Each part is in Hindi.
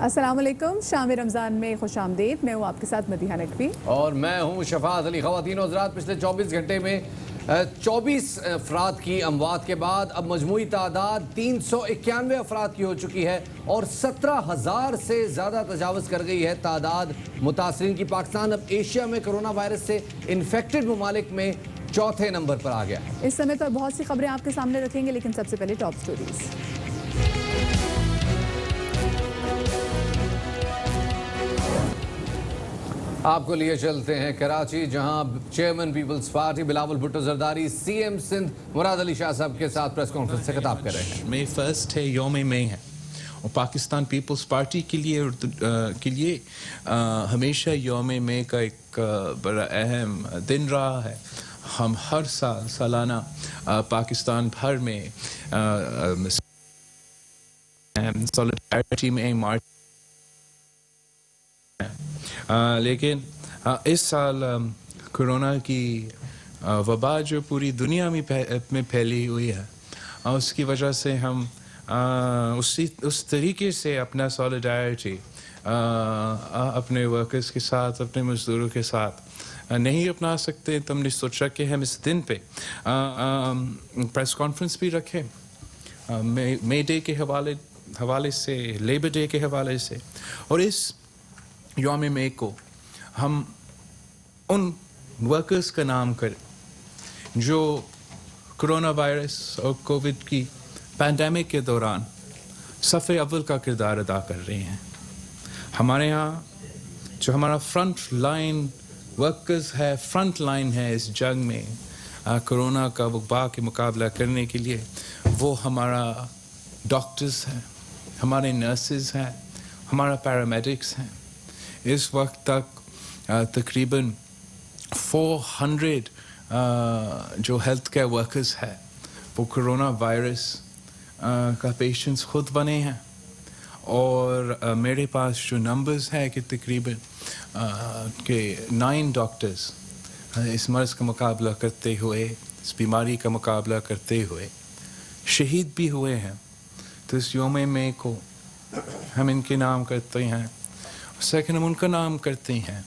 अस्सलाम वालेकुम, शाम रमज़ान में खुश आमदीद। मैं हूँ आपके साथ मदीहा नकवी और मैं हूँ शफात अली। ख़वातीन और हज़रात, पिछले 24 घंटे में 24 अफराद की अमवात के बाद अब मजमूई तादाद 391 अफराद की हो चुकी है और 17,000 से ज़्यादा तजावज़ कर गई है तादाद मुतासरीन की। पाकिस्तान अब एशिया में कोरोना वायरस से इन्फेक्टेड ममालिक में चौथे नंबर पर आ गया। इस समय पर बहुत सी खबरें आपके सामने रखेंगे, लेकिन सबसे पहले टॉप स्टोरीज। आपको लिए चलते हैं कराची, जहां chairman peoples party Bilawal Bhutto Zardari CM Sindh Murad Ali Shah sahab के साथ प्रेस कॉन्फ्रेंस से खिताब कर रहे हैं। मई 1 है, यौम मई है और पाकिस्तान पीपल्स पार्टी के लिए हमेशा यौम मई का एक बड़ा अहम दिन रहा है। हम हर सालाना पाकिस्तान भर में सॉलिडारिटी में मार्च, लेकिन इस साल कोरोना की वबा जो पूरी दुनिया में फैली हुई है, उसकी वजह से हम उस तरीके से अपना सॉलिडारिटी अपने वर्कर्स के साथ, अपने मजदूरों के साथ नहीं अपना सकते। तो हमने सोचा कि हम इस दिन पे प्रेस कॉन्फ्रेंस भी रखें, मे डे के हवाले से, लेबर डे के हवाले से, और इस यौम मई को हम उन वर्कर्स का नाम करें जो कोरोना वायरस और कोविड की पैंडेमिक के दौरान सफ़े अव्वल का किरदार अदा कर रहे हैं। हमारे यहाँ जो हमारा फ्रंट लाइन वर्कर्स है, फ्रंट लाइन है इस जंग में कोरोना का वबा के मुकाबला करने के लिए, वो हमारा डॉक्टर्स हैं, हमारे नर्सेज हैं, हमारा पैरामेडिक्स हैं। इस वक्त तक तकरीबन 400 जो हेल्थ केयर वर्कर्स है वो कोरोना वायरस का पेशेंट्स खुद बने हैं। और मेरे पास जो नंबर्स है कि तकरीबन के 9 डॉक्टर्स इस मर्ज़ का मुकाबला करते हुए, इस बीमारी का मुकाबला करते हुए शहीद भी हुए हैं। तो इस यौम मई को हम इनके नाम करते हैं। सेकंड, हम उनका नाम करते हैं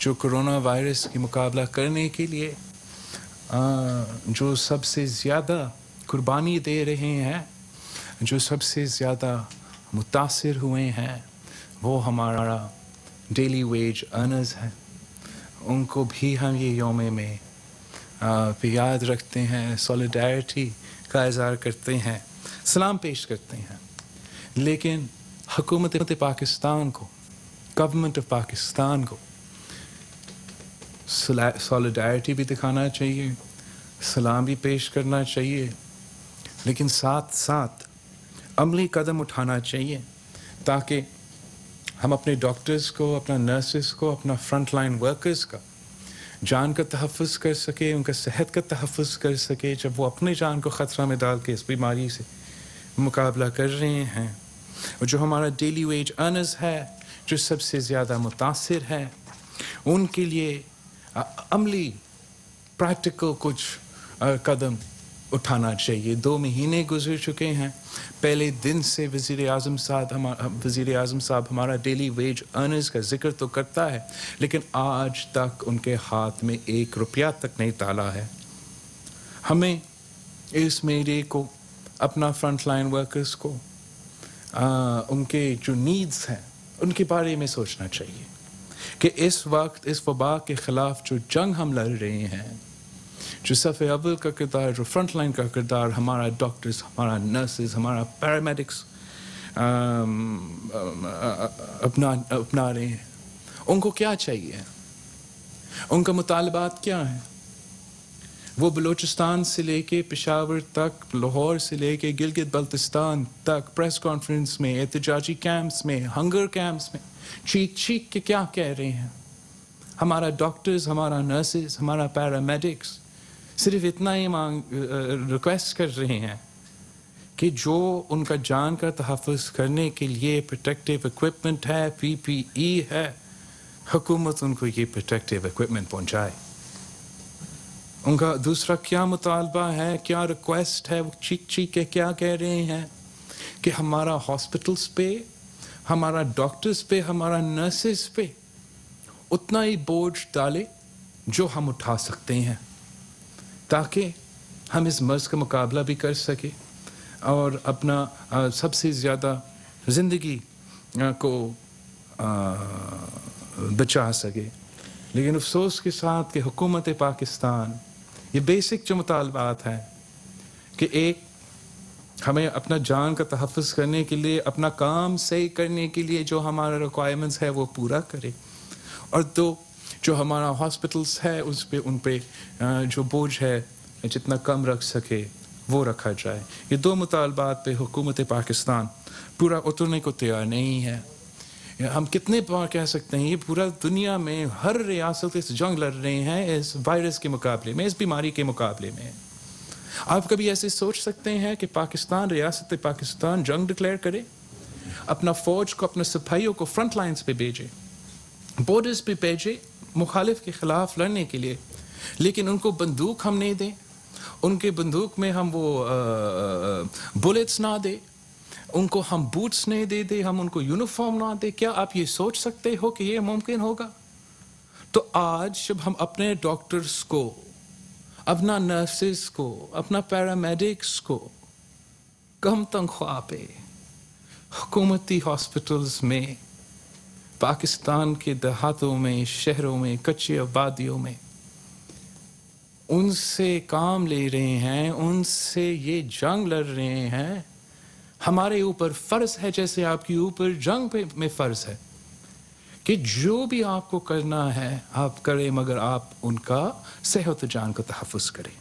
जो कोरोना वायरस की मुकाबला करने के लिए जो सबसे ज़्यादा कुर्बानी दे रहे हैं, जो सबसे ज़्यादा मुतासिर हुए हैं, वो हमारा डेली वेज अर्नर्स हैं। उनको भी हम ये यौम में पे याद रखते हैं, सॉलिडारिटी का इज़हार करते हैं, सलाम पेश करते हैं। लेकिन हुकूमत पाकिस्तान को, गवर्नमेंट ऑफ पाकिस्तान को सॉलिडारिटी भी दिखाना चाहिए, सलाम भी पेश करना चाहिए, लेकिन साथ साथ अमली कदम उठाना चाहिए ताकि हम अपने डॉक्टर्स को, अपना नर्सेस को, अपना फ्रंट लाइन वर्कर्स का जान का तहफ़्फ़ुज़ कर सके, उनका सेहत का तहफ़्फ़ुज़ कर सके जब वो अपने जान को ख़तरा में डाल के इस बीमारी से मुकाबला कर रहे हैं। और जो हमारा डेली वेज अर्नर्स है, जो सबसे ज़्यादा मुतासिर है, उनके लिए अमली प्रैक्टिकल कुछ कदम उठाना चाहिए। 2 महीने गुजर चुके हैं, पहले दिन से वज़ीर आज़म साहब हमारा डेली वेज अर्नर्स का जिक्र तो करता है, लेकिन आज तक उनके हाथ में 1 रुपया तक नहीं डाला है। हमें इस मई डे को अपना फ्रंट लाइन वर्कर्स को उनके जो नीड्स हैं उनके बारे में सोचना चाहिए कि इस वक्त इस वबा के ख़िलाफ़ जो जंग हम लड़ रहे हैं, जो सफ़े अव्वल का किरदार, जो फ्रंट लाइन का किरदार हमारा डॉक्टर्स, हमारा नर्सेज, हमारा पैरामेडिक्स अपना रहे हैं, उनको क्या चाहिए, उनका मुतालबात क्या है। वो बलूचिस्तान से लेके पेशावर तक, लाहौर से लेके गिलगित बल्तिस्तान तक प्रेस कॉन्फ्रेंस में, एहतजाजी कैंप्स में, हंगर कैंप्स में चीख के क्या कह रहे हैं। हमारा डॉक्टर्स, हमारा नर्सेज, हमारा पैरामेडिक्स सिर्फ इतना ही रिक्वेस्ट कर रहे हैं कि जो उनका जान का तहफ़्फ़ुज़ करने के लिए प्रोटेक्टिव इक्विपमेंट है, PPE है, हुकूमत उनको ये प्रोटेक्टिव इक्विपमेंट पहुँचाए। उनका दूसरा क्या मुतालबा है, क्या रिक्वेस्ट है, वो चीख के क्या कह रहे हैं कि हमारा हॉस्पिटल्स पे हमारा डॉक्टर्स पे, हमारा नर्सेस पे उतना ही बोझ डाले जो हम उठा सकते हैं, ताकि हम इस मर्ज़ का मुकाबला भी कर सके और अपना सबसे ज़्यादा ज़िंदगी को बचा सके। लेकिन अफसोस के साथ कि हुकूमत पाकिस्तान ये बेसिक जो मुतालबात हैं कि एक, हमें अपना जान का तहफ़्फ़ुज़ करने के लिए, अपना काम सही करने के लिए जो हमारा रिक्वायरमेंट्स है वो पूरा करे, और दो, जो हमारा हॉस्पिटल्स है उन पे जो बोझ है जितना कम रख सके वो रखा जाए। ये दो मुतालबात पे हुकूमत पाकिस्तान पूरा उतरने को तैयार नहीं है। हम कितने बार कह सकते हैं, ये पूरा दुनिया में हर रियासत इस जंग लड़ रहे हैं इस वायरस के मुकाबले में, इस बीमारी के मुकाबले में। आप कभी ऐसे सोच सकते हैं कि पाकिस्तान, रियासत पाकिस्तान जंग डिक्लेयर करे, अपना फ़ौज को, अपने सिपाहियों को फ्रंट लाइन्स पे भेजे, बॉर्डर्स पे भेजे मुखालिफ के ख़िलाफ़ लड़ने के लिए, लेकिन उनको बंदूक हम नहीं दें, उनके बंदूक में हम वो बुलेट्स ना दे, उनको हम बूट्स नहीं दे दे, हम उनको यूनिफॉर्म ना दे? क्या आप ये सोच सकते हो कि ये मुमकिन होगा? तो आज जब हम अपने डॉक्टर्स को, अपना नर्सेस को, अपना पैरामेडिक्स को कम तनख्वाह पे हुकूमती हॉस्पिटल्स में, पाकिस्तान के देहातों में, शहरों में, कच्ची आबादियों में उनसे काम ले रहे हैं, उनसे ये जंग लड़ रहे हैं, हमारे ऊपर फ़र्ज़ है, जैसे आपके ऊपर जंग में फ़र्ज़ है कि जो भी आपको करना है आप करें, मगर आप उनका सेहत जान का तहफ़्फ़ुज़ करें।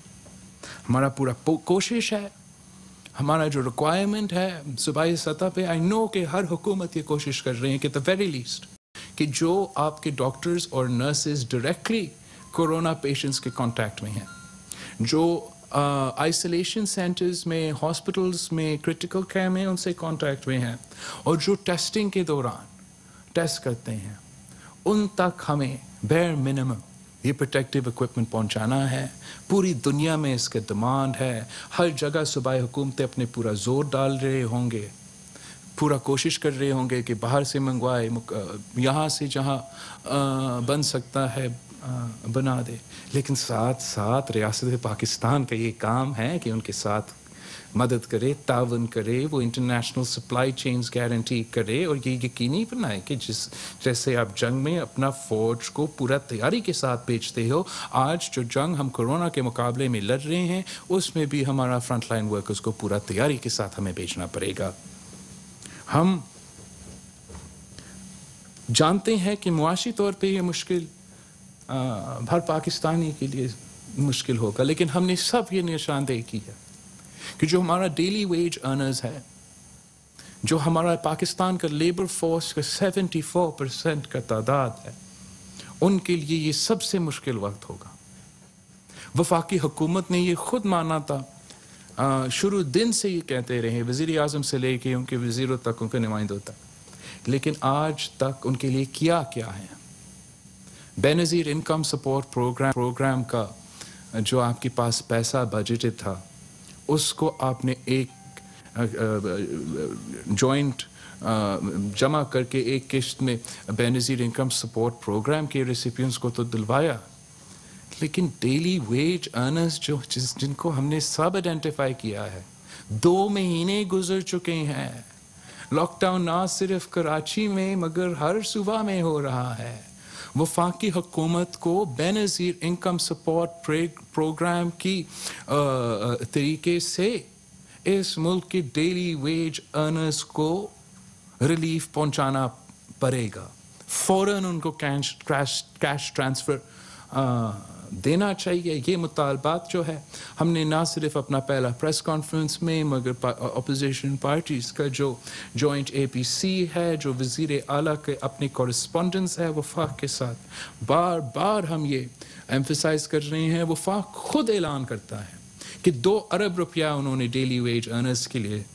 हमारा पूरा कोशिश है, हमारा जो रिक्वायरमेंट है सूबाई सतह पे, आई नो कि हर हुकूमत ये कोशिश कर रहे हैं कि द वेरी लीस्ट कि जो आपके डॉक्टर्स और नर्सेज डायरेक्टली कोरोना पेशेंट्स के कांटेक्ट में हैं, जो आइसोलेशन सेंटर्स में, हॉस्पिटल्स में, क्रिटिकल केयर में उनसे कांटेक्ट में हैं, और जो टेस्टिंग के दौरान टेस्ट करते हैं, उन तक हमें बेयर मिनिमम ये प्रोटेक्टिव इक्विपमेंट पहुंचाना है। पूरी दुनिया में इसके डिमांड है, हर जगह सूबाई हुकूमतें अपने पूरा जोर डाल रहे होंगे, पूरा कोशिश कर रहे होंगे कि बाहर से मंगवाए, यहाँ से जहाँ बन सकता है बना दे। लेकिन साथ साथ रियासत पाकिस्तान का ये काम है कि उनके साथ मदद करे, तावन करे, वो इंटरनेशनल सप्लाई चेन्स गारंटी करे, और ये यकीनी बनाए कि जैसे आप जंग में अपना फ़ौज को पूरा तैयारी के साथ भेजते हो, आज जो जंग हम कोरोना के मुकाबले में लड़ रहे हैं उसमें भी हमारा फ्रंट लाइन वर्कर्स को पूरा तैयारी के साथ हमें भेजना पड़ेगा। हम जानते हैं कि मुआशी तौर पे ये मुश्किल हर पाकिस्तानी के लिए मुश्किल होगा, लेकिन हमने सब ये निशानदेही की है कि जो हमारा डेली वेज अर्नर्स है, जो हमारा पाकिस्तान का लेबर फोर्स का 74% का तादाद है, उनके लिए ये सबसे मुश्किल वक्त होगा। वफाकी हुकूमत ने ये खुद माना था, शुरू दिन से ये कहते रहे, वज़ीर आज़म से लेके उनके वज़ीरों तक, उनके नुमाइंदों तक, लेकिन आज तक उनके लिए किया क्या है? बेनज़ीर इनकम सपोर्ट प्रोग्राम का जो आपके पास पैसा बजटेड था, उसको आपने एक जॉइंट जमा करके एक किश्त में बेनज़ीर इनकम सपोर्ट प्रोग्राम के रेसिपिएंट्स को तो दिलवाया, लेकिन डेली वेज अर्नर्स जिनको हमने सब आइडेंटिफाई किया है, 2 महीने गुजर चुके हैं। लॉकडाउन ना सिर्फ कराची में मगर हर सूबा में हो रहा है। वफाकी हुकूमत को बेनज़ीर इनकम सपोर्ट प्रोग्राम की तरीके से इस मुल्क के डेली वेज अर्नर्स को रिलीफ पहुंचाना पड़ेगा। फ़ौरन उनको कैश ट्रांसफ़र देना चाहिए। ये मुतालबात जो है, हमने ना सिर्फ अपना पहला प्रेस कॉन्फ्रेंस में मगर अपोजिशन पार्टीज़ का जो जॉइंट APC है, जो वज़ीर आला के अपने कॉरेस्पॉन्डेंस है वफाक के साथ, बार बार हम ये एम्फसाइज़ कर रहे हैं। वफाक खुद ऐलान करता है कि 2 अरब रुपया उन्होंने डेली वेज अर्नर्स के लिए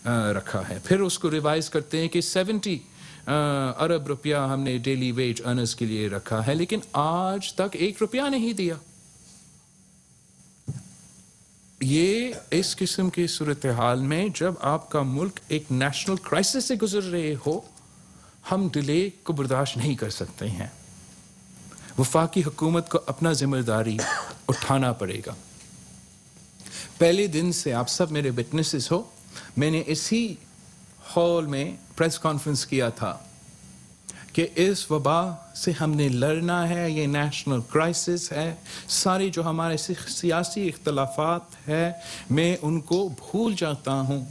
रखा है, फिर उसको रिवाइज़ करते हैं कि 70 अरब रुपया हमने डेली वेज अर्नर्स के लिए रखा है, लेकिन आज तक 1 रुपया नहीं दिया। ये इस किस्म की सूरत हाल में जब आपका मुल्क एक नेशनल क्राइसिस से गुजर रहे हो, हम डिले को बर्दाश्त नहीं कर सकते हैं। वफाकी हुकूमत को अपना जिम्मेदारी उठाना पड़ेगा। पहले दिन से आप सब मेरे विटनेसेस हो, मैंने इसी हॉल में प्रेस कॉन्फ्रेंस किया था कि इस वबा से हमने लड़ना है, ये नेशनल क्राइसिस है। सारे जो हमारे सियासी इख्तलाफात है, मैं उनको भूल जाता हूँ।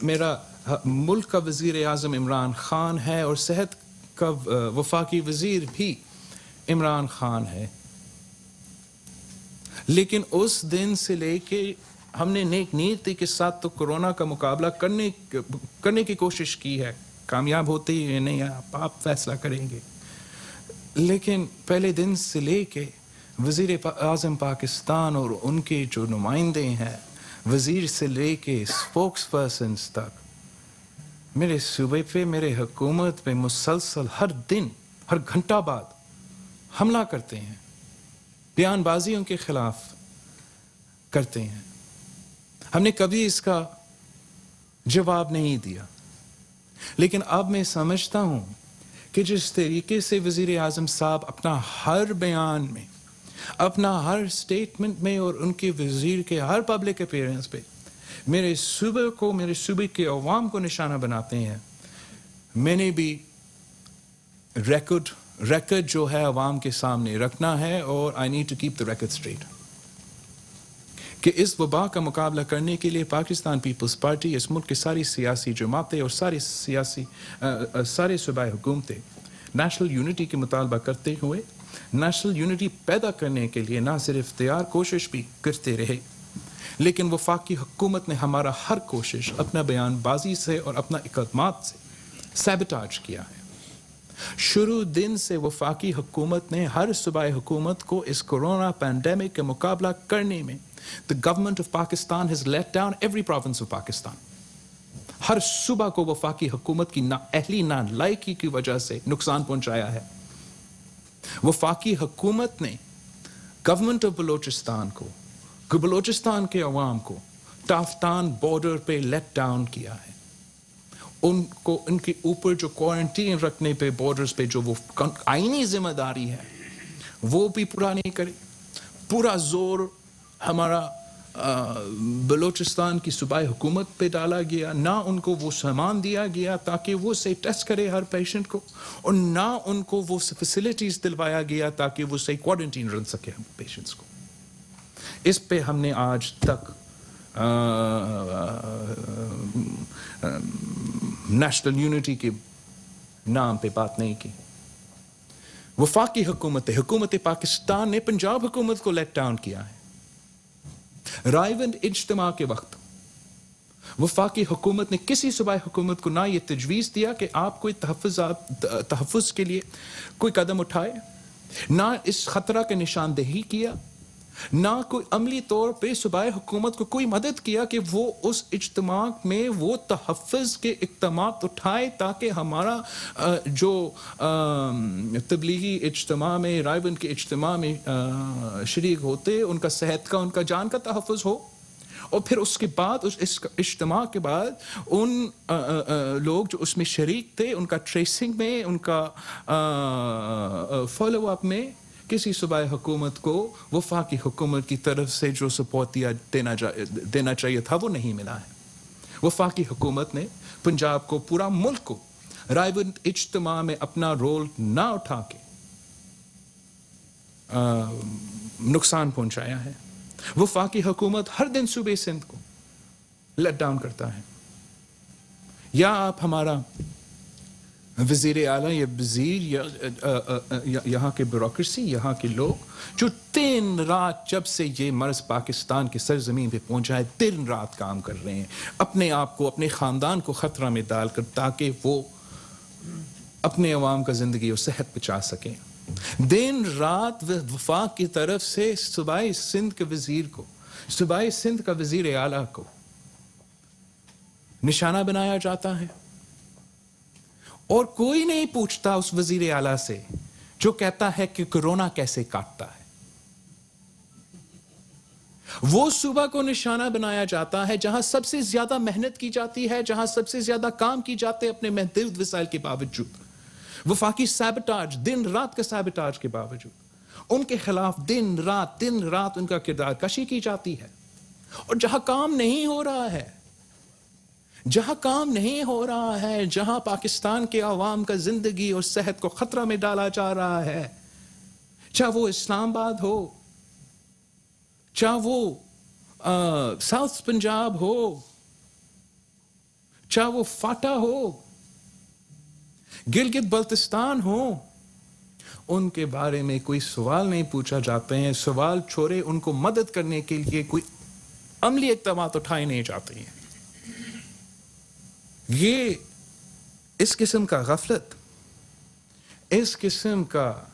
मेरा मुल्क का वज़ीर आज़म इमरान खान है और सेहत का वफाकी वज़ीर भी इमरान खान है। लेकिन उस दिन से लेके हमने नेक नीयती के साथ तो कोरोना का मुकाबला करने की कोशिश की है। कामयाब होते ही नहीं, आप फैसला करेंगे। लेकिन पहले दिन से लेके वज़ीर आज़म पाकिस्तान और उनके जो नुमाइंदे हैं, वज़ीर से लेके स्पोक्स पर्सन्स तक, मेरे सूबे पे, मेरे हुकूमत पे मुसलसल हर दिन, हर घंटा बाद हमला करते हैं, बयानबाजियों के खिलाफ करते हैं। हमने कभी इसका जवाब नहीं दिया। लेकिन अब मैं समझता हूं कि जिस तरीके से वज़ीर आज़म साहब अपना हर बयान में, अपना हर स्टेटमेंट में और उनके वज़ीर के हर पब्लिक अपीयरेंस पे मेरे सूबे को, मेरे सूबे के अवाम को निशाना बनाते हैं, मैंने भी रिकॉर्ड जो है अवाम के सामने रखना है। और I need to keep the record straight कि इस वबा का मुकाबला करने के लिए पाकिस्तान पीपल्स पार्टी, इस मुल्क की सारी सियासी जमातें और सारे सूबाई हुकूमतें नेशनल यूनिटी की मुतालबा करते हुए नेशनल यूनिटी पैदा करने के लिए ना सिर्फ इख्तियार कोशिश भी करते रहे, लेकिन वफाकी हुकूमत ने हमारा हर कोशिश अपना बयानबाजी से और अपना इक़दामात से सैबोटाज किया है। शुरू दिन से वफाकी हुकूमत ने हर सूबाई हुकूमत को इस कोरोना पैंडेमिक का मुकाबला करने में The government of Pakistan has let down every province of Pakistan. हर सूबा को वफाकी हुकूमत की नाअहली, नालायकी की वजह से नुकसान पहुंचाया है। वफाकी हुकूमत ने गवर्नमेंट ऑफ बलोचिस्तान को, बलोचिस्तान के अवाम को टाफ्तान बॉर्डर पे लेट डाउन किया है। उनको उनके ऊपर जो क्वारंटीन रखने पे बॉर्डर्स पे जो वो आईनी जिम्मेदारी है वो भी पूरा नहीं करे। पूरा जोर हमारा बलोचिस्तान की सूबाई हुकूमत पे डाला गया, ना उनको वो सामान दिया गया ताकि वो सही टेस्ट करे हर पेशेंट को, और ना उनको वो फैसिलिटीज़ दिलवाया गया ताकि वो सही क्वारंटीन रख सके हम पेशेंट्स को। इस पे हमने आज तक नेशनल यूनिटी के नाम पे बात नहीं की। वफाकी हुकूमत पाकिस्तान ने पंजाब हुकूमत को लेट डाउन किया है। रायवंद इज्तिमा के वक्त वफाकी हुकूमत ने किसी सूबाई हुकूमत को ना ये तजवीज़ दिया कि आप कोई तहफ़्फ़ुज़ के लिए कोई कदम उठाए, ना इस खतरा की निशानदेही किया, ना कोई अमली तौर पे सूबाई हुकूमत को कोई मदद किया कि वो उस इज्तिमा में वो तहफ़्फ़ुज़ के इक़दामात उठाए ताकि हमारा जो तबलीगी इज्तिमा में, रायबंद के इज्तिमा में शरीक होते, उनका सेहत का, उनका जान का तहफ़्फ़ुज़ हो। और फिर उसके बाद उस इज्तिमा के बाद उन लोग जो उसमें शरीक थे उनका ट्रेसिंग में, उनका फॉलो अप में किसी सूबाई हुकूमत को वफाकी हुकूमत की तरफ से जो सपोर्ट देना चाहिए था वो नहीं मिला है। वफाकी हुकूमत ने पंजाब को, पूरा मुल्क को रायबंद इज्तिमा में अपना रोल ना उठा के नुकसान पहुंचाया है। वफाकी हुकूमत हर दिन सूबे सिंध को लेट डाउन करता है। या आप हमारा वज़ीर आला या वज़ीर या यहाँ के ब्यूरोक्रेसी, यहाँ के लोग जो दिन रात जब से ये मर्ज पाकिस्तान की सरजमीन पे पहुंचा है, दिन रात काम कर रहे हैं अपने आप को, अपने ख़ानदान को ख़तरा में डालकर, ताकि वो अपने अवाम का ज़िंदगी और सेहत बचा सकें। दिन रात वफाक की तरफ से सूबाई सिंध के वज़ीर को, सूबाई सिंध का वज़ीर आला को निशाना बनाया जाता है और कोई नहीं पूछता उस वज़ीर आला से जो कहता है कि कोरोना कैसे काटता है। वो सूबा को निशाना बनाया जाता है जहां सबसे ज्यादा मेहनत की जाती है, जहां सबसे ज्यादा काम की जाते हैं अपने महदूद वसाइल के बावजूद। वफाकी सैबोटाज, दिन रात का सैबोटाज के बावजूद उनके खिलाफ दिन रात उनका किरदार कशी की जाती है। और जहां काम नहीं हो रहा है, जहां पाकिस्तान के अवाम का जिंदगी और सेहत को खतरा में डाला जा रहा है, चाहे वो इस्लामाबाद हो, चाहे वो साउथ पंजाब हो, चाहे वो फाटा हो, गिलगित बल्तिस्तान हो, उनके बारे में कोई सवाल नहीं पूछा जाते हैं। सवाल छोड़े उनको मदद करने के लिए कोई अमली इक़दामात उठाए नहीं जाते हैं। ये इस किस्म का गफलत, इस किस्म का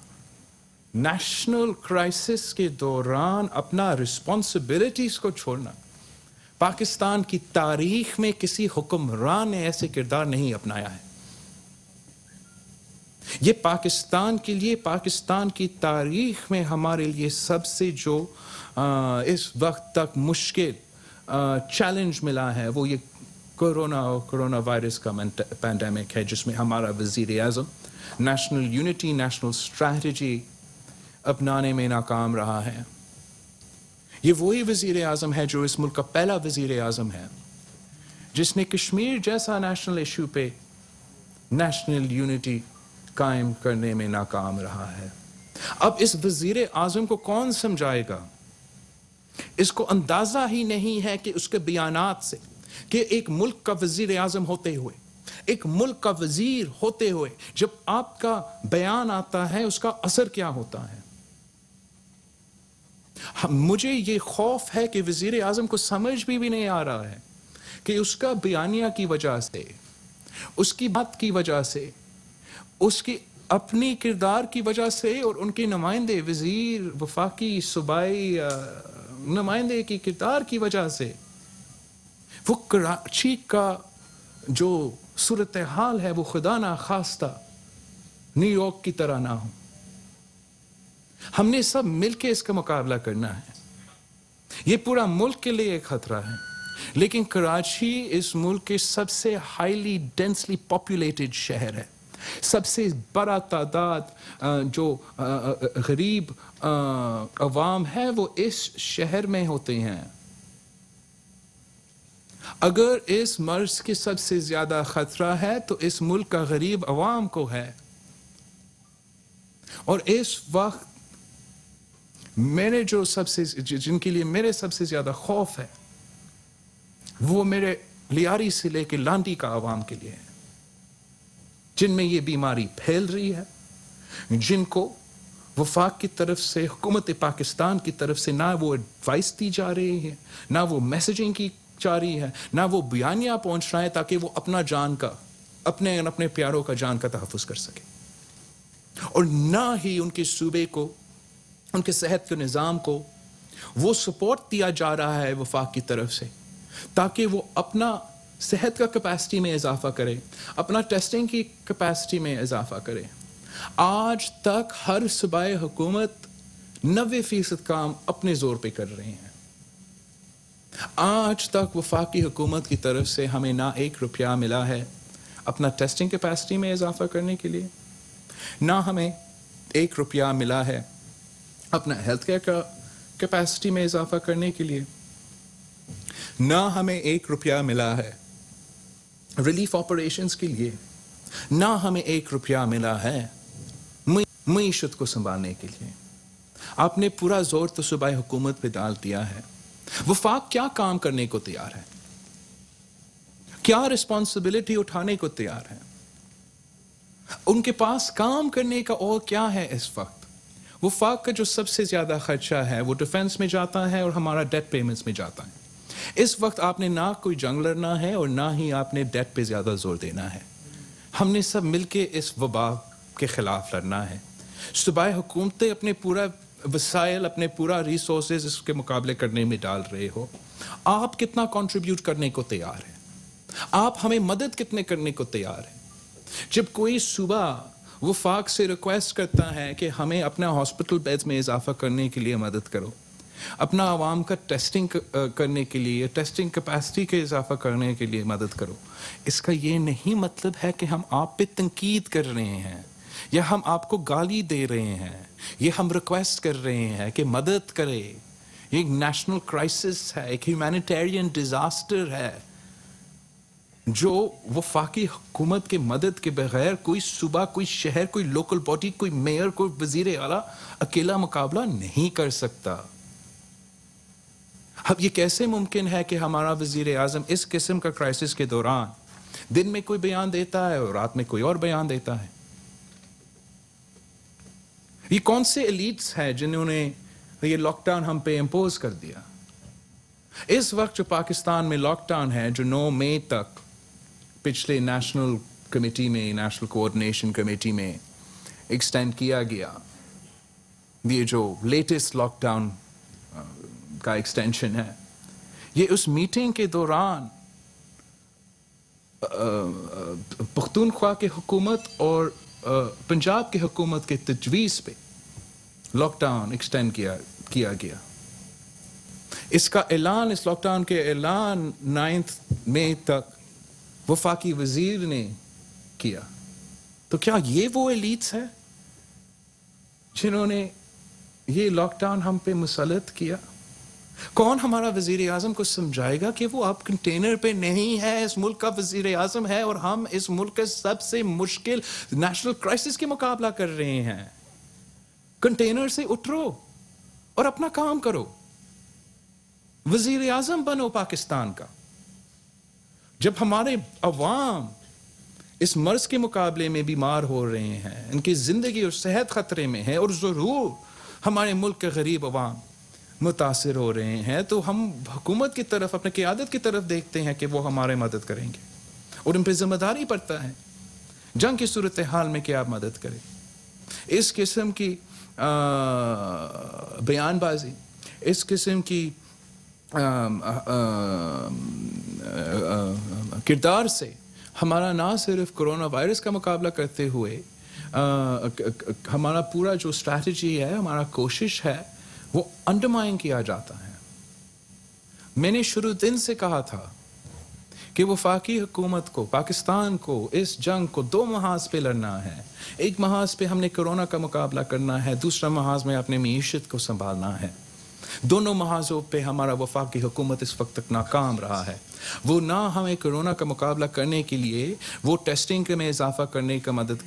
नेशनल क्राइसिस के दौरान अपना रिस्पॉन्सिबिलिटीज को छोड़ना, पाकिस्तान की तारीख में किसी हुक्मरान ने ऐसे किरदार नहीं अपनाया है। ये पाकिस्तान के लिए, पाकिस्तान की तारीख में हमारे लिए सबसे जो इस वक्त तक मुश्किल चैलेंज मिला है वो ये कोरोना वायरस का पैंडेमिक है, जिसमें हमारा वज़ीर आज़म नेशनल यूनिटी, नेशनल स्ट्रैटेजी अपनाने में नाकाम रहा है। ये वही वज़ीर आज़म है जो इस मुल्क का पहला वज़ीर आज़म है जिसने कश्मीर जैसा नेशनल इशू पे नेशनल यूनिटी कायम करने में नाकाम रहा है। अब इस वज़ीर आज़म को कौन समझाएगा? इसको अंदाजा ही नहीं है कि उसके बयानात से कि एक मुल्क का वज़ीर आज़म होते हुए, एक मुल्क का वज़ीर होते हुए जब आपका बयान आता है उसका असर क्या होता है। मुझे ये खौफ है कि वज़ीर आज़म को समझ भी नहीं आ रहा है कि उसका बयानिया की वजह से, उसकी बात की वजह से, उसकी अपनी किरदार की वजह से और उनके नुमाइंदे वज़ीर, वफाकी, सूबाई नुमाइंदे की किरदार की वजह से वो कराची का जो सूरत हाल है वो खुदा ना खास्ता न्यूयॉर्क की तरह ना हो। हमने सब मिलके इसका मुकाबला करना है। ये पूरा मुल्क के लिए एक खतरा है, लेकिन कराची इस मुल्क के सबसे हाईली डेंसली पॉपुलेटेड शहर है। सबसे बड़ा तादाद जो गरीब अवाम है वो इस शहर में होते हैं। अगर इस मर्ज के सबसे ज्यादा खतरा है तो इस मुल्क का गरीब अवाम को है। और इस वक्त मेरे जो जिनके लिए मेरे सबसे ज्यादा खौफ है वो मेरे लियारी से लेकर लांडी का अवाम के लिए है, जिनमें ये बीमारी फैल रही है, जिनको वफाक की तरफ से, हुकूमत पाकिस्तान की तरफ से ना वो एडवाइस दी जा रही है, ना वो मैसेजिंग की जा रही है, ना वो बयानिया पहुंच रहा है ताकि वो अपना जान का, अपने प्यारों का जान का तहफ़्फ़ुज़ कर सके, और ना ही उनके सूबे को, उनके सेहत के निज़ाम को वो सपोर्ट दिया जा रहा है वफाक की तरफ से ताकि वो अपना सेहत का कैपेसिटी में इजाफा करे, अपना टेस्टिंग की कैपेसिटी में इजाफा करे। आज तक हर सूबाई हुकूमत 90% काम अपने जोर पे कर रहे हैं। आज तक वफाकी हुकूमत की तरफ से हमें ना 1 रुपया मिला है अपना टेस्टिंग कैपेसिटी में इजाफा करने के लिए, ना हमें 1 रुपया मिला है अपना हेल्थ केयर का कैपेसिटी में इजाफा करने के लिए, ना हमें 1 रुपया मिला है रिलीफ ऑपरेशंस के लिए, ना हमें 1 रुपया मिला है मईशत को संभालने के लिए। आपने पूरा जोर तो सूबाई हुकूमत पे डाल दिया है। वफाक क्या काम करने को तैयार है, क्या रिस्पॉन्सिबिलिटी उठाने को तैयार है? उनके पास काम करने का और क्या है इस वक्त? वफाक का जो सबसे ज्यादा खर्चा है वो डिफेंस में जाता है और हमारा डेट पेमेंट्स में जाता है। इस वक्त आपने ना कोई जंग लड़ना है और ना ही आपने डेट पे ज्यादा जोर देना है। हमने सब मिलके इस वबा के खिलाफ लड़ना है। सूबाई हुकूमतें अपने पूरा वसाइल, अपने पूरा रिसोर्सेज इसके मुकाबले करने में डाल रहे हो। आप कितना कंट्रीब्यूट करने को तैयार है? आप हमें मदद कितने करने को तैयार है? जब कोई सूबा वफाक से रिक्वेस्ट करता है कि हमें अपना हॉस्पिटल बेड्स में इजाफा करने के लिए मदद करो, अपना आवाम का टेस्टिंग करने के लिए, टेस्टिंग कैपेसिटी के इजाफा करने के लिए मदद करो। इसका ये नहीं मतलब है कि हम आप पे तनकीद कर रहे हैं या हम आपको गाली दे रहे हैं, ये हम रिक्वेस्ट कर रहे हैं कि मदद करें। ये एक नेशनल क्राइसिस है, एक ह्यूमैनिटेरियन डिजास्टर है जो वफाकी हुकूमत के मदद के बगैर कोई सूबा, कोई शहर, कोई लोकल बॉडी, कोई मेयर, कोई वजीर आला अकेला मुकाबला नहीं कर सकता। अब ये कैसे मुमकिन है कि हमारा वजीर आजम इस किस्म का क्राइसिस के दौरान दिन में कोई बयान देता है और रात में कोई और बयान देता है? ये कौन से एलीट्स हैं जिन्होंने ये लॉकडाउन हम पे इंपोज कर दिया? इस वक्त जो पाकिस्तान में लॉकडाउन है, जो 9 मई तक पिछले नेशनल कमेटी में, नेशनल कोऑर्डिनेशन कमेटी में एक्सटेंड किया गया, ये जो लेटेस्ट लॉकडाउन का एक्सटेंशन है, ये उस मीटिंग के दौरान पख्तूनख्वा की हुकूमत और पंजाब की हुकूमत के तजवीज़ पे लॉकडाउन एक्सटेंड किया गया। इसका ऐलान, इस लॉकडाउन के ऐलान 9 मई तक वफाकी वजीर ने किया। तो क्या ये वो एलीट्स है जिन्होंने ये लॉकडाउन हम पे मुसल्लत किया? कौन हमारा वजीर आजम को समझाएगा कि वो आप कंटेनर पे नहीं है, इस मुल्क का वजीर आजम है और हम इस मुल्क के सबसे मुश्किल नेशनल क्राइसिस के मुकाबला कर रहे हैं। कंटेनर से उतरो और अपना काम करो, वजीर आजम बनो पाकिस्तान का। जब हमारे अवाम इस मर्ज के मुकाबले में बीमार हो रहे हैं, इनकी जिंदगी और सेहत खतरे में है और जरूर हमारे मुल्क के गरीब अवाम मुतासिर हो रहे हैं, तो हम हुकूमत की तरफ, अपने क़यादत की तरफ देखते हैं कि वो हमारे मदद करेंगे और इन पर जिम्मेदारी पड़ता है जंग की सूरत हाल में कि आप मदद करें। इस किस्म की बयानबाजी, इस किस्म की किरदार से हमारा ना सिर्फ कोरोना वायरस का मुकाबला करते हुए हमारा पूरा जो स्ट्रैटेजी है, हमारा कोशिश है, वो अंडरमाइन किया जाता है। मैंने शुरू दिन से कहा था कि वफाकी हुकूमत को, पाकिस्तान को इस जंग को 2 महाज पे लड़ना है। एक महाज पे हमने कोरोना का मुकाबला करना है, दूसरा महाज में अपने मीशत को संभालना है। दोनों महाजों पे हमारा वफाकी हुकूमत इस वक्त तक नाकाम रहा है। वो ना हमें कोरोना का मुकाबला करने के लिए वो टेस्टिंग में इजाफा करने का मदद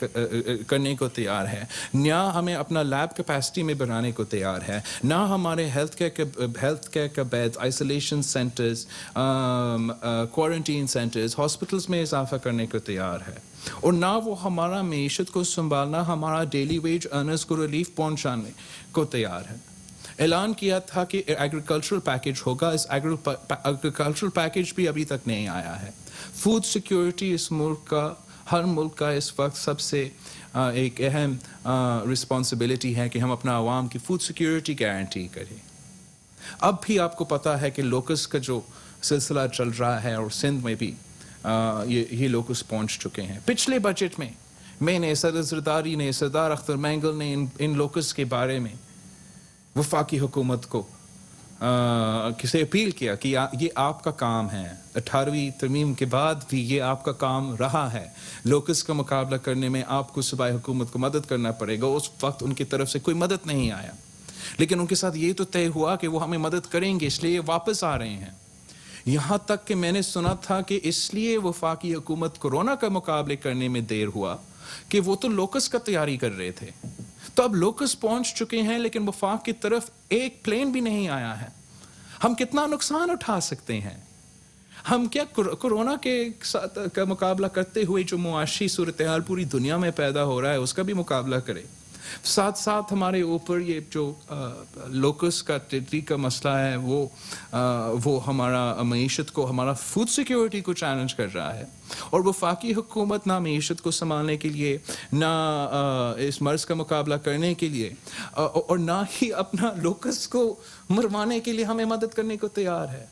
करने को तैयार है, ना हमें अपना लैब कैपेसिटी में बनाने को तैयार है, ना हमारे हेल्थ केयर का bed, isolation centres, quarantine centres, hospitals में इजाफा करने को तैयार है, और ना वो हमारा मीशत को संभालना, हमारा डेली वेज अर्नर्स को रिलीफ पहुंचाने को तैयार है। ऐलान किया था कि एग्रीकल्चरल पैकेज होगा, इस एग्रीकल्चरल पैकेज भी अभी तक नहीं आया है। फूड सिक्योरिटी इस मुल्क का, हर मुल्क का इस वक्त सबसे एक अहम रिस्पॉन्सिबिलिटी है कि हम अपना आवाम की फूड सिक्योरिटी गारंटी करें। अब भी आपको पता है कि लोकस का जो सिलसिला चल रहा है और सिंध में भी ये लोकस पहुंच चुके हैं। पिछले बजट में मैंने, सदर जरदारी ने, सरदार अख्तर मैंगल ने इन लोकस के बारे में वफाकी हुकूमत को किसे अपील किया कि ये आपका काम है। 18वीं तरमीम के बाद भी ये आपका काम रहा है। लोकस का मुकाबला करने में आपको सूबाई हुकूमत को मदद करना पड़ेगा। उस वक्त उनकी तरफ से कोई मदद नहीं आया, लेकिन उनके साथ ये तो तय हुआ कि वो हमें मदद करेंगे, इसलिए वापस आ रहे हैं। यहाँ तक कि मैंने सुना था कि इसलिए वफाकी हुकूमत कोरोना का मुकाबले करने में देर हुआ कि वो तो लोकस का तैयारी कर रहे थे। तो अब लोकस पहुंच चुके हैं, लेकिन वफाक की तरफ एक प्लेन भी नहीं आया है। हम कितना नुकसान उठा सकते हैं? हम क्या कोरोना के साथ का मुकाबला करते हुए जो मुआशी सूरत हाल पूरी दुनिया में पैदा हो रहा है उसका भी मुकाबला करें? साथ साथ हमारे ऊपर ये जो लोकस का टिड्डी का मसला है वो हमारा मईशत को, हमारा फूड सिक्योरिटी को चैलेंज कर रहा है। और वफाकी हुकूमत ना मईशत को संभालने के लिए, ना इस मर्ज का मुकाबला करने के लिए, और ना ही अपना लोकस को मरवाने के लिए हमें मदद करने को तैयार है।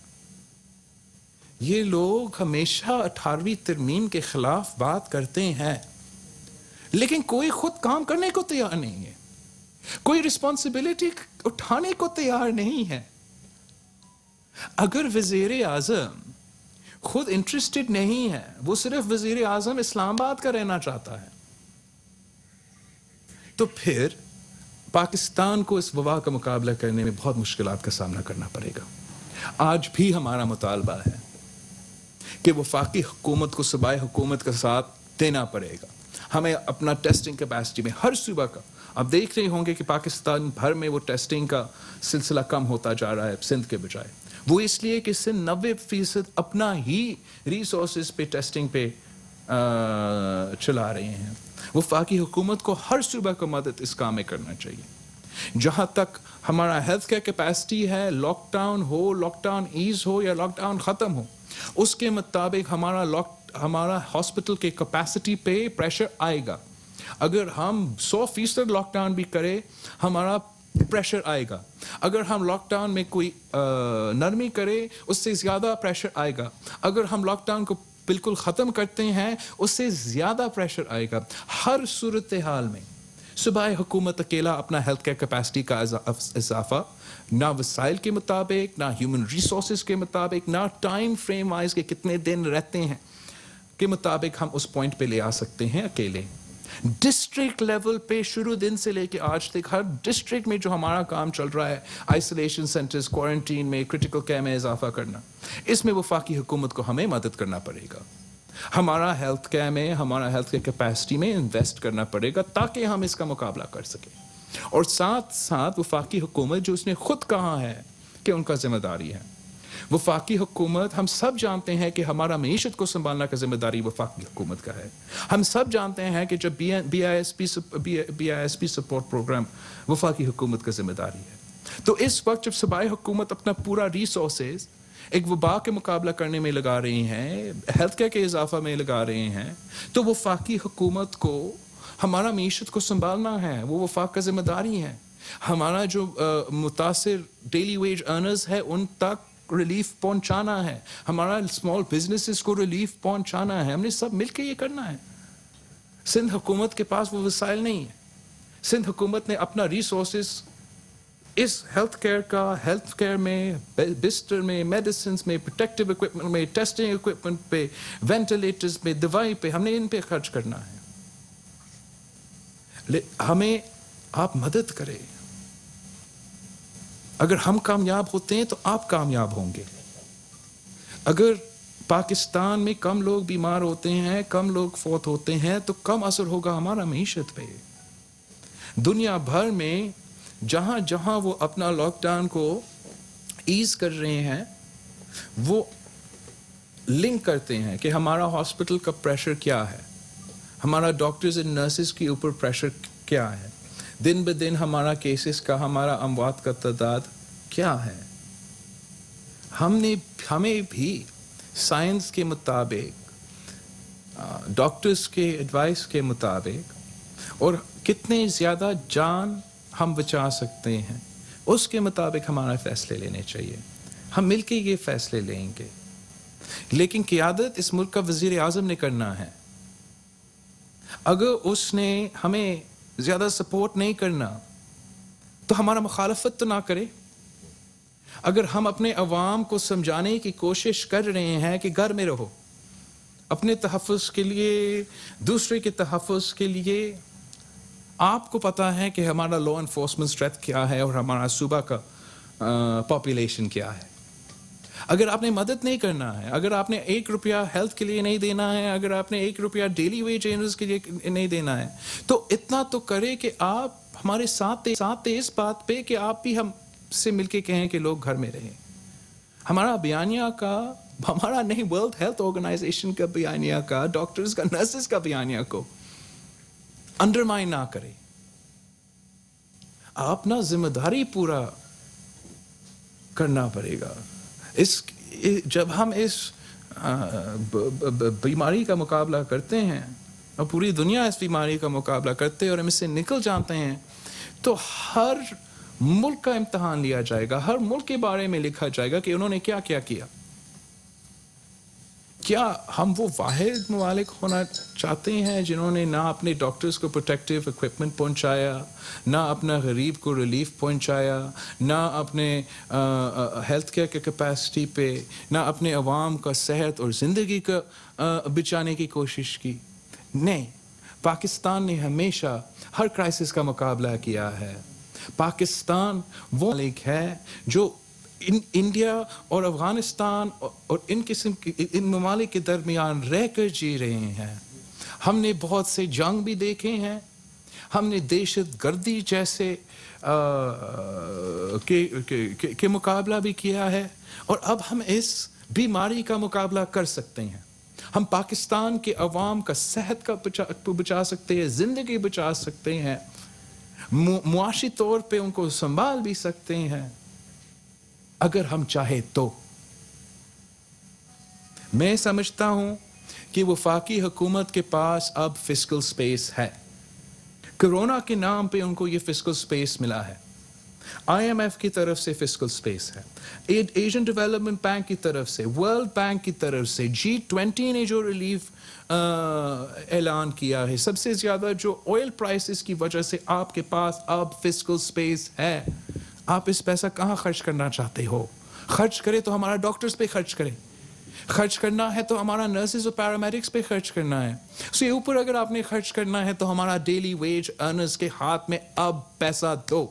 ये लोग हमेशा 18वीं तरमीम के खिलाफ बात करते हैं, लेकिन कोई खुद काम करने को तैयार नहीं है। कोई रिस्पॉन्सिबिलिटी उठाने को तैयार नहीं है। अगर वजीर आजम खुद इंटरेस्टेड नहीं है, वो सिर्फ वजीर आजम इस्लामाबाद का रहना चाहता है, तो फिर पाकिस्तान को इस वबा का मुकाबला करने में बहुत मुश्किलात का सामना करना पड़ेगा। आज भी हमारा मुतालबा है कि वफाकी हुकूमत को सूबाई हुकूमत का साथ देना पड़ेगा। हमें अपना टेस्टिंग कैपेसिटी में हर सूबा का, आप देख रहे होंगे कि पाकिस्तान भर में वो टेस्टिंग का सिलसिला कम होता जा रहा है सिंध के बजाय। वो इसलिए कि सिंध 90% अपना ही रिसोर्सेज पे टेस्टिंग पे चला रहे हैं। वफाकी हुकूमत को हर सूबा को मदद इस काम में करना चाहिए। जहाँ तक हमारा हेल्थ केयर कैपेसिटी है, लॉकडाउन हो, लॉकडाउन ईज हो या लॉकडाउन ख़त्म हो, उसके मुताबिक हमारा हॉस्पिटल के कैपेसिटी पे प्रेशर आएगा। अगर हम 100% लॉकडाउन भी करें, हमारा प्रेशर आएगा। अगर हम लॉकडाउन में कोई नरमी करें, उससे ज़्यादा प्रेशर आएगा। अगर हम लॉकडाउन को बिल्कुल ख़त्म करते हैं, उससे ज़्यादा प्रेशर आएगा। हर सूरत हाल में सूबाई हुकूमत अकेला अपना हेल्थ केयर कैपेसिटी का इजाफा ना वसाइल के मुताबिक, ना ह्यूमन रिसोर्सेज के मुताबिक, ना टाइम फ्रेम वाइज के कितने दिन रहते हैं के मुताबिक हम उस पॉइंट पे ले आ सकते हैं अकेले। डिस्ट्रिक्ट लेवल पे शुरू दिन से लेके आज तक हर डिस्ट्रिक्ट में जो हमारा काम चल रहा है, आइसोलेशन सेंटर्स, क्वारंटीन में, क्रिटिकल केयर में इजाफा करना, इसमें वफाकी हुकूमत को हमें मदद करना पड़ेगा। हमारा हेल्थ केयर में, हमारा हेल्थ केयर कैपेसिटी में इन्वेस्ट करना पड़ेगा ताकि हम इसका मुकाबला कर सकें। और साथ साथ वफाकी हुकूमत, जो उसने खुद कहा है कि उनका जिम्मेदारी है, वफाकी हुकूमत, हम सब जानते हैं कि हमारा मईशत को संभालना का जिम्मेदारी वफाकी हुकूमत का है। हम सब जानते हैं कि जब BISP सपोर्ट प्रोग्राम वफाकी हुकूमत का जिम्मेदारी है, तो इस वक्त जब सूबाई हुकूमत अपना पूरा रिसोर्सेज एक वबा के मुकाबला करने में लगा रही हैं, हेल्थ केयर के इजाफा में लगा रहे हैं, तो वफाकी हुकूमत को हमारा मईशत को संभालना है, वो वफाक का जिम्मेदारी है। हमारा जो मुतासिर डेली वेज अर्नर्स है, उन तक रिलीफ पहुंचाना है, हमारा स्मॉल बिजनेसेस को रिलीफ पहुंचाना है। हमने सब मिलकर ये करना है। सिंध हुकूमत के पास वो वसाइल नहीं है। सिंध हुकूमत ने अपना रिसोर्सेज इस हेल्थ केयर में, बिस्तर में, मेडिसिन में, प्रोटेक्टिव इक्विपमेंट में, टेस्टिंग इक्विपमेंट पे, वेंटिलेटर्स पे, दवाई पे, हमने इन पे खर्च करना है। हमें आप मदद करें। अगर हम कामयाब होते हैं तो आप कामयाब होंगे। अगर पाकिस्तान में कम लोग बीमार होते हैं, कम लोग फौत होते हैं, तो कम असर होगा हमारा मईशत पे। दुनिया भर में जहां जहां वो अपना लॉकडाउन को ईज कर रहे हैं, वो लिंक करते हैं कि हमारा हॉस्पिटल का प्रेशर क्या है, हमारा डॉक्टर्स एंड नर्सेस के ऊपर प्रेशर क्या है, दिन ब दिन हमारा केसेस का, हमारा अमवात का तादाद क्या है। हमें भी साइंस के मुताबिक, डॉक्टर्स के एडवाइस के मुताबिक, और कितने ज़्यादा जान हम बचा सकते हैं, उसके मुताबिक हमारा फैसले लेने चाहिए। हम मिलके ये फैसले लेंगे, लेकिन क़ियादत इस मुल्क का वज़ीर आज़म ने करना है। अगर उसने हमें ज़्यादा सपोर्ट नहीं करना तो हमारा मुखालफत तो ना करे। अगर हम अपने अवाम को समझाने की कोशिश कर रहे हैं कि घर में रहो, अपने तहफ़्फ़ुज़ के लिए, दूसरे के तहफ़्फ़ुज़ के लिए, आपको पता है कि हमारा लॉ एनफोर्समेंट स्ट्रेंथ क्या है और हमारा सूबा का पॉपुलेशन क्या है। अगर आपने मदद नहीं करना है, अगर आपने 1 रुपया हेल्थ के लिए नहीं देना है, अगर आपने 1 रुपया डेली वेज अर्नर्स के लिए नहीं देना है, तो इतना तो करे कि आप हमारे साथ इस बात पे कि आप भी हम से मिलके कहें कि लोग घर में रहें। हमारा बयानिया का, हमारा नहीं, वर्ल्ड हेल्थ ऑर्गेनाइजेशन का बयानिया का, डॉक्टर्स का, नर्सेस का बयानिया को अंडरमाइन ना करें। आप ना जिम्मेदारी पूरा करना पड़ेगा। जब हम इस बीमारी का मुकाबला करते हैं और पूरी दुनिया इस बीमारी का मुकाबला करते हैं और हम इससे निकल जाते हैं, तो हर मुल्क का इम्तिहान लिया जाएगा, हर मुल्क के बारे में लिखा जाएगा कि उन्होंने क्या क्या किया, क्या हम वो वाहिद ममालिक होना चाहते हैं जिन्होंने ना अपने डॉक्टर्स को प्रोटेक्टिव इक्विपमेंट पहुंचाया, ना अपना गरीब को रिलीफ पहुंचाया, ना अपने हेल्थ केयर के कैपेसिटी पे, ना अपने अवाम का सेहत और ज़िंदगी का बचाने की कोशिश की? नहीं, पाकिस्तान ने हमेशा हर क्राइसिस का मुकाबला किया है। पाकिस्तान वो मुल्क है जो इंडिया और अफ़गानिस्तान और इन किस्म के इन ममालिक के दरमियान रहकर जी रहे हैं। हमने बहुत से जंग भी देखे हैं, हमने दहशत गर्दी जैसे के मुकाबला भी किया है, और अब हम इस बीमारी का मुकाबला कर सकते हैं। हम पाकिस्तान के अवाम का सेहत का बचा सकते हैं, ज़िंदगी बचा सकते हैं, मुआशी तौर पे उनको संभाल भी सकते हैं अगर हम चाहे तो। मैं समझता हूं कि वफाकी हुकूमत के पास अब फिस्कल स्पेस है। कोरोना के नाम पे उनको ये फिस्कल स्पेस मिला है। IMF की तरफ से फिस्कल स्पेस है, एशियन डेवलपमेंट बैंक की तरफ से, वर्ल्ड बैंक की तरफ से, G20 ने जो रिलीफ ऐलान किया है, सबसे ज्यादा जो ऑयल प्राइसेस की वजह से आपके पास अब फिस्कल स्पेस है। आप इस पैसा कहाँ खर्च करना चाहते हो? खर्च करें तो हमारा डॉक्टर्स पे खर्च करें, खर्च करना है तो हमारा नर्सेज और पैरामेडिक्स पे खर्च करना है। उसके ऊपर अगर आपने खर्च करना है तो हमारा डेली वेज अर्नर्स के हाथ में अब पैसा दो।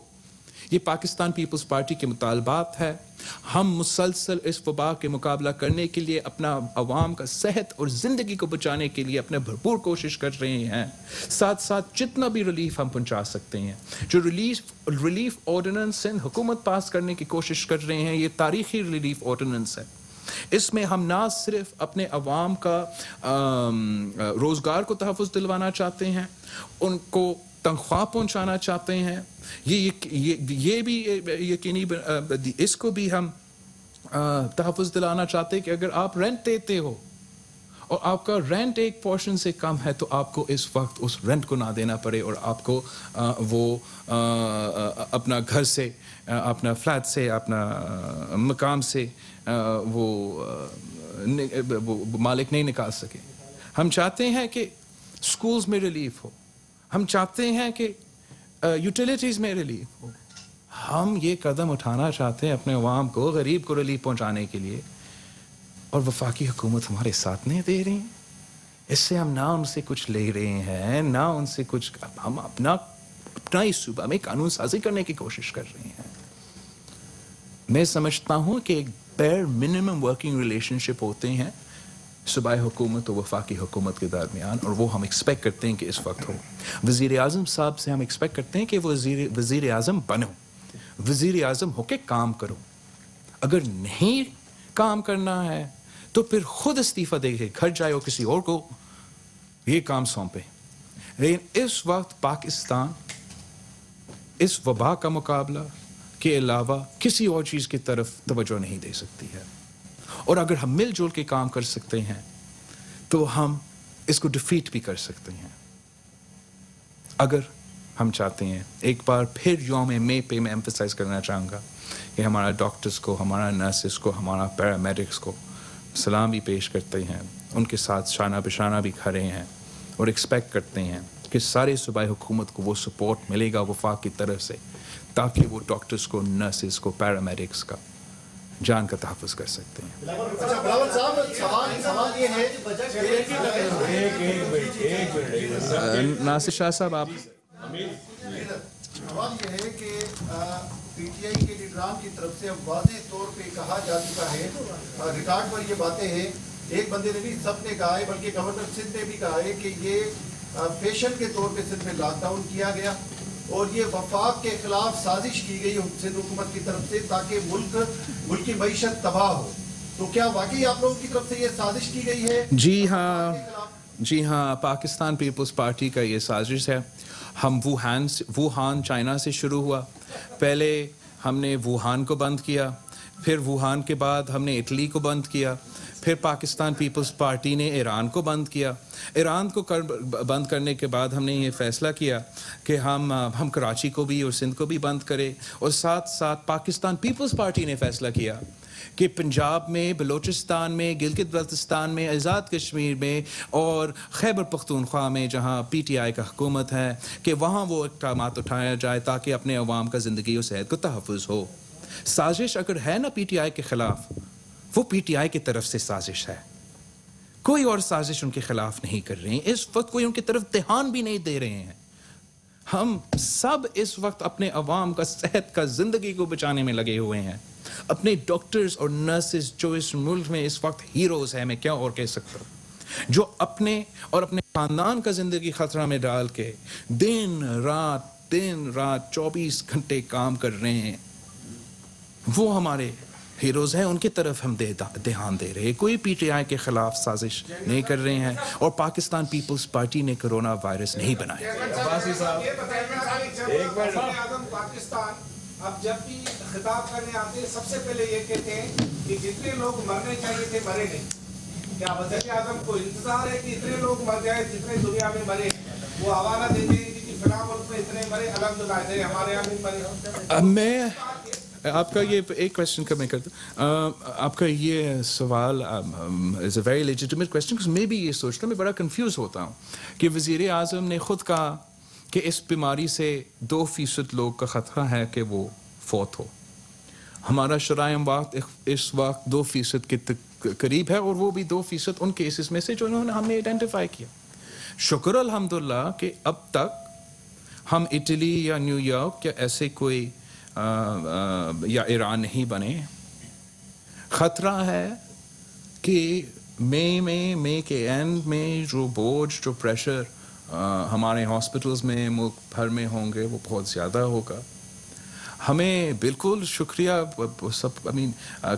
ये पाकिस्तान पीपल्स पार्टी के मुतालबात है। हम मुसलसल इस वबा के मुकाबला करने के लिए, अपना अवाम का सेहत और ज़िंदगी को बचाने के लिए अपने भरपूर कोशिश कर रहे हैं। साथ साथ जितना भी रिलीफ हम पहुंचा सकते हैं, जो रिलीफ ऑर्डिनेंस सिंध हुकूमत पास करने की कोशिश कर रहे हैं, ये तारीखी रिलीफ ऑर्डिनेंस है। इसमें हम ना सिर्फ अपने अवाम का रोज़गार को तहफ़्फ़ुज़ दिलवाना चाहते हैं, उनको तनख्वाह पहुंचाना चाहते हैं, ये भी यकीनी, इसको भी हम तहफ़्फ़ुज़ दिलाना चाहते हैं कि अगर आप रेंट देते हो और आपका रेंट एक पोर्शन से कम है तो आपको इस वक्त उस रेंट को ना देना पड़े और आपको अपना घर से, अपना फ्लैट से, अपना मकाम से वो मालिक नहीं निकाल सके। हम चाहते हैं कि स्कूल्स में रिलीफ हो, हम चाहते हैं कि यूटिलिटीज़ में रिलीफ हो। हम ये कदम उठाना चाहते हैं अपने अवाम को, गरीब को रिलीफ पहुंचाने के लिए, और वफाकी हुकूमत हमारे साथ नहीं दे रही है। इससे हम ना उनसे कुछ ले रहे हैं, ना उनसे कुछ, हम अपना इस सूबा में कानून साजी करने की कोशिश कर रहे हैं। मैं समझता हूँ कि एक बेयर मिनिमम वर्किंग रिलेशनशिप होते हैं सूबाई हुकूमत और वफाकी हुकूमत के दरमियान, और वो हम एक्सपेक्ट करते हैं कि इस वक्त हो। वज़ीर आज़म साहब से हम एक्सपेक्ट करते हैं कि वो वज़ीर आज़म बनो, वज़ीर आज़म होके काम करो। अगर नहीं काम करना है तो फिर खुद इस्तीफ़ा दे के घर जाए और किसी और को ये काम सौंपे। लेकिन इस वक्त पाकिस्तान इस वबा का मुकाबला के अलावा किसी और चीज़ की तरफ तवज्जो नहीं दे सकती है। और अगर हम मिलजुल के काम कर सकते हैं तो हम इसको डिफीट भी कर सकते हैं। अगर हम चाहते हैं, एक बार फिर यौम मई पे मैं एम्फसाइज करना चाहूँगा कि हमारा डॉक्टर्स को, हमारा नर्सेस को, हमारा पैरामेडिक्स को सलाम भी पेश करते हैं, उनके साथ शाना बिशाना भी खड़े हैं और एक्सपेक्ट करते हैं कि सारे सूबाई हुकूमत को वो सपोर्ट मिलेगा वफाक की तरफ से, ताकि वो डॉक्टर्स को, नर्सेस को, पैरामेडिक्स का जान का तहफ़्फ़ुज़ कर सकते हैं। नासिर शाह साहब, आप सवाल ये है कि PTI के लीडरान की तरफ से अब वाज़ेह तौर पे कहा जा चुका है, रिकॉर्ड पर ये बातें हैं, एक बंदे ने नहीं सबने कहा है, बल्कि गवर्नर सिंध ने भी कहा है कि ये फैशन के तौर पे सिंध में लॉकडाउन किया गया और ये वफाक के खिलाफ साजिश की गई सिंध हुकूमत की तरफ से ताकि मुल्क की मईशत तबाह हो। तो क्या वाकई आप लोगों की तरफ से ये साजिश की गई है? जी हाँ, पाकिस्तान पीपल्स पार्टी का ये साजिश है। हम वुहान चाइना से शुरू हुआ, पहले हमने वुहान को बंद किया, फिर वुहान के बाद हमने इटली को बंद किया, फिर पाकिस्तान पीपल्स पार्टी ने ईरान को बंद किया। ईरान को बंद करने के बाद हमने ये फ़ैसला किया कि हम कराची को भी और सिंध को भी बंद करें, और साथ साथ पाकिस्तान पीपल्स पार्टी ने फ़ैसला किया कि पंजाब में, बलूचिस्तान में, गिलगित बल्तिस्तान में, आज़ाद कश्मीर में और खैबर पख्तूनख्वा में जहाँ PTI का हुकूमत है कि वहाँ वो इक़दाम उठाया जाए ताकि अपने अवाम का ज़िंदगी और सेहत को तहफ़्फ़ुज़ हो। साजिश अगर है ना PTI के ख़िलाफ़, वो PTI की तरफ से साजिश है, कोई और साजिश उनके ख़िलाफ़ नहीं कर रहे हैं। इस वक्त कोई उनकी तरफ ध्यान भी नहीं दे रहे हैं। हम सब इस वक्त अपने अवाम का, सेहत का, ज़िंदगी को बचाने में लगे हुए हैं। अपने डॉक्टर्स और नर्सेस जो इस मुल्क में इस वक्त हीरोज़ हैं, मैं क्या और कह सकता हूँ, जो अपने और अपने ख़ानदान का ज़िंदगी ख़तरा में डाल के दिन रात 24 घंटे काम कर रहे हैं, वो हमारे हीरोज़ हैं। उनकी तरफ हम ध्यान दे रहे हैं। कोई PTI के ख़िलाफ़ साजिश नहीं कर रहे हैं और पाकिस्तान पीपल्स पार्टी ने कोरोना वायरस नहीं बनाया। अब जब भी खिताब करने आते हैं सबसे पहले ये कहते हैं कि जितने लोग मरने चाहिए थे मरे नहीं। क्या वज़ीर आज़म को इंतजार है कि इतने लोग मर जाए जितने दुनिया में मरे? वो हवाला देते हैं कि फिलहाल मुल्क में इतने मरे, अल्हम्दुलिल्लाह हमारे यहाँ भी मरे। मैं आपका ये एक क्वेश्चन का मैं करता आपका ये सवाल is a very legitimate question. मैं भी ये सोचता, मैं बड़ा कंफ्यूज होता हूँ कि वज़ीर आज़म ने खुद कहा कि इस बीमारी से 2% लोग का ख़तरा है कि वो फौत हो। हमारा शराय अमवात इस वक्त 2% के करीब है और वो भी 2% उन केसेस में से जो उन्होंने हमने आइडेंटिफाई किया। शुक्र अल्हम्दुलिल्लाह कि अब तक हम इटली या न्यूयॉर्क या ऐसे कोई या ईरान नहीं बने। ख़तरा है कि मई के एंड में जो बोझ, जो प्रेशर हमारे हॉस्पिटल्स में मुल्क भर में होंगे वो बहुत ज़्यादा होगा। हमें बिल्कुल शुक्रिया सब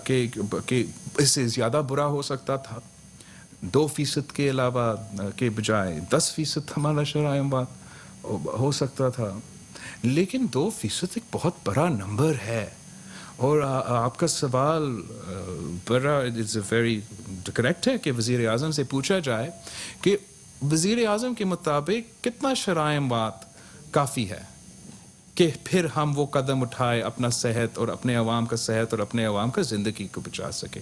कि इससे ज़्यादा बुरा हो सकता था। 2% के अलावा के बजाय 10% हमारा शराय अमवात हो सकता था, लेकिन 2% एक बहुत बड़ा नंबर है। और आपका सवाल बड़ा इट्स अ वेरी करेक्ट है कि वज़ीर आज़म से पूछा जाए कि वज़ीर आज़म के मुताबिक कितना शराय अमवात काफ़ी है कि फिर हम वो कदम उठाए अपना सेहत और अपने अवाम का सेहत और अपने अवाम का ज़िंदगी को बचा सके।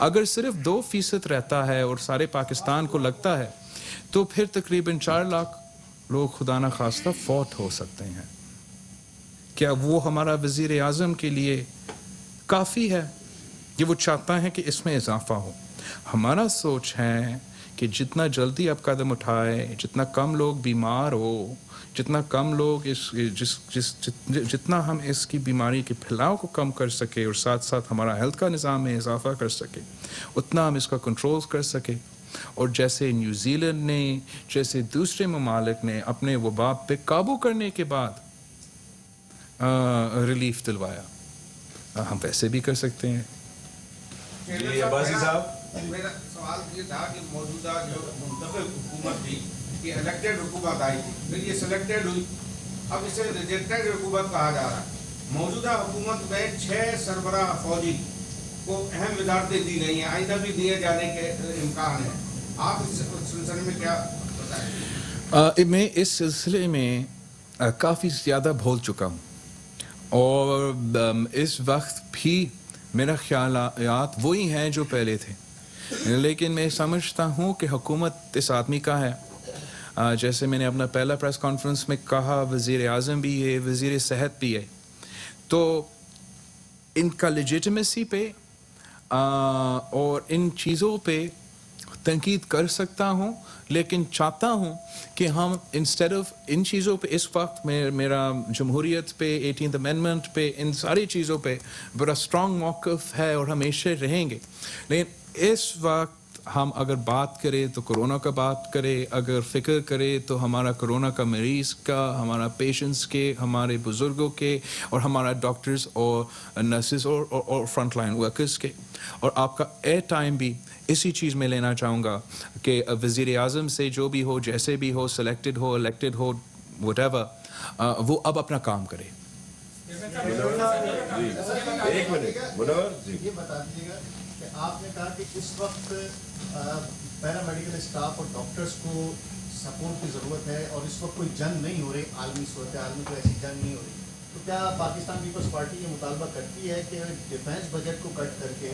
अगर सिर्फ 2% रहता है और सारे पाकिस्तान को लगता है तो फिर तकरीबन 4 लाख लोग खुदा न खास्ता फौत हो सकते हैं। क्या वो हमारा वज़ीर आज़म के लिए काफ़ी है? ये वो चाहता है कि इसमें इजाफा हो। हमारा सोच है कि जितना जल्दी आप कदम उठाए, जितना कम लोग बीमार हो, जितना कम लोग जितना हम इसकी बीमारी के फैलाव को कम कर सके और साथ साथ हमारा हेल्थ का निज़ाम में इजाफा कर सके, उतना हम इसका कंट्रोल कर सके। और जैसे न्यूजीलैंड ने, जैसे दूसरे ममालिक ने अपने वबा पे काबू करने के बाद रिलीफ दिलवाया, हम वैसे भी कर सकते हैं। मेरा सवाल ये था कि मौजूदा जो मुंतखब हुकूमत थी, ये इलेक्टेड हुकूमत आई थी, फिर ये सिलेक्टेड हुई, अब इसे रिजेक्टेड हुकूमत कहा जा रहा है। मौजूदा हुकूमत में 6 सरबराह फौजी को अहम वज़ारतें दी गई हैं, आइंदा भी दिए जाने के इम्कान है। आप इस सिलसिले में क्या बताएं? मैं इस सिलसिले में काफ़ी ज़्यादा भूल चुका हूँ और इस वक्त भी मेरा ख्यालात वही हैं जो पहले थे, लेकिन मैं समझता हूँ कि हुकूमत इस आदमी का है। जैसे मैंने अपना पहला प्रेस कॉन्फ्रेंस में कहा, वज़ीर आज़म भी है, वज़ीर सेहत भी है, तो इनका लेजिटिमेसी पे और इन चीज़ों पे तनकीद कर सकता हूँ, लेकिन चाहता हूँ कि हम इंस्टेड ऑफ इन चीज़ों पे इस वक्त मेरा जमहूरियत पे, 18th अमेंडमेंट पे, इन सारी चीज़ों पे बड़ा स्ट्रॉन्ग मौक़िफ़ है और हमेशा रहेंगे। लेकिन इस वक्त हम अगर बात करें तो कोरोना का बात करें, अगर फ़िक्र करें तो हमारा कोरोना का मरीज़ का, हमारा पेशेंट्स के, हमारे बुज़ुर्गों के और हमारा डॉक्टर्स और नर्सेस और फ्रंट लाइन वर्कर्स के। और आपका एयर टाइम भी इसी चीज़ में लेना चाहूँगा कि वज़ीर आज़म से जो भी हो, जैसे भी हो, सेलेक्टेड हो, इलेक्टेड हो, व्हाटएवर, वो अब अपना काम करे। एक मिनट मुनव्वर जी, ये बता दीजिएगा कि आपने कहा कि इस वक्त पैरामेडिकल स्टाफ और डॉक्टर्स को सपोर्ट की ज़रूरत है और इस वक्त कोई जंग नहीं हो रही, आलमी सूरत हाल में कोई ऐसी जंग नहीं हो रही, तो तो क्या पाकिस्तान पीपल्स पार्टी ये मुतालबा करती है कि डिफेंस बजट को कट करके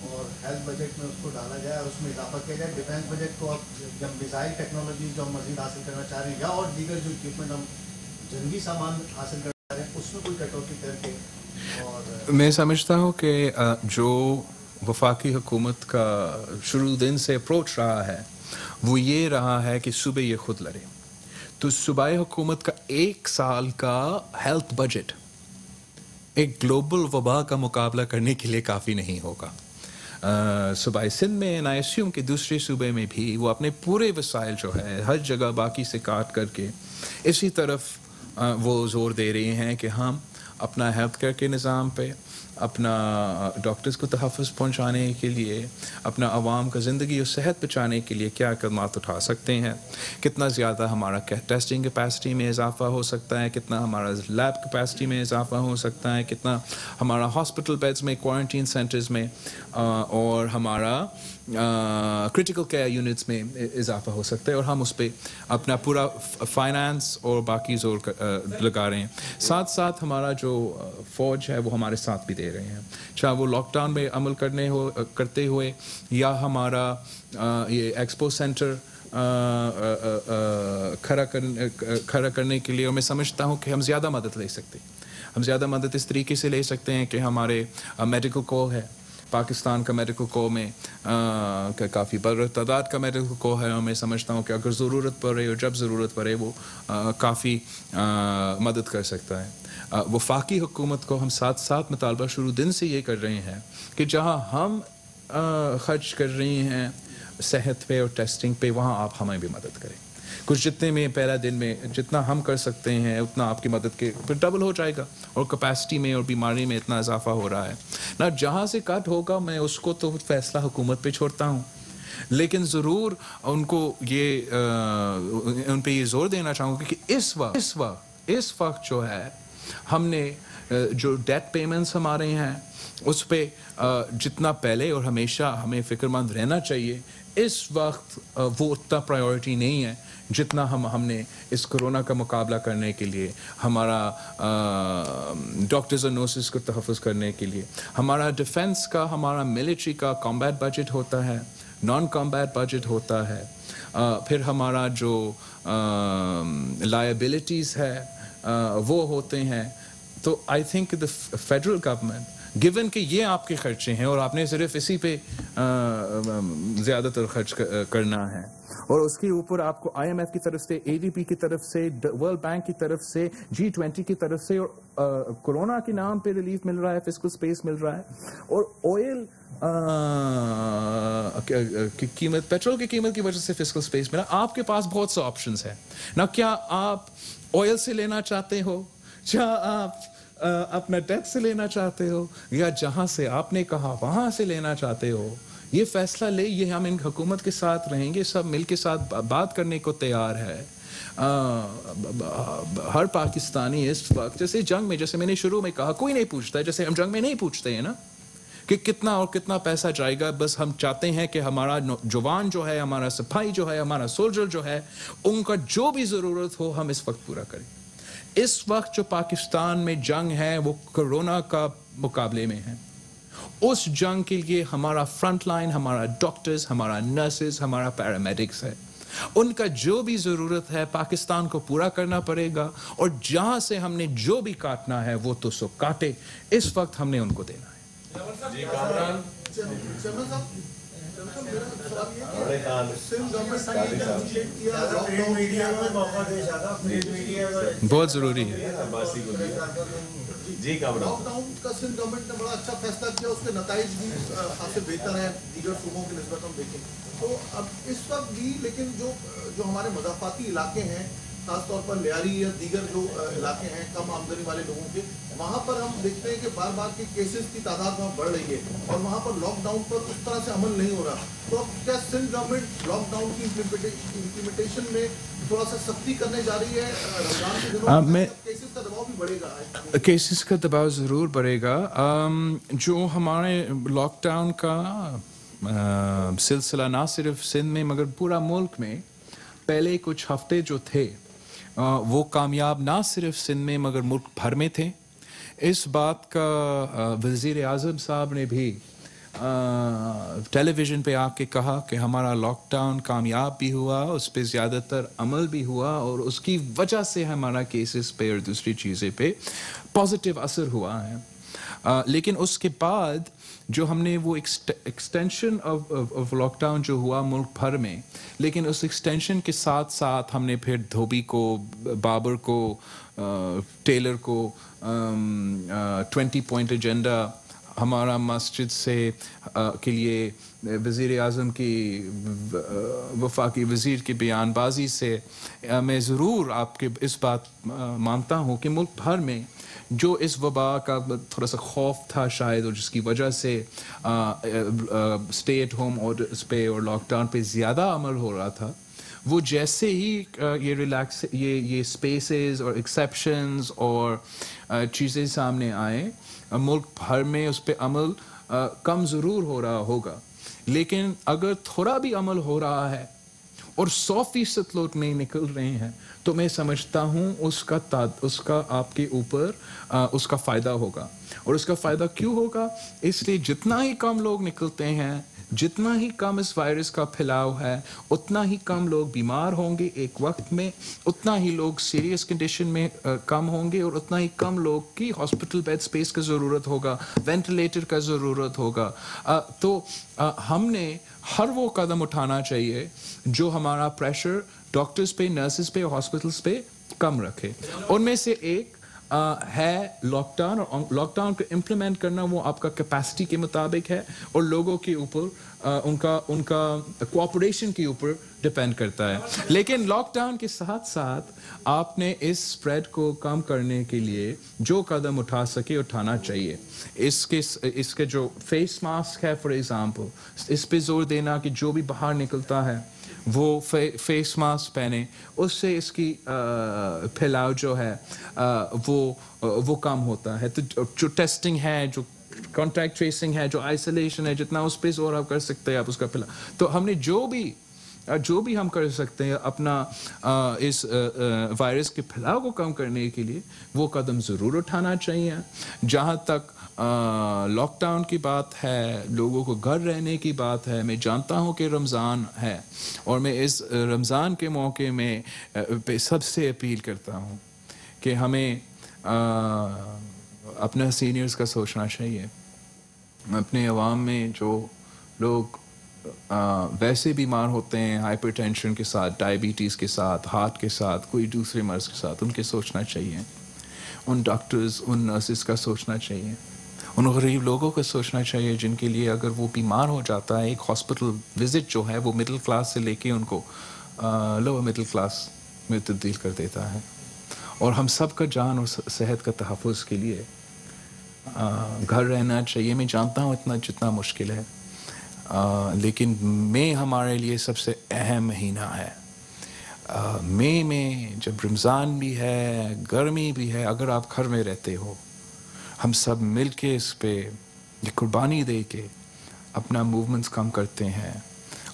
और हेल्थ बजट में उसको डाला जाए और उसमें इजाफा किया जाए? डिफेंस बजट को अब जब मिसाइल टेक्नोलॉजी जो हम मजीद हासिल करना चाह रहे हैं या और दीगर जो इक्विपमेंट हम जंगी सामान हासिल करना चाह रहे हैं उसमें कोई कटौती करके, और मैं समझता हूँ कि जो वफाकी हुकूमत का शुरू दिन से अप्रोच रहा है वो ये रहा है कि सूबे ये खुद लड़े। तो सूबाई हुकूमत का 1 साल का हेल्थ बजट एक ग्लोबल वबा का मुकाबला करने के लिए काफ़ी नहीं होगा। सूबाई सिंध में एंड आई अस्यूम कि दूसरे सूबे में भी वो अपने पूरे वसाइल जो है हर जगह बाकी से काट करके इसी तरफ वो जोर दे रहे हैं कि हम अपना हेल्थ केयर के निज़ाम पे, अपना डॉक्टर्स को तहफ़्फ़ुज़ पहुँचाने के लिए, अपना आवाम का ज़िंदगी और सेहत बचाने के लिए क्या इक़दामात उठा सकते हैं, कितना ज़्यादा हमारा टेस्टिंग कैपेसिटी में इजाफ़ा हो सकता है, कितना हमारा लैब कैपेसिटी में इजाफ़ा हो सकता है, कितना हमारा हॉस्पिटल बेड्स में, क्वारंटीन सेंटर्स में और हमारा क्रिटिकल केयर यूनिट्स में इजाफ़ा हो सकता है, और हम उस पर अपना पूरा फाइनेंस और बाकी जोर लगा रहे हैं। साथ साथ हमारा जो फ़ौज है वो हमारे साथ भी दे रहे हैं, चाहे वो लॉकडाउन में अमल करते हुए या हमारा ये एक्सपो सेंटर खड़ा करने के लिए। और मैं समझता हूँ कि हम ज़्यादा मदद ले सकते हैं। हम ज़्यादा मदद इस तरीके से ले सकते हैं कि हमारे मेडिकल कोर है, पाकिस्तान का मेडिकल कोर में काफ़ी बड़ी तादाद का मेडिकल कोर है, और मैं समझता हूँ कि अगर ज़रूरत पड़े और जब ज़रूरत पड़े वो काफ़ी मदद कर सकता है। वफाकी हुकूमत को हम साथ साथ मुतालबा शुरू दिन से ये कर रहे हैं कि जहाँ हम खर्च कर रहे हैं सेहत पे और टेस्टिंग पे, वहाँ आप हमें भी मदद करें। कुछ जितने में पहला दिन में जितना हम कर सकते हैं उतना आपकी मदद के फिर डबल हो जाएगा, और कैपेसिटी में और बीमारी में इतना इजाफा हो रहा है ना। जहाँ से कट होगा मैं उसको तो फैसला हुकूमत पे छोड़ता हूँ, लेकिन ज़रूर उनको ये उन पे ये ज़ोर देना चाहूँगा कि इस वक्त जो है हमने जो डेट पेमेंट्स हमारे हैं उस पे जितना पहले और हमेशा हमें फ़िक्रमंद रहना चाहिए, इस वक्त वो उतना प्रायोरिटी नहीं है जितना हमने इस कोरोना का मुकाबला करने के लिए, हमारा डॉक्टर्स और नर्सेस को तहफ़्फ़ुज़ करने के लिए, हमारा डिफेंस का, हमारा मिलिट्री का कॉम्बैट बजट होता है, नॉन कॉम्बैट बजट होता है, फिर हमारा जो लायबिलिटीज़ है वो होते हैं। तो I think the federal government, given कि ये आपके खर्चे हैं और आपने सिर्फ इसी पे ज़्यादातर खर्च करना है, और उसके ऊपर आपको IMF की तरफ से, ADB की तरफ से, वर्ल्ड बैंक की तरफ से, G20 की तरफ से और कोरोना के नाम पे रिलीफ मिल रहा है, फिस्कल स्पेस मिल रहा है, और ऑयल की कीमत, पेट्रोल की कीमत की वजह से फिस्कल स्पेस मिला। आपके पास बहुत से ऑप्शंस हैं ना। क्या आप ऑयल से लेना चाहते हो, क्या आप अपना टैक्स से लेना चाहते हो, या जहां से आपने कहा वहां से लेना चाहते हो? ये फैसला ले, ये हम इन हुकूमत के साथ रहेंगे, सब मिल के साथ बात करने को तैयार है। हर पाकिस्तानी इस वक्त, जैसे जंग में, जैसे मैंने शुरू में कहा, कोई नहीं पूछता है, जैसे हम जंग में नहीं पूछते हैं ना कि कितना और कितना पैसा जाएगा। बस हम चाहते हैं कि हमारा जवान जो है, हमारा सिपाही जो है, हमारा सोल्जर जो है, उनका जो भी ज़रूरत हो हम इस वक्त पूरा करें। इस वक्त जो पाकिस्तान में जंग है वो कोरोना का मुकाबले में है। उस जंग के लिए हमारा फ्रंट लाइन, हमारा डॉक्टर्स, हमारा नर्सेस, हमारा पैरामेडिक्स है। उनका जो भी ज़रूरत है पाकिस्तान को पूरा करना पड़ेगा, और जहां से हमने जो भी काटना है वो तो सो काटे, इस वक्त हमने उनको देना है। बहुत ज़रूरी है। जी लॉकडाउन का सिंध गवर्नमेंट ने बड़ा अच्छा फैसला किया, उसके नताइज भी काफी बेहतर है दीगर सूबों की निस्बत हम देखें तो। अब इस वक्त भी लेकिन जो हमारे मज़ाफ़ाती इलाके हैं, खासतौर पर लियारी या दीगर जो इलाके हैं कम आमदनी वाले लोगों के, वहाँ पर हम देखते हैं कि बार बार के केसेस की तादाद वहाँ बढ़ रही है और वहाँ पर लॉकडाउन पर उस तरह से अमल नहीं हो रहा। तो अब क्या सिंध गवर्नमेंट लॉकडाउन की इम्प्लीमेंटेशन में थोड़ा सा सख्ती करने जा रही है? रमजान के दिनों में केसेस का दबाव भी बढ़ेगा? केसेस का दबाव ज़रूर बढ़ेगा। जो हमारे लॉकडाउन का सिलसिला ना सिर्फ सिंध में मगर पूरा मुल्क में पहले कुछ हफ्ते जो थे वो कामयाब ना सिर्फ सिंध में मगर मुल्क भर में थे, इस बात का वज़ीर आज़म साहब ने भी टेलीविज़न पे आके कहा कि हमारा लॉकडाउन कामयाब भी हुआ, उस पर ज़्यादातर अमल भी हुआ और उसकी वजह से हमारा केसेस पे और दूसरी चीज़ें पे पॉजिटिव असर हुआ है। लेकिन उसके बाद जो हमने वो एक्सटेंशन ऑफ लॉकडाउन जो हुआ मुल्क भर में, लेकिन उस एक्सटेंशन के साथ साथ हमने फिर धोबी को, बाबर को, टेलर को 20 पॉइंट एजेंडा, हमारा मस्जिद से के लिए वज़ीर आज़म की वफाकी वज़ीर की बयानबाजी से मैं ज़रूर आपके इस बात मानता हूँ कि मुल्क भर में जो इस वबा का थोड़ा सा खौफ था शायद, और जिसकी वजह से स्टे एट होम ऑर्डर्स पे और लॉकडाउन पे ज़्यादा अमल हो रहा था, वो जैसे ही ये स्पेसेस और एक्सेप्शंस और चीज़ें सामने आए, मुल्क भर में उस पर अमल कम ज़रूर हो रहा होगा। लेकिन अगर थोड़ा भी अमल हो रहा है और 100% लोग नहीं निकल रहे हैं, तो मैं समझता हूँ उसका आपके ऊपर उसका फ़ायदा होगा। और उसका फ़ायदा क्यों होगा? इसलिए जितना ही कम लोग निकलते हैं, जितना ही कम इस वायरस का फैलाव है, उतना ही कम लोग बीमार होंगे एक वक्त में, उतना ही लोग सीरियस कंडीशन में कम होंगे और उतना ही कम लोग की हॉस्पिटल बेड स्पेस का ज़रूरत होगा, वेंटिलेटर का ज़रूरत होगा। तो हमने हर वो कदम उठाना चाहिए जो हमारा प्रेशर डॉक्टर्स पे, नर्सेस पे, हॉस्पिटल्स पे कम रखे। उनमें से एक है लॉकडाउन, और लॉकडाउन को इम्प्लीमेंट करना वो आपका कैपेसिटी के मुताबिक है और लोगों के ऊपर उनका कोऑपरेशन के ऊपर डिपेंड करता है। लेकिन लॉकडाउन के साथ साथ आपने इस स्प्रेड को कम करने के लिए जो कदम उठा सके उठाना चाहिए। इसके जो फेस मास्क है फॉर एग्जांपल, इस पे जोर देना कि जो भी बाहर निकलता है वो फेस मास्क पहने, उससे इसकी फैलाव जो है वो कम होता है। तो जो टेस्टिंग है, जो कॉन्टैक्ट ट्रेसिंग है, जो आइसोलेशन है, जितना उस पर जोर आप कर सकते हैं आप उसका फैलाव, तो हमने जो भी हम कर सकते हैं अपना इस वायरस के फैलाव को कम करने के लिए, वो कदम ज़रूर उठाना चाहिए। जहाँ तक लॉकडाउन की बात है, लोगों को घर रहने की बात है, मैं जानता हूँ कि रमज़ान है और मैं इस रमज़ान के मौके में पे सबसे अपील करता हूँ कि हमें अपना सीनियर्स का सोचना चाहिए। अपने अवाम में जो लोग वैसे बीमार होते हैं, हाइपरटेंशन के साथ, डायबिटीज़ के साथ, हार्ट के साथ, कोई दूसरे मर्ज़ के साथ, उनके सोचना चाहिए। उन डॉक्टर्स, उन नर्सेस का सोचना चाहिए। उन गरीब लोगों को सोचना चाहिए जिनके लिए अगर वो बीमार हो जाता है, एक हॉस्पिटल विज़िट जो है वो मिडिल क्लास से लेके उनको लोअर मिडिल क्लास में तब्दील कर देता है। और हम सब का जान और सेहत का तहफ़्फ़ुज़ के लिए घर रहना चाहिए। मैं जानता हूँ इतना जितना मुश्किल है, लेकिन मई हमारे लिए सबसे अहम महीना है। मई में जब रमज़ान भी है, गर्मी भी है, अगर आप घर में रहते हो, हम सब मिल के इस पे ये कुर्बानी दे के अपना मूवमेंट्स कम करते हैं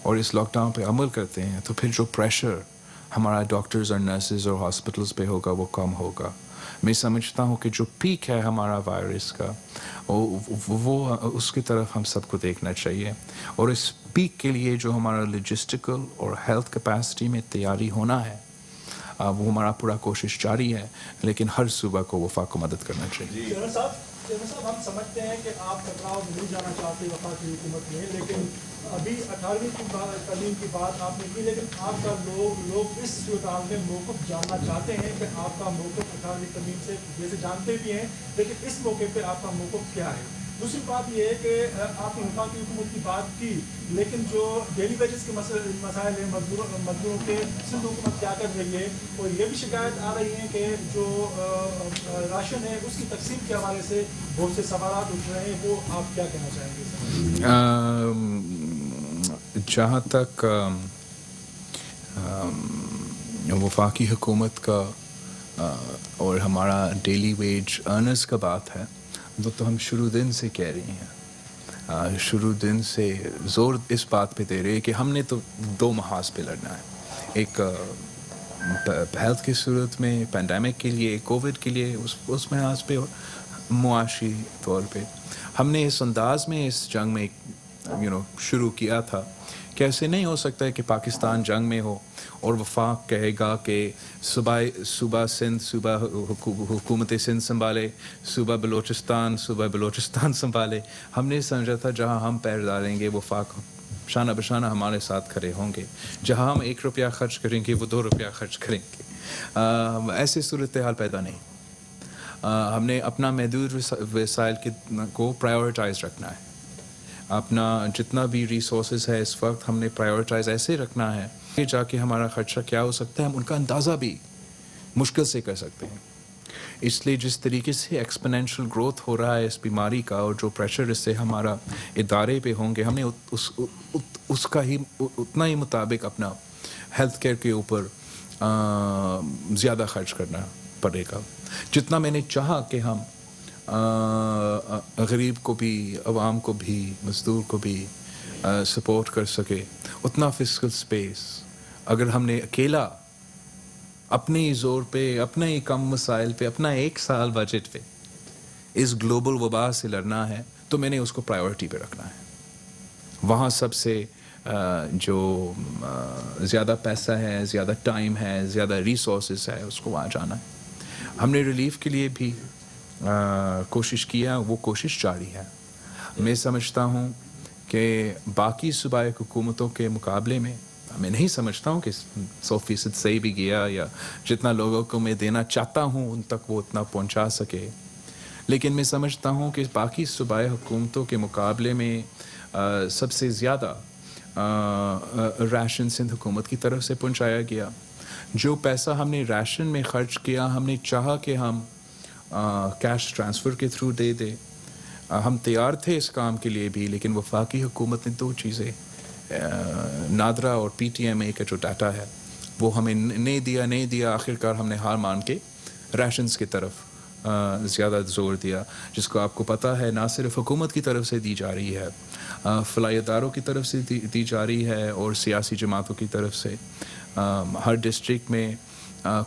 और इस लॉकडाउन पे अमल करते हैं, तो फिर जो प्रेशर हमारा डॉक्टर्स और नर्सेज और हॉस्पिटल्स पे होगा वो कम होगा। मैं समझता हूँ कि जो पीक है हमारा वायरस का, वो उसकी तरफ हम सबको देखना चाहिए। और इस पीक के लिए जो हमारा लॉजिस्टिकल और हेल्थ कैपेसिटी में तैयारी होना है, वो हमारा पूरा कोशिश जारी है, लेकिन हर सूबा को वफाक को मदद करना चाहिए। जनरल साहब हम समझते हैं कि आप टकराव नहीं जाना चाहते वफाक की हुकूमत में, लेकिन अभी 18वीं तरमीम की बात आपने की, लेकिन आपका लोग इस सूरत में मौक़िफ़ जानना चाहते हैं कि आपका मौक़िफ़ 18वीं तरमीम से जैसे जानते भी हैं, लेकिन इस मौके पे आपका मौक़िफ़ क्या है? दूसरी बात यह है कि आपने वफाकी हुकूमत की बात की, लेकिन जो डेली वेजेस के मसाइल हैं, मजदूरों के, सिंध हुकूमत क्या कर रही है? और ये भी शिकायत आ रही है कि जो राशन है उसकी तकसीम के हवाले से बहुत से सवाल उठ रहे हैं, वो आप क्या कहना चाहेंगे? जहाँ तक वफाकी हुकूमत का और हमारा डेली वेज अर्नर्स का बात है, वो तो हम शुरू दिन से कह रही हैं, शुरू दिन से ज़ोर इस बात पे दे रहे हैं कि हमने तो 2 महाज पे लड़ना है। एक हेल्थ की सूरत में, पैंडेमिक के लिए, कोविड के लिए, उस महाज पे, मुआशी तौर पे हमने इस अंदाज में इस जंग में शुरू किया था कि ऐसे नहीं हो सकता है कि पाकिस्तान जंग में हो और वफाक कहेगा कि सूबा सिंध सूबा हुकूमत सिंध संभाले, सूबा बलोचिस्तान संभाले। हमने समझा था जहाँ हम पैर डालेंगे वफाक शाना बशाना हमारे साथ खड़े होंगे, जहाँ हम 1 रुपया खर्च करेंगे वो 2 रुपया खर्च करेंगे। ऐसी सूरत हाल पैदा नहीं। हमने अपना महदूद वसाइल को प्रायोरिटाइज रखना है। अपना जितना भी रिसोर्सेज है इस वक्त हमने प्रायोरिटाइज ऐसे रखना है कि जाके हमारा खर्चा क्या हो सकता है हम उनका अंदाज़ा भी मुश्किल से कर सकते हैं। इसलिए जिस तरीके से एक्सपोनेंशियल ग्रोथ हो रहा है इस बीमारी का और जो प्रेशर इससे हमारा इदारे पे होंगे, हमने उसका ही उतना ही मुताबिक अपना हेल्थ केयर के ऊपर ज़्यादा खर्च करना पड़ेगा। जितना मैंने चाहा कि हम गरीब को भी, अवाम को भी, मजदूर को भी सपोर्ट कर सके, उतना फिस्कल स्पेस अगर हमने अकेला अपने ही जोर पे, अपने ही कम मसाइल पे, अपना 1 साल बजट पे इस ग्लोबल वबा से लड़ना है तो मैंने उसको प्रायोरिटी पे रखना है। वहाँ सबसे जो ज़्यादा पैसा है, ज़्यादा टाइम है, ज़्यादा रिसोर्सेज है, उसको वहाँ जाना है। हमने रिलीफ के लिए भी कोशिश किया, वो कोशिश जारी है। मैं समझता हूँ कि बाकी सूबाई हुकूमतों के मुकाबले में मैं नहीं समझता हूँ कि 100% सही भी गया या जितना लोगों को मैं देना चाहता हूँ उन तक वो उतना पहुँचा सके, लेकिन मैं समझता हूँ कि बाकी सूबाई हुकूमतों के मुकाबले में सबसे ज़्यादा राशन सिंध हुकूमत की तरफ से पहुँचाया गया। जो पैसा हमने राशन में ख़र्च किया, हमने चाहा कि हम कैश ट्रांसफ़र के थ्रू दे दे। हम तैयार थे इस काम के लिए भी, लेकिन वफाकी हुकूमत ने 2 चीज़ें, नादरा और PTMA का जो डाटा है वो हमें नहीं दिया। आखिरकार हमने हार मान के राशंस की तरफ ज़्यादा ज़ोर दिया, जिसको आपको पता है ना सिर्फ हुकूमत की तरफ से दी जा रही है, फलाई इदारों की तरफ से दी जा रही है और सियासी जमातों की तरफ से। हर डिस्ट्रिक्ट में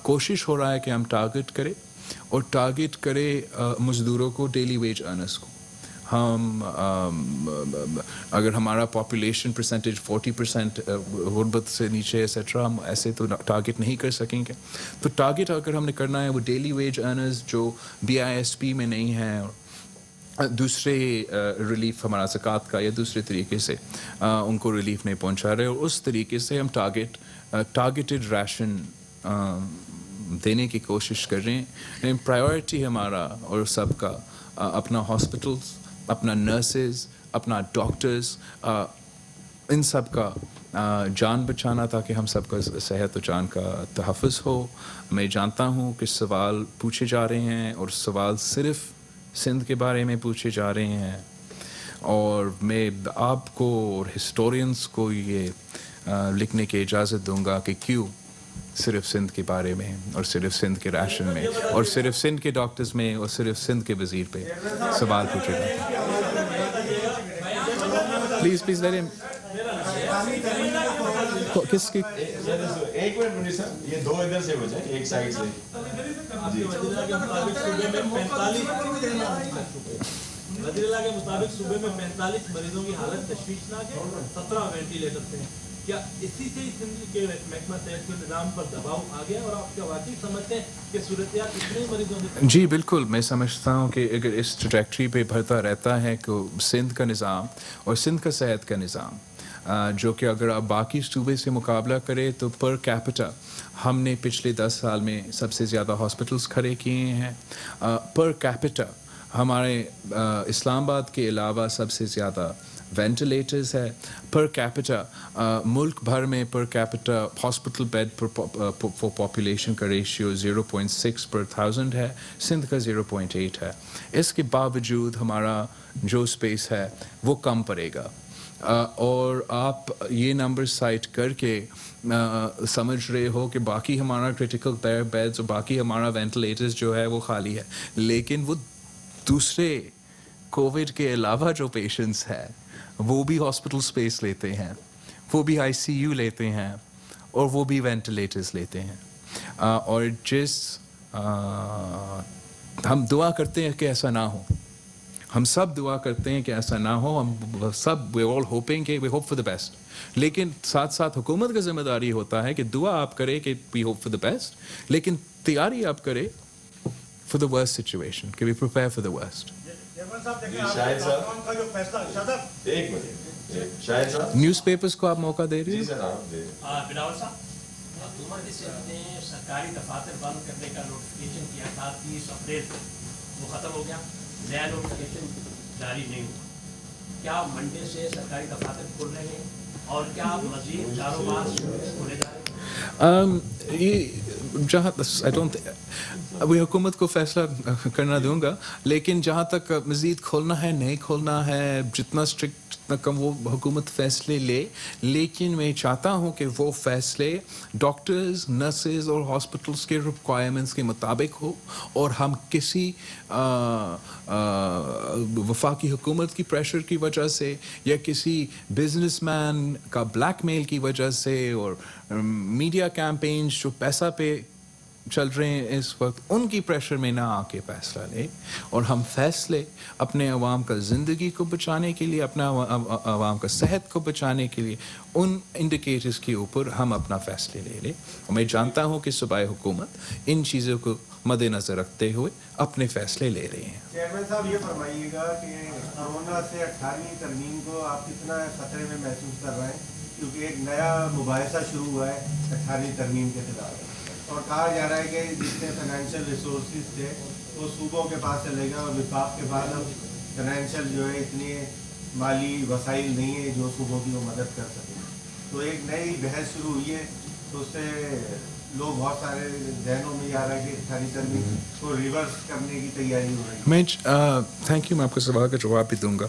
कोशिश हो रहा है कि हम टारगेट करें मज़दूरों को, डेली वेज अर्नर्स को। हम अगर हमारा पॉपुलेशन परसेंटेज 40% गुर्बत से नीचे एसेट्रा, हम ऐसे तो टारगेट नहीं कर सकेंगे। तो टारगेट अगर हमने करना है वो डेली वेज अर्नर्स जो BISP में नहीं हैं, दूसरे रिलीफ हमारा ज़कात का या दूसरे तरीके से उनको रिलीफ नहीं पहुंचा रहे, और उस तरीके से हम टारगेटेड राशन देने की कोशिश कर रहे हैं। प्रायोरिटी हमारा और सबका अपना हॉस्पिटल्स, अपना नर्सेज, अपना डॉक्टर्स, इन सब का जान बचाना ताकि हम सबका सेहत और जान का तहफ़्फ़ुज़ हो। मैं जानता हूँ कि सवाल पूछे जा रहे हैं और सवाल सिर्फ़ सिंध के बारे में पूछे जा रहे हैं, और मैं आपको और हिस्टोरियंस को ये लिखने की इजाज़त दूंगा कि क्यों सिर्फ सिंध के बारे में और सिर्फ सिंध के राशन में और सिर्फ सिंध के डॉक्टर्स में और सिर्फ सिंध के वज़ीर पे सवाल पूछे जाते हैं। Please let him. किसकी? एक मिनट मुनीर साहब, ये 2 इधर से हो जाए, एक साइड से। वज़ीर-ए-आला के मुताबिक सूबे में 45 मरीजों की हालत तशवीशनाक है, 17 वेंटिलेटर पे हैं। क्या इसी से सिंध के महकमा सेहत के निज़ाम पर दबाव आ गया, और आप क्या वाकई समझते हैं कि सूरत-ए-हाल इतने मरीजों की? जी बिल्कुल, मैं समझता हूँ कि अगर इस ट्रैजेक्टरी पे बढ़ता रहता है कि सिंध का निज़ाम और सिंध का सेहत का निज़ाम, जो कि अगर आप बाकी सूबे से मुकाबला करें तो पर कैपिटा हमने पिछले 10 साल में सबसे ज़्यादा हॉस्पिटल्स खड़े किए हैं। पर कैपिटा हमारे इस्लामाबाद के अलावा सबसे ज़्यादा वेंटिलेटर्स है। पर कैपिटा मुल्क भर में per capita hospital bed for population का रेशियो 0.6 पर 1000 है, सिंध का 0.8 है। इसके बावजूद हमारा जो स्पेस है वो कम पड़ेगा, और आप ये नंबर साइट करके समझ रहे हो कि बाकी हमारा क्रिटिकल बेड्स और बाकी हमारा वेंटिलेटर्स जो है वो खाली है, लेकिन वो दूसरे कोविड के अलावा जो पेशेंट्स हैं वो भी हॉस्पिटल स्पेस लेते हैं, वो भी ICU लेते हैं और वो भी वेंटिलेटर्स लेते हैं। और जिस हम दुआ करते हैं कि ऐसा ना हो, हम सब दुआ करते हैं कि ऐसा ना हो, हम सब वी ऑल होपिंग कि we hope for the best, लेकिन साथ साथ हुकूमत की जिम्मेदारी होता है कि दुआ आप करें कि we hope for the best, लेकिन तैयारी आप करें फॉर द वर्स्ट सिचुएशन, कि we prepare for the worst. Jaywant sahab देखिए, शाहिद साहब। लॉकडाउन का जो फैसला शायद एक मिनट, शायद साहब। न्यूज़पेपर्स को आप मौका दे रही जी हैं? सर, आप दे। बिलावल साहब, हुकूमत इससे अपने सरकारी दफातर बंद करने का नोटिफिकेशन किया था 30 अप्रैल को, वो ख़त्म हो गया, नया नोटिफिकेशन जारी नहीं हुआ। क्या मंडे से सरकारी दफातर खुल रहे हैं और क्या मजीद कारोबार खोले जा रहे हैं? ये जहाँ आई डोंट अभी हुकूमत को फैसला करना दूंगा, लेकिन जहाँ तक मज़ीद खोलना है नहीं खोलना है, जितना स्ट्रिक्ट जितना कम वो हुकूमत फ़ैसले ले, लेकिन मैं चाहता हूँ कि वो फ़ैसले डॉक्टर्स, नर्सेज और हॉस्पिटल्स के रिक्वायरमेंट्स के मुताबिक हो, और हम किसी वफाकी हुकूमत की प्रेशर की वजह से या किसी बिजनेसमैन का ब्लैकमेल की वजह से और मीडिया कैंपेन्स जो पैसा पे चल रहे हैं इस वक्त, उनकी प्रेशर में ना आके फैसला ले, और हम फैसले अपने अवाम का ज़िंदगी को बचाने के लिए, अपना अवाम का सेहत को बचाने के लिए उन इंडिकेटर्स के ऊपर हम अपना फैसले ले लें। और मैं जानता हूँ कि सूबाई हुकूमत इन चीज़ों को मद्देनज़र रखते हुए अपने फैसले ले रहे हैं। चेयरमैन साहब, ये फरमाइएगा कि कोरोना से 18वीं तरमीम को आप कितना खतरे में महसूस कर रहे हैं, क्योंकि एक नया मुबाहिसा शुरू हुआ है 18वीं तरमीम के खिलाफ, और कहा जा रहा है कि जितने फाइनेंशियल रिसोर्सेज थे वो सूबों के पास चले गए, और विफाक के पास अब फाइनेंशियल जो है इतनी माली वसाइल नहीं है जो सूबों की वो मदद कर सके। तो एक नई बहस शुरू हुई है, तो उससे लोग बहुत सारे जहनों में आ रहा है कि 18वीं तरमीम को रिवर्स करने की तैयारी हो रही है। मैं थैंक यू, मैं आपके सवाल का जवाब भी दूंगा।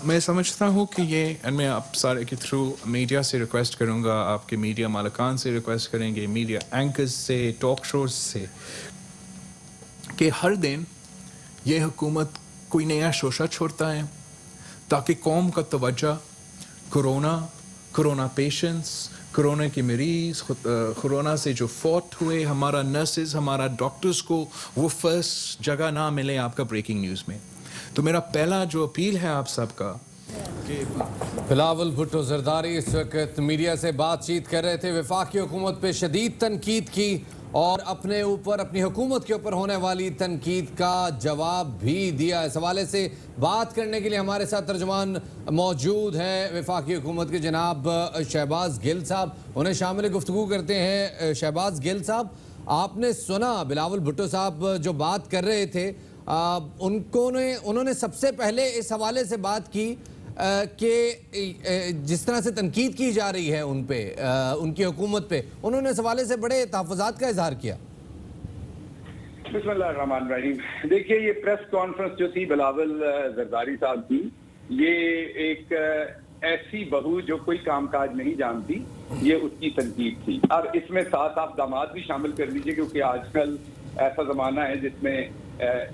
मैं समझता हूँ कि ये, मैं आप सारे के थ्रू मीडिया से रिक्वेस्ट करूँगा, आपके मीडिया मालिकान से रिक्वेस्ट करेंगे, मीडिया एंकर्स से, टॉक शोज से, कि हर दिन ये हुकूमत कोई नया शोशा छोड़ता है ताकि कौम का तवज्जो कोरोना पेशेंट्स, कोरोना के मरीज़, कोरोना से जो फौत हुए, हमारा नर्सेज, हमारा डॉक्टर्स को वो फर्स्ट जगह ना मिले आपका ब्रेकिंग न्यूज़ में। तो मेरा पहला जो अपील है आप सबका कि बिलावल भुट्टो जरदारी इस वक्त मीडिया से बातचीत कर रहे थे। वफाकी हुकूमत पे शदीद तनकीद की और अपने ऊपर, अपनी हुकूमत के ऊपर होने वाली तनकीद का जवाब भी दिया। इस हवाले से बात करने के लिए हमारे साथ तर्जुमान मौजूद हैं वफाकी हुकूमत के जनाब शहबाज गिल साहब। उन्हें शामिल गुफ्तगू करते हैं। शहबाज गिल साहब, आपने सुना बिलावल भुट्टो साहब जो बात कर रहे थे, उन्होंने सबसे पहले इस हवाले से बात की कि जिस तरह से तनकीद की जा रही है उन पे, उनकी हुकूमत पे, उन्होंने इस हवाले से बड़े तहफ़्फ़ुज़ात का इजहार किया। बिस्मिल्लाहिर्रहमानिर्रहीम। देखिए, ये प्रेस कॉन्फ्रेंस जो थी बिलावल जरदारी साहब की, ये एक ऐसी बहू जो कोई कामकाज नहीं जानती, ये उसकी तनकीद थी। अब इसमें साथ आप दामाद भी शामिल कर लीजिए, क्योंकि आजकल ऐसा ज़माना है जिसमें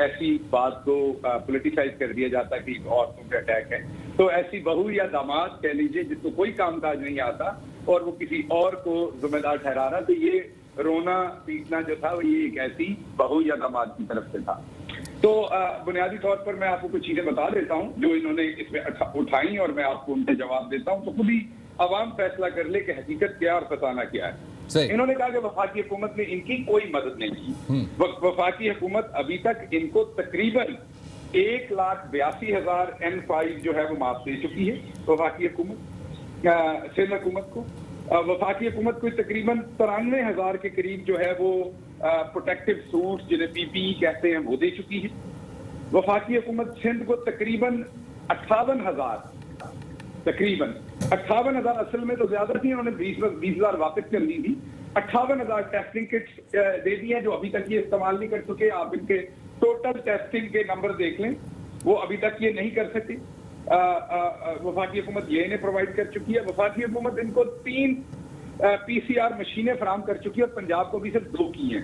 ऐसी बात को पॉलिटिसाइज कर दिया जाता है कि औरतों पे अटैक है। तो ऐसी बहू या दामाद कह लीजिए जिसको कोई कामकाज नहीं आता और वो किसी और को जिम्मेदार ठहरा रहा, तो ये रोना पीटना जो था वो ये एक ऐसी बहू या दामाद की तरफ से था। तो बुनियादी तौर पर मैं आपको कुछ चीजें बता देता हूँ जो इन्होंने इसमें उठाई और मैं आपको उनके जवाब देता हूँ, तो खुद ही अवाम फैसला कर ले कि हकीकत क्या और फसाना क्या है। इन्होंने कहा कि वफाकी हुकूमत ने इनकी कोई मदद नहीं की। वफाकी हुकूमत अभी तक इनको तकरीबन 1,82,000 N5 जो है वो माफ दे चुकी है। वफाकी हुकूमत सिंध हुकूमत को, वफाकी हुकूमत को तकरीबन 93,000 के करीब जो है वो प्रोटेक्टिव सूट जिन्हें PPE कहते हैं वो दे चुकी है। वफाकी हुकूमत सिंध को तकरीबन 58,000, तकरीबन 58,000, असल में तो ज्यादा थी, उन्होंने 20,000 वापस कर दी थी। 58,000 टेस्टिंग किट्स दे दी हैं जो अभी तक ये इस्तेमाल नहीं कर चुके। आप इनके टोटल टेस्टिंग के नंबर देख लें, वो अभी तक ये नहीं कर सके। वफाकी हुकूमत ये इन्हें प्रोवाइड कर चुकी है। वफाकी हुकूमत इनको 3 PCR मशीनें फराम कर चुकी है और पंजाब को भी सिर्फ 2 की हैं,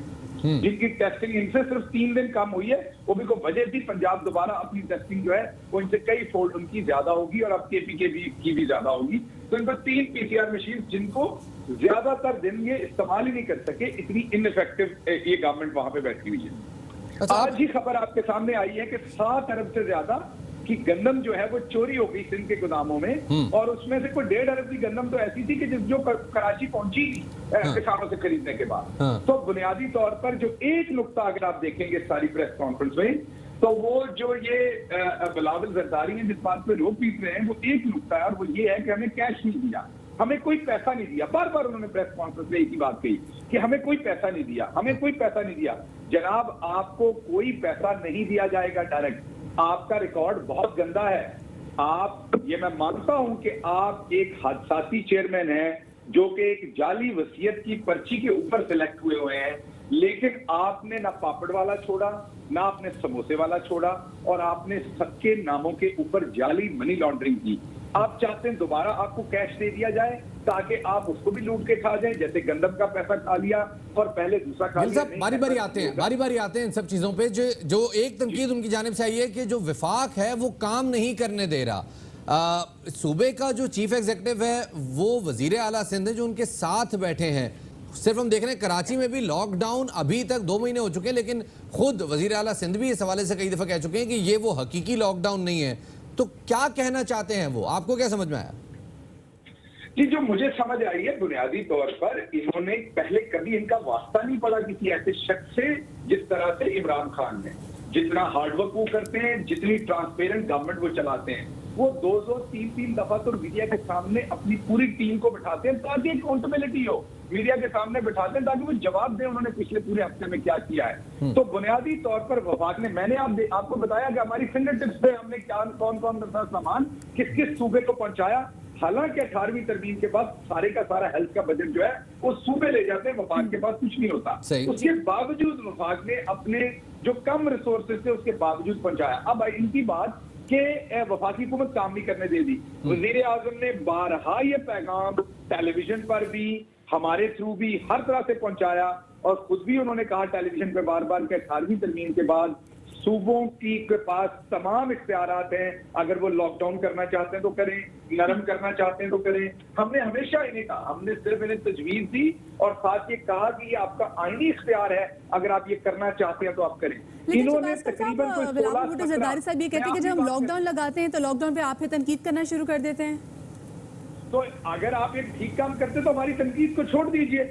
जिनकी टेस्टिंग इनसे सिर्फ 3 दिन कम हुई है। वो भी को वजह थी पंजाब दोबारा अपनी टेस्टिंग जो है वो इनसे कई फोल्ड उनकी ज्यादा होगी और अब KP की भी ज्यादा होगी। तो इनको 3 PCR मशीन जिनको ज्यादातर दिन ये इस्तेमाल ही नहीं कर सके, इतनी इनइफेक्टिव ये गवर्नमेंट वहां पे बैठी हुई है। आज ही खबर आपके सामने आई है कि 7 अरब से ज्यादा की गंदम जो है वो चोरी हो गई सिंध के गोदामों में, और उसमें से कोई 1.5 अरब की गंदम तो ऐसी थी कि जो कराची पहुंची किसानों से खरीदने के बाद। तो बुनियादी तौर पर जो एक नुक्ता अगर आप देखेंगे सारी प्रेस कॉन्फ्रेंस में, तो वो जो ये बिलावल जरदारी हैं जिस बात पे रोक पीट रहे हैं, वो एक नुक्ता है, और वो ये है कि हमें कैश नहीं दिया, हमें कोई पैसा नहीं दिया। बार बार उन्होंने प्रेस कॉन्फ्रेंस में एक ही बात कही कि हमें कोई पैसा नहीं दिया, हमें कोई पैसा नहीं दिया। जनाब, आपको कोई पैसा नहीं दिया जाएगा डायरेक्ट। आपका रिकॉर्ड बहुत गंदा है। आप, ये मैं मानता हूं कि आप एक हादसाती चेयरमैन हैं जो कि एक जाली वसीयत की पर्ची के ऊपर सिलेक्ट हुए हैं, लेकिन आपने ना पापड़ वाला छोड़ा, ना आपने समोसे वाला छोड़ा, और आपने सबके नामों के ऊपर जाली मनी लॉन्ड्रिंग की। आप चाहते हैं दोबारा आपको कैश दे दिया जाए ताकि आप उसको भी लूट के खा जाएं, जैसे गंदम का पैसा खा लिया और पहले दूसरा खा लिया। बारी बारी आते हैं इन सब चीजों पे। जो एक तनकीद उनकी जानिब से आई है कि जो विफाक है वो काम नहीं करने दे रहा। सूबे का जो चीफ एग्जीक्यूटिव है वो वजीर आला सिंध है जो उनके साथ बैठे हैं। सिर्फ हम देख रहे हैं कराची में भी लॉकडाउन अभी तक 2 महीने हो चुके हैं, लेकिन खुद वजीर आला सिंध भी इस हवाले से कई दफा कह चुके हैं कि ये वो हकीकी लॉकडाउन नहीं है। तो क्या कहना चाहते हैं वो, आपको क्या समझ में आया? जी, जो मुझे समझ आई है बुनियादी तौर पर, इन्होंने पहले कभी इनका वास्ता नहीं पड़ा किसी ऐसे शख्स से जिस तरह से इमरान खान ने। जितना हार्डवर्क वो करते हैं, जितनी ट्रांसपेरेंट गवर्नमेंट वो चलाते हैं, वो 2-2, 3-3 दफा तो मीडिया के सामने अपनी पूरी टीम को बिठाते हैं ताकि अकाउंटेबिलिटी हो। मीडिया के सामने बिठाते हैं ताकि वो जवाब दें उन्होंने पिछले पूरे हफ्ते में क्या किया है। तो बुनियादी तौर पर वफाक ने, मैंने आपको बताया कि हमारी फिंगर टिप्स पे हमने क्या कौन कौन सा सामान किस किस सूबे को पहुंचाया। हालांकि 18वीं तरमीम के बाद सारे का सारा हेल्थ का बजट जो है वो सूबे ले जाते हैं, वफाक के पास कुछ नहीं होता। उसके बावजूद वफाक ने अपने जो कम रिसोर्सेज थे उसके बावजूद पहुंचाया। अब इनकी बात कि वफाकी हुकूमत काम नहीं करने दे दी। वजीर आजम ने बारहा ये पैगाम टेलीविजन पर भी, हमारे थ्रू भी हर तरह से पहुंचाया, और खुद भी उन्होंने कहा टेलीविजन पे बार बार कि 18वीं तरमीम के बाद सूबों के पास तमाम इख्तियारात हैं। अगर वो लॉकडाउन करना चाहते हैं तो करें, नरम करना चाहते हैं तो करें। हमने हमेशा इन्हें कहा, हमने सिर्फ इन्हें तजवीज दी और साथ ये कहा कि ये आपका आईनी इख्तियार है, अगर आप ये करना चाहते हैं तो आप करें। इन्होंने तकरीबन जरदारी साहब ये कहते हैं कि जब हम लॉकडाउन लगाते हैं तो लॉकडाउन पे आप ही तनकीद करना शुरू कर देते हैं। तो अगर आप एक ठीक काम करते तो हमारी तनकीद को छोड़ दीजिए।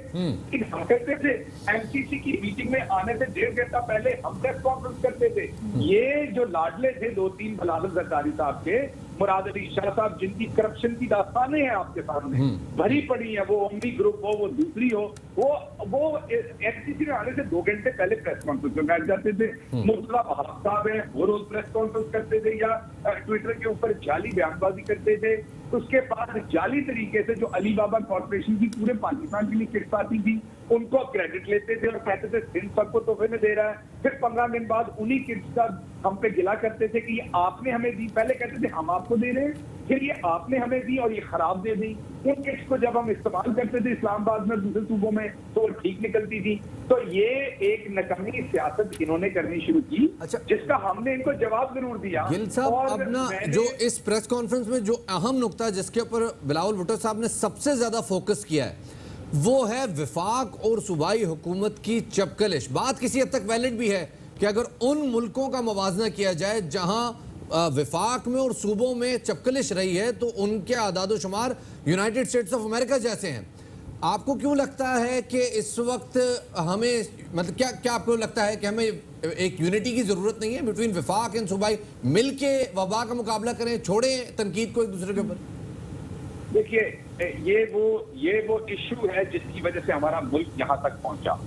करते थे एमसीसी की मीटिंग में आने से 1.5 घंटा पहले हम प्रेस कॉन्फ्रेंस करते थे। ये जो लाडले थे 2-3 बिलावल जरदारी साहब के, मुराद अली शाह साहब, जिनकी करप्शन की दास्तानें हैं आपके सामने भरी पड़ी है, वो ओमनी ग्रुप हो, वो दूसरी हो, वो एमसीसी में आने से 2 घंटे पहले प्रेस कॉन्फ्रेंस में बैठ जाते थे। मुर्तजा बहार साहब है, वो रोज प्रेस कॉन्फ्रेंस करते थे या ट्विटर के ऊपर जाली बयानबाजी करते थे। उसके बाद जाली तरीके से जो अली बाबा कॉर्पोरेशन की पूरे पाकिस्तान के लिए किट्स आती थी उनको क्रेडिट लेते थे और कहते थे सिंध सबको तोहफे में दे रहा है। फिर 15 दिन बाद उन्हीं किट्स का हम पे गिला करते थे कि ये आपने हमें दी। पहले कहते थे हम आपको दे रहे हैं, फिर ये आपने हमें दी और ये खराब दे दी। उन किट्स को जब हम इस्तेमाल करते थे इस्लामाबाद में, दूसरे सूबों में, तो वो ठीक निकलती थी। तो ये एक नकामी सियासत इन्होंने करनी शुरू की, जिसका हमने इनको जवाब जरूर दिया। गिल साहब, अब ना जो इस प्रेस कॉन्फ्रेंस में जो अहम नुक्ता जिसके ऊपर बिलावल भुट्टो साहब ने सबसे ज्यादा फोकस किया है वो है विफाक और सूबाई हुकूमत की चपकलिश। बात किसी हद तक वैलिड भी है कि अगर उन मुल्कों का मुवाजना किया जाए जहां विफाक में और सूबों में चपकलिश रही है तो उनके आदादो शुमार यूनाइटेड स्टेट्स ऑफ अमेरिका जैसे हैं। आपको क्यों लगता है कि इस वक्त हमें, मतलब क्या आपको लगता है कि हमें एक यूनिटी की जरूरत नहीं है बिटवीन विफाक एंड सूबाई, मिलके वबा का मुकाबला करें, छोड़ें तनकीद को एक दूसरे के ऊपर? देखिए, ये वो इशू है जिसकी वजह से हमारा मुल्क यहाँ तक पहुंचा।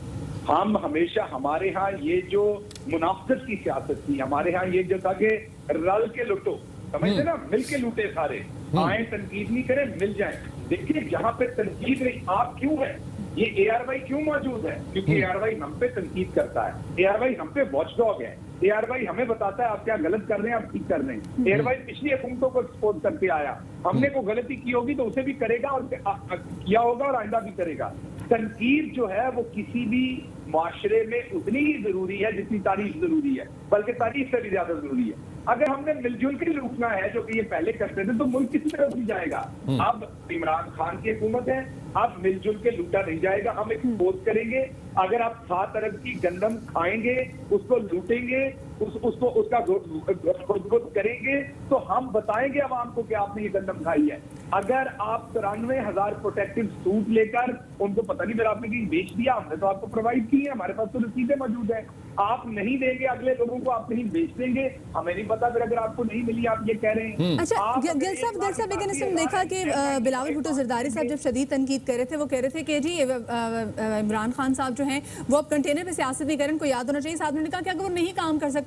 हम हमेशा, हमारे यहाँ ये जो मुनाफिकत की सियासत थी, हमारे यहाँ ये जो था कि रल के लुटो, समझते ना, मिल के लूटे सारे, आए तनकीद नहीं करें, मिल जाए। देखिए, जहाँ पे तनकीद नहीं, आप क्यों है, ये ARY क्यों मौजूद है? क्योंकि ARY हम पे तनकीद करता है, ARY हम पे वॉचडॉग है, ARY हमें बताता है आप क्या गलत कर रहे हैं, आप ठीक कर रहे हैं। ARY पिछली हुकूमतों को एक्सपोज करके आया, हमने कोई गलती की होगी तो उसे भी करेगा और किया होगा और आइंदा भी करेगा। तनकीद जो है वो किसी भी माशरे में उतनी ही जरूरी है जितनी तारीफ जरूरी है, बल्कि तारीफ से भी ज्यादा जरूरी है। अगर हमने मिलजुल के रुकना है जो कि ये पहले करते थे तो मुल्क किसी तरफ भी जाएगा। अब इमरान खान की हुकूमत है, अब मिलजुल के लूटा नहीं जाएगा। हम एक्सपोज करेंगे, अगर आप 7 अरब की गंदम खाएंगे, उसको लूटेंगे, उसका खुद करेंगे, तो हम बताएंगे अवाम को कि आपने ये गंदम खाई है। अगर आप 93,000 प्रोटेक्टिव सूट लेकर उनको पता नहीं मेरा आपने कहीं बेच दिया, हमने तो आपको प्रोवाइड की है, हमारे पास तो रसीदें मौजूद है। आप नहीं देंगे अगले लोगों को, आप कहीं बेच देंगे, हमें नहीं पता। फिर अगर आपको नहीं मिली, आप ये कह रहे हैं। अच्छा गिल साहब, लेकिन इसमें देखा कि बिलावल भुट्टो जरदारी साहब जब शदीद तनकीद कर रहे थे, वो कह रहे थे कि जी इमरान खान साहब जो हैं वो अब कंटेनर पे सियासत नहीं करें, उनको याद होना चाहिए। साहब ने कहा कि अगर वो नहीं काम कर सकते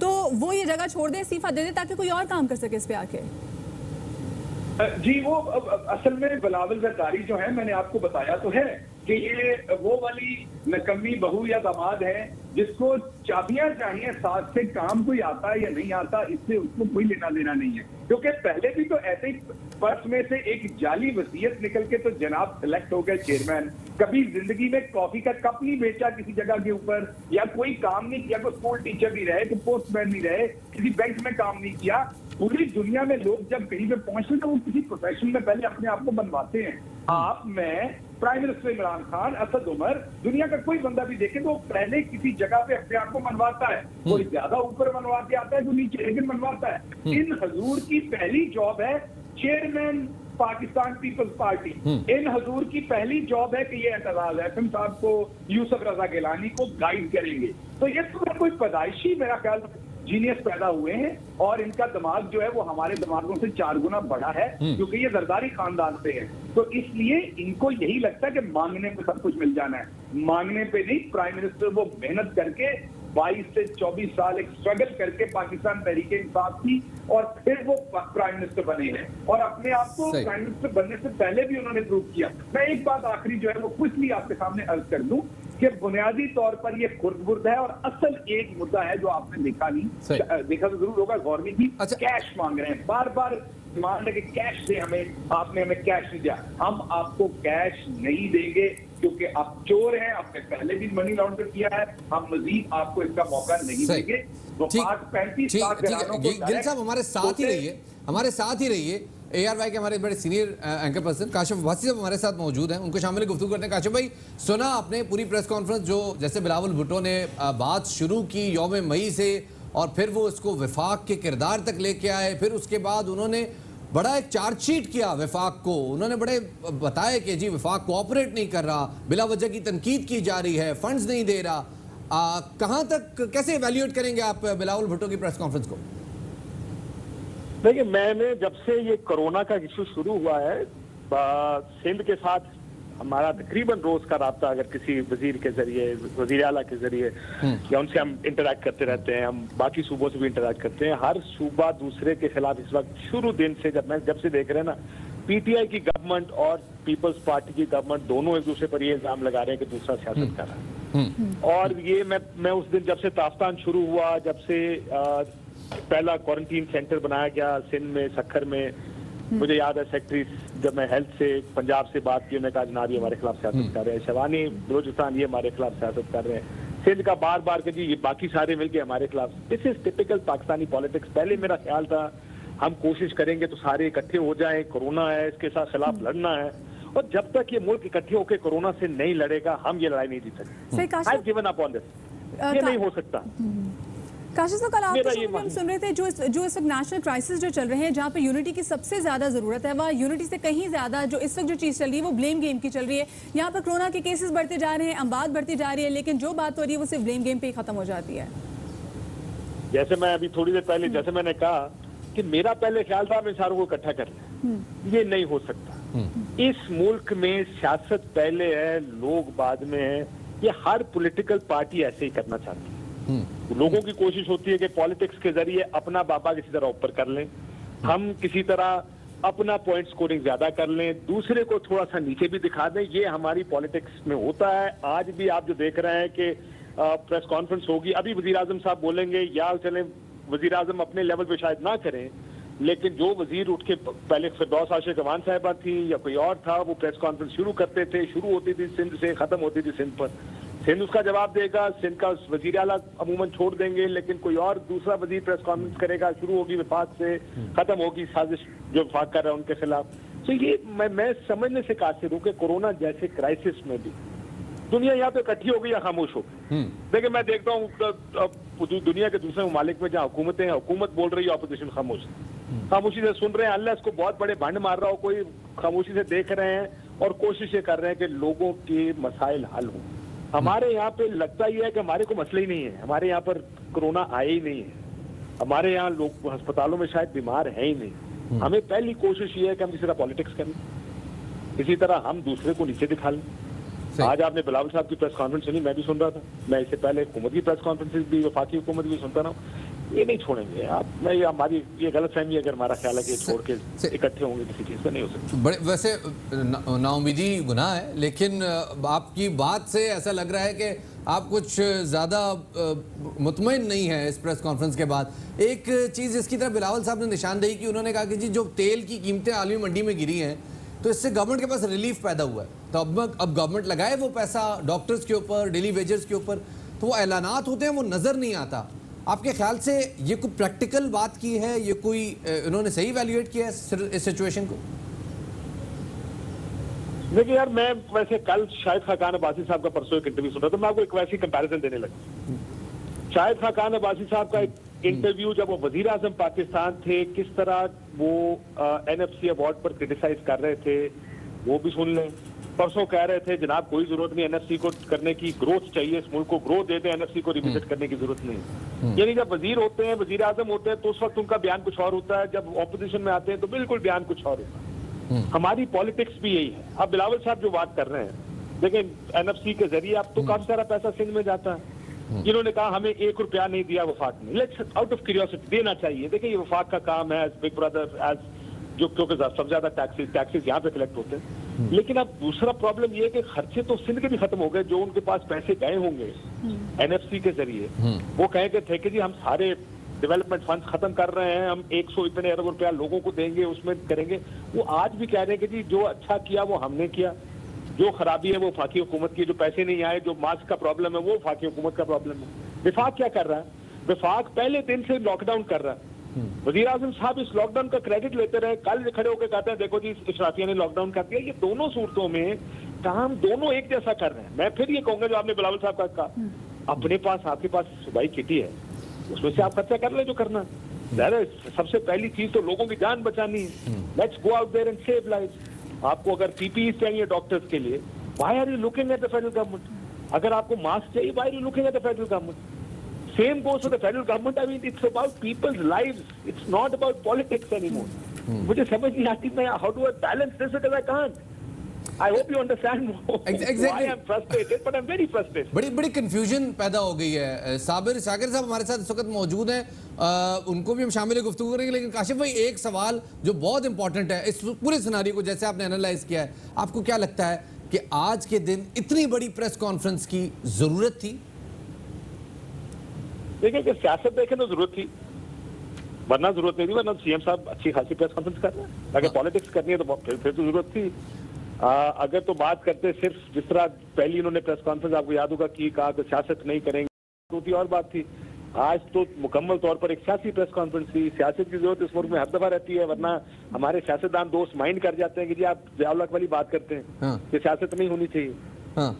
तो वो ये जगह छोड़ दे, इस्तीफा दे दे, ताकि कोई और काम कर सके इस पे आके। जी वो असल में बिलावल जरदारी जो है, मैंने आपको बताया तो है कि ये वो वाली नकम्मी बहू या दामाद है जिसको चाबियां चाहिए, साथ से काम कोई आता है या नहीं आता, इससे उसको कोई लेना देना नहीं है। क्योंकि पहले भी तो ऐसे ही पर्स में से एक जाली वसीयत निकल के तो जनाब सिलेक्ट हो गए चेयरमैन। कभी जिंदगी में कॉफी का कप नहीं बेचा किसी जगह के ऊपर, या कोई काम नहीं किया, कोई स्कूल टीचर नहीं रहे, कोई पोस्टमैन नहीं रहे, किसी बैंक में काम नहीं किया। पूरी दुनिया में लोग जब कहीं पे पहुंचते हैं तो वो किसी प्रोफेशन में पहले अपने आप को बनवाते हैं। आप, मैं, प्राइम मिनिस्टर इमरान खान, असद उमर, दुनिया का कोई बंदा भी देखे तो पहले किसी जगह पे अपने आप को मनवाता है। कोई ज्यादा ऊपर मनवा के आता है, कोई नीचे, लेकिन मनवाता है। इन हजूर की पहली जॉब है चेयरमैन पाकिस्तान पीपल्स पार्टी। इन हजूर की पहली जॉब है कि ये एतजाज एफएम साहब को, यूसुफ रजा गिलानी को गाइड करेंगे। तो ये तो कोई पैदाइशी मेरा ख्याल जीनियस पैदा हुए हैं, और इनका दिमाग जो है वो हमारे दिमागों से 4 गुना बड़ा है, क्योंकि ये जरदारी खानदान से है। तो इसलिए इनको यही लगता है कि मांगने पे सब कुछ मिल जाना है। मांगने पे नहीं, प्राइम मिनिस्टर वो मेहनत करके 22 से 24 साल एक स्ट्रगल करके पाकिस्तान तहरीके इंसाफ की, और फिर वो प्राइम मिनिस्टर बने हैं। और अपने आप को प्राइम मिनिस्टर बनने से पहले भी उन्होंने प्रूव किया। मैं एक बात आखिरी जो है वो क्विकली आपके सामने अर्ज कर दूं कि बुनियादी तौर पर ये खुर्द-बुर्द है, और असल एक मुद्दा है जो आपने देखा नहीं, देखा तो जरूर होगा, गौर नहीं की। अच्छा। कैश मांग रहे हैं, बार बार डिमांड है कि कैश दे हमें, आपने हमें कैश नहीं दिया। हम आपको कैश नहीं देंगे क्योंकि आप चोर हैं, आपने पहले भी मनी लॉन्ड्रिंग किया है। हम मजीद आपको इसका मौका नहीं देंगे। तो 35 लाख गिल साहब हमारे साथ ही रहिए, हमारे साथ ही रहिए। ARY के हमारे बड़े senior anchor person Kashif Abbasi साहब हमारे साथ मौजूद हैं, उनको शामिल गुफ्तगू करते हैं। काशिफ भाई, सुना आपने पूरी प्रेस कॉन्फ्रेंस जो जैसे बिलावल भुट्टो ने बात शुरू की यौम मई से, और फिर वो उसको विफाक के किरदार तक लेके आए, फिर उसके बाद उन्होंने बड़ा एक चार्जशीट किया विफाक को। उन्होंने बड़े बताया कि जी विफाक कोऑपरेट नहीं कर रहा, बिला वजह की तनकीद की जा रही है, फंड्स नहीं दे रहा। कहाँ तक, कैसे इवैल्यूएट करेंगे आप बिलावल भुट्टो की प्रेस कॉन्फ्रेंस को? देखिए, मैंने जब से ये कोरोना का इशू शुरू हुआ है, सिंध के साथ हमारा तकरीबन रोज का राब्ता, अगर किसी वजीर के जरिए, वजीर आला के जरिए, या उनसे हम इंटरेक्ट करते रहते हैं, हम बाकी सूबों से भी इंटरेक्ट करते हैं। हर सूबा दूसरे के खिलाफ इस वक्त शुरू दिन से, जब से देख रहे हैं ना, पीटीआई की गवर्नमेंट और पीपल्स पार्टी की गवर्नमेंट दोनों एक दूसरे पर ये इल्जाम लगा रहे हैं कि दूसरा सियासत कर रहा है। और ये मैं उस दिन, जब से ताफ्तान शुरू हुआ, जब से पहला क्वारंटीन सेंटर बनाया गया सिंध में, सक्खर में, मुझे याद है सेक्रेटरी, जब मैं हेल्थ से पंजाब से बात की, उन्होंने कहा जनाब ये हमारे खिलाफ सियासत कर रहे हैं, शवानी बलूचिस्तान ये हमारे खिलाफ सियासत कर रहे हैं, सिंध का बार बार कि जी ये बाकी सारे मिलके हमारे खिलाफ। This is typical Pakistani politics. पहले मेरा ख्याल था हम कोशिश करेंगे तो सारे इकट्ठे हो जाएं, कोरोना है इसके साथ खिलाफ लड़ना है, और जब तक ये मुल्क इकट्ठे होकर कोरोना से नहीं लड़ेगा हम ये लड़ाई नहीं जीत सकते। I given up on this, ये नहीं हो सकता। काशिफ साहब, कल आपके हम सुन रहे थे जो इस वक्त नेशनल क्राइसिस जो चल रहे हैं, जहाँ पे यूनिटी की सबसे ज्यादा जरूरत है, वहाँ यूनिटी से कहीं ज्यादा जो इस वक्त जो चीज चल रही है वो ब्लेम गेम की चल रही है। यहाँ पर कोरोना के केसेस बढ़ते जा रहे हैं, अमवात बढ़ती जा रही है, लेकिन जो बात हो रही है वो सिर्फ ब्लेम गेम पे ही खत्म हो जाती है। जैसे मैं अभी थोड़ी देर पहले, जैसे मैंने कहा कि मेरा पहले ख्याल था मैं सारों को इकट्ठा कर लें, ये नहीं हो सकता। इस मुल्क में सियासत पहले है, लोग बाद में है। ये हर पॉलिटिकल पार्टी ऐसे ही करना चाहती है। लोगों की कोशिश होती है कि पॉलिटिक्स के जरिए अपना बाबा किसी तरह ऊपर कर लें, हम किसी तरह अपना पॉइंट स्कोरिंग ज्यादा कर लें, दूसरे को थोड़ा सा नीचे भी दिखा दें। ये हमारी पॉलिटिक्स में होता है। आज भी आप जो देख रहे हैं कि प्रेस कॉन्फ्रेंस होगी, अभी वजीर आजम साहब बोलेंगे, या चले वजीर आजम अपने लेवल पे शायद ना करें, लेकिन जो वजीर उठ के, पहले फिरदौस आशिक अवान साहिबा थी या कोई और था, वो प्रेस कॉन्फ्रेंस शुरू करते थे, शुरू होती थी सिंध से, खत्म होती थी सिंध पर। सिंध उसका जवाब देगा, सिंध का वजीर आला अमूमन छोड़ देंगे, लेकिन कोई और दूसरा वजीर प्रेस कॉन्फ्रेंस करेगा, शुरू होगी विफाक से, खत्म होगी साजिश जो विफाक कर रहा है उनके खिलाफ। तो ये मैं समझने से कासिर हूँ कि कोरोना जैसे क्राइसिस में भी दुनिया यहाँ पे इकट्ठी हो गई या खामोश हो गई। देखिए मैं देखता हूँ दुनिया के दूसरे ममालिक में जहाँ हुकूमतें हैं, हुकूमत बोल रही है, ऑपोजिशन खामोश है, खामोशी से सुन रहे हैं। अल्लाह इसको बहुत बड़े भंड मार रहा हो, कोई खामोशी से देख रहे हैं और कोशिश ये कर रहे हैं कि लोगों के मसाइल हल हों। हमारे यहाँ पे लगता ही है कि हमारे को मसले ही नहीं है, हमारे यहाँ पर कोरोना आया ही नहीं है, हमारे यहाँ लोग अस्पतालों में शायद बीमार है ही नहीं। हमें पहली कोशिश ये है कि हम इसी तरह पॉलिटिक्स करें, इसी तरह हम दूसरे को नीचे दिखा लें। आज आपने बिलावल साहब की प्रेस कॉन्फ्रेंस सुनी, मैं भी सुन रहा था, मैं इससे पहले हुकूमत की प्रेस कॉन्फ्रेंस भी, वफाकी हुकूमत भी सुनता रहा हूँ। ये नहीं छोड़ेंगे आप, मैं ये हमारी ये गलतफहमी अगर हमारा ख्याल है कि छोड़ के इकट्ठे होंगे किसी चीज़ पे, नहीं हो सकता। बड़े वैसे नाउमीदी गुनाह है, लेकिन आपकी बात से ऐसा लग रहा है कि आप कुछ ज़्यादा मुतमईन नहीं है इस प्रेस कॉन्फ्रेंस के बाद। एक चीज़ जिसकी तरफ बिलावल साहब ने निशानदेही की, उन्होंने कहा कि जी जो तेल की कीमतें आलमी मंडी में गिरी हैं तो इससे गवर्नमेंट के पास रिलीफ पैदा हुआ है, तो अब गवर्नमेंट लगाए वो पैसा डॉक्टर्स के ऊपर, डेली वेजर्स के ऊपर, तो वो ऐलानात होते हैं वो नज़र नहीं आता। आपके ख्याल से ये कोई प्रैक्टिकल बात की है, ये कोई इन्होंने सही इवैल्यूएट किया है इस सिचुएशन को? देखिए यार, मैं वैसे कल शाहिद खाकान अब्बासी साहब का परसों एक इंटरव्यू सुना, तो मैं आपको एक वैसी कंपैरिजन देने लगा। शाहिद खाकान अब्बासी साहब का एक इंटरव्यू जब वो वजीर आजम पाकिस्तान थे, किस तरह वो NFC अवार्ड पर क्रिटिसाइज कर रहे थे, वो भी सुन लें। परसों कह रहे थे जनाब कोई जरूरत नहीं NFC को करने की, ग्रोथ चाहिए, इस मुल्क को ग्रोथ देते हैं, NFC को रिविजिट करने की जरूरत नहीं। यानी जब वजीर होते हैं, वजीर आजम होते हैं, तो उस वक्त उनका बयान कुछ और होता है, जब ऑपोजिशन में आते हैं तो बिल्कुल बयान कुछ और होता है। हमारी पॉलिटिक्स भी यही है। अब बिलावल साहब जो बात कर रहे हैं, देखें NFC के जरिए अब तो काफी सारा पैसा सिंध में जाता है। जिन्होंने कहा हमें 1 रुपया नहीं दिया वफाक ने, लेट्स आउट ऑफ क्यूरियोसिटी देना चाहिए। देखिए ये वफाक का काम है, एज बिग ब्रदर, एज जो क्योंकि सबसे ज्यादा टैक्सेस यहाँ पे कलेक्ट होते हैं। लेकिन अब दूसरा प्रॉब्लम ये है कि खर्चे तो सिंध के भी खत्म हो गए। जो उनके पास पैसे गए होंगे NFC के जरिए, वो कहेंगे थे कि जी हम सारे डेवलपमेंट फंड खत्म कर रहे हैं, हम 100 इतने अरब रुपया लोगों को देंगे, उसमें करेंगे। वो आज भी कह रहे हैं कि जी जो अच्छा किया वो हमने किया, जो खराबी है वो वफाकी हुकूमत की, जो पैसे नहीं आए, जो मास्क का प्रॉब्लम है वो वफाकी हुकूमत का प्रॉब्लम है। वफाक क्या कर रहा है? वफाक पहले दिन से लॉकडाउन कर रहा है। वजीर आजम साहब इस लॉकडाउन का क्रेडिट लेते रहे, कल खड़े होकर कहते हैं देखो जी इशराफिया ने लॉकडाउन कर दिया। ये दोनों सूरतों में काम दोनों एक जैसा कर रहे हैं। मैं फिर ये कहूंगा जो आपने बिलावल साहब का कहा, अपने पास आपके पास सूबाई किटी है, उसमें से आप खर्चा कर ले जो करना। सबसे पहली चीज तो लोगों की जान बचानी है। Let's go out there and save life. आपको अगर PPE चाहिए डॉक्टर्स के लिए, why are you looking at the federal government? अगर आपको मास्क चाहिए, why are you looking at the federal government? Same goes to the federal government. I mean, it's about people's lives. It's not about politics anymore. मुझे समझ नहीं आती मैं how do I balance this because I can't. I hope you understand why I'm frustrated, but I'm very frustrated. बड़ी कंफ्यूजन पैदा हो गई है। साबिर शाकिर साहब हमारे साथ इस वक्त मौजूद हैं, उनको भी हम शामिल गुफ्तगू करेंगे। लेकिन काशिफ भाई, एक सवाल जो बहुत इंपॉर्टेंट है इस पूरे सिनारियो को जैसे आपने एनालाइज किया है, आपको क्या लगता है कि आज के दिन इतनी बड़ी प्रेस कॉन्फ्रेंस की जरूरत थी? देखिए कि सियासत देखें तो जरूरत थी, वरना जरूरत नहीं थी। वरना CM साहब अच्छी खासी प्रेस कॉन्फ्रेंस कर रहे हैं। अगर पॉलिटिक्स करनी है तो फिर तो जरूरत थी। अगर तो बात करते सिर्फ जिस तरह पहली उन्होंने प्रेस कॉन्फ्रेंस आपको याद होगा कि कहा कि सियासत नहीं करेंगे, तो थी और बात थी। आज तो मुकम्मल तौर पर एक सियासी प्रेस कॉन्फ्रेंस थी। सियासत की जरूरत इस मुल्क में हर दफा रहती है, वरना हमारे सियासतदान दोस्त माइंड कर जाते हैं कि जी आप ज़ियाउल-हक वाली बात करते हैं कि सियासत नहीं होनी चाहिए।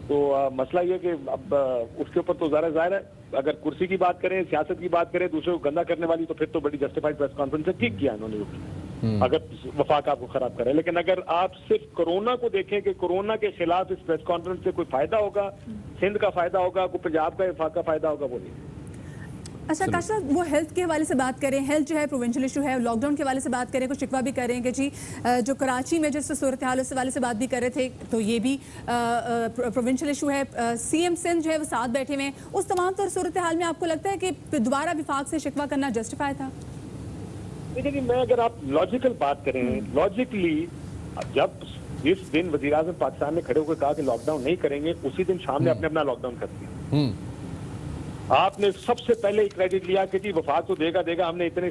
तो मसला ये कि अब उसके ऊपर तो ज़ाहिर है अगर कुर्सी की बात करें, सियासत की बात करें, दूसरे को गंदा करने वाली, तो फिर तो बड़ी जस्टिफाइड प्रेस कॉन्फ्रेंस है। ठीक किया इन्होंने अगर वफाक आपको खराब करे। लेकिन अगर आप सिर्फ कोरोना को देखें कि कोरोना के खिलाफ इस प्रेस कॉन्फ्रेंस से कोई फायदा होगा, सिंध का फायदा होगा, कोई पंजाब का वफाक का फायदा होगा, वो नहीं। अच्छा काशिफ साहब, वो हेल्थ के हवाले से बात करें, हेल्थ जो है प्रोविंशियल इशू है, लॉकडाउन के हवाले से बात करें, कुछ शिकवा भी करें कि जी जो कराची में जिस सूरत हाल उस हवाले से बात भी कर रहे थे, तो ये भी प्रोविंशियल इशू है। CM सिंध जो है वो साथ बैठे हुए हैं। उस तमाम तर सूरत हाल में आपको लगता है कि दोबारा विफाक से शिकवा करना जस्टिफाई था? देखिए मैं अगर आप लॉजिकल बात करें, लॉजिकली जब जिस दिन वज़ीर आज़म पाकिस्तान ने खड़े होकर कहा कि लॉकडाउन नहीं करेंगे, उसी दिन शाम ने अपना लॉकडाउन कर दिया। आपने सबसे पहले क्रेडिट लिया कि जी वफाक तो देगा, हमने इतने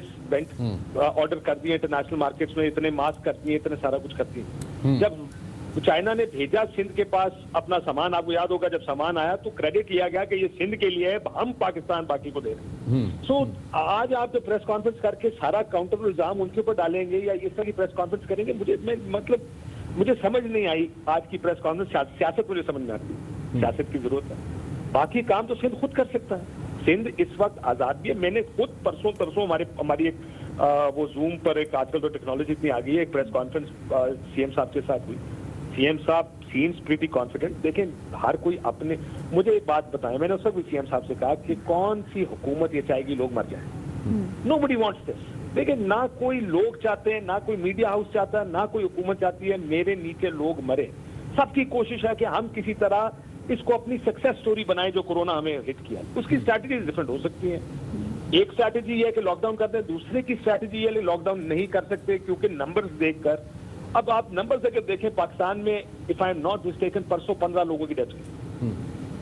ऑर्डर कर दिए इंटरनेशनल मार्केट्स में, इतने मास्क कर दिए, इतने सारा कुछ कर दिए। जब तो चाइना ने भेजा सिंध के पास अपना सामान, आपको याद होगा जब सामान आया तो क्रेडिट लिया गया कि ये सिंध के लिए है, हम पाकिस्तान बाकी को दे रहे हैं। सो आज आप जो प्रेस कॉन्फ्रेंस करके सारा काउंटर इल्जाम उनके ऊपर डालेंगे या इस तरह की प्रेस कॉन्फ्रेंस करेंगे, मुझे समझ नहीं आई आज की प्रेस कॉन्फ्रेंस। सियासत मुझे समझ में आती है, सियासत की जरूरत है, बाकी काम तो सिंध खुद कर सकता है। सिंध इस वक्त आजाद भी है। मैंने खुद परसों हमारी एक वो जूम पर एक, आजकल तो टेक्नोलॉजी इतनी आ गई है, एक प्रेस कॉन्फ्रेंस सीएम साहब के साथ हुई। सीएम साहब सीम्स प्रीटी कॉन्फिडेंट। देखें, हर कोई अपने, मुझे एक बात बताएं, मैंने उस वक्त भी सीएम साहब से कहा कि कौन सी हुकूमत ये चाहेगी लोग मर जाए? Nobody wants this. देखिए, ना कोई लोग चाहते हैं, ना कोई मीडिया हाउस चाहता है, ना कोई हुकूमत चाहती है मेरे नीचे लोग मरे। सबकी कोशिश है कि हम किसी तरह इसको अपनी सक्सेस स्टोरी बनाए जो कोरोना हमें हिट किया। उसकी स्ट्रैटेजी डिफरेंट हो सकती है। एक स्ट्रैटेजी ये है कि लॉकडाउन करते हैं, दूसरे की स्ट्रैटेजी ये है कि लॉकडाउन नहीं कर सकते क्योंकि नंबर्स देखकर। अब आप नंबर्स अगर देखें, पाकिस्तान में if I am not mistaken परसों 15 लोगों की डेथ हुई।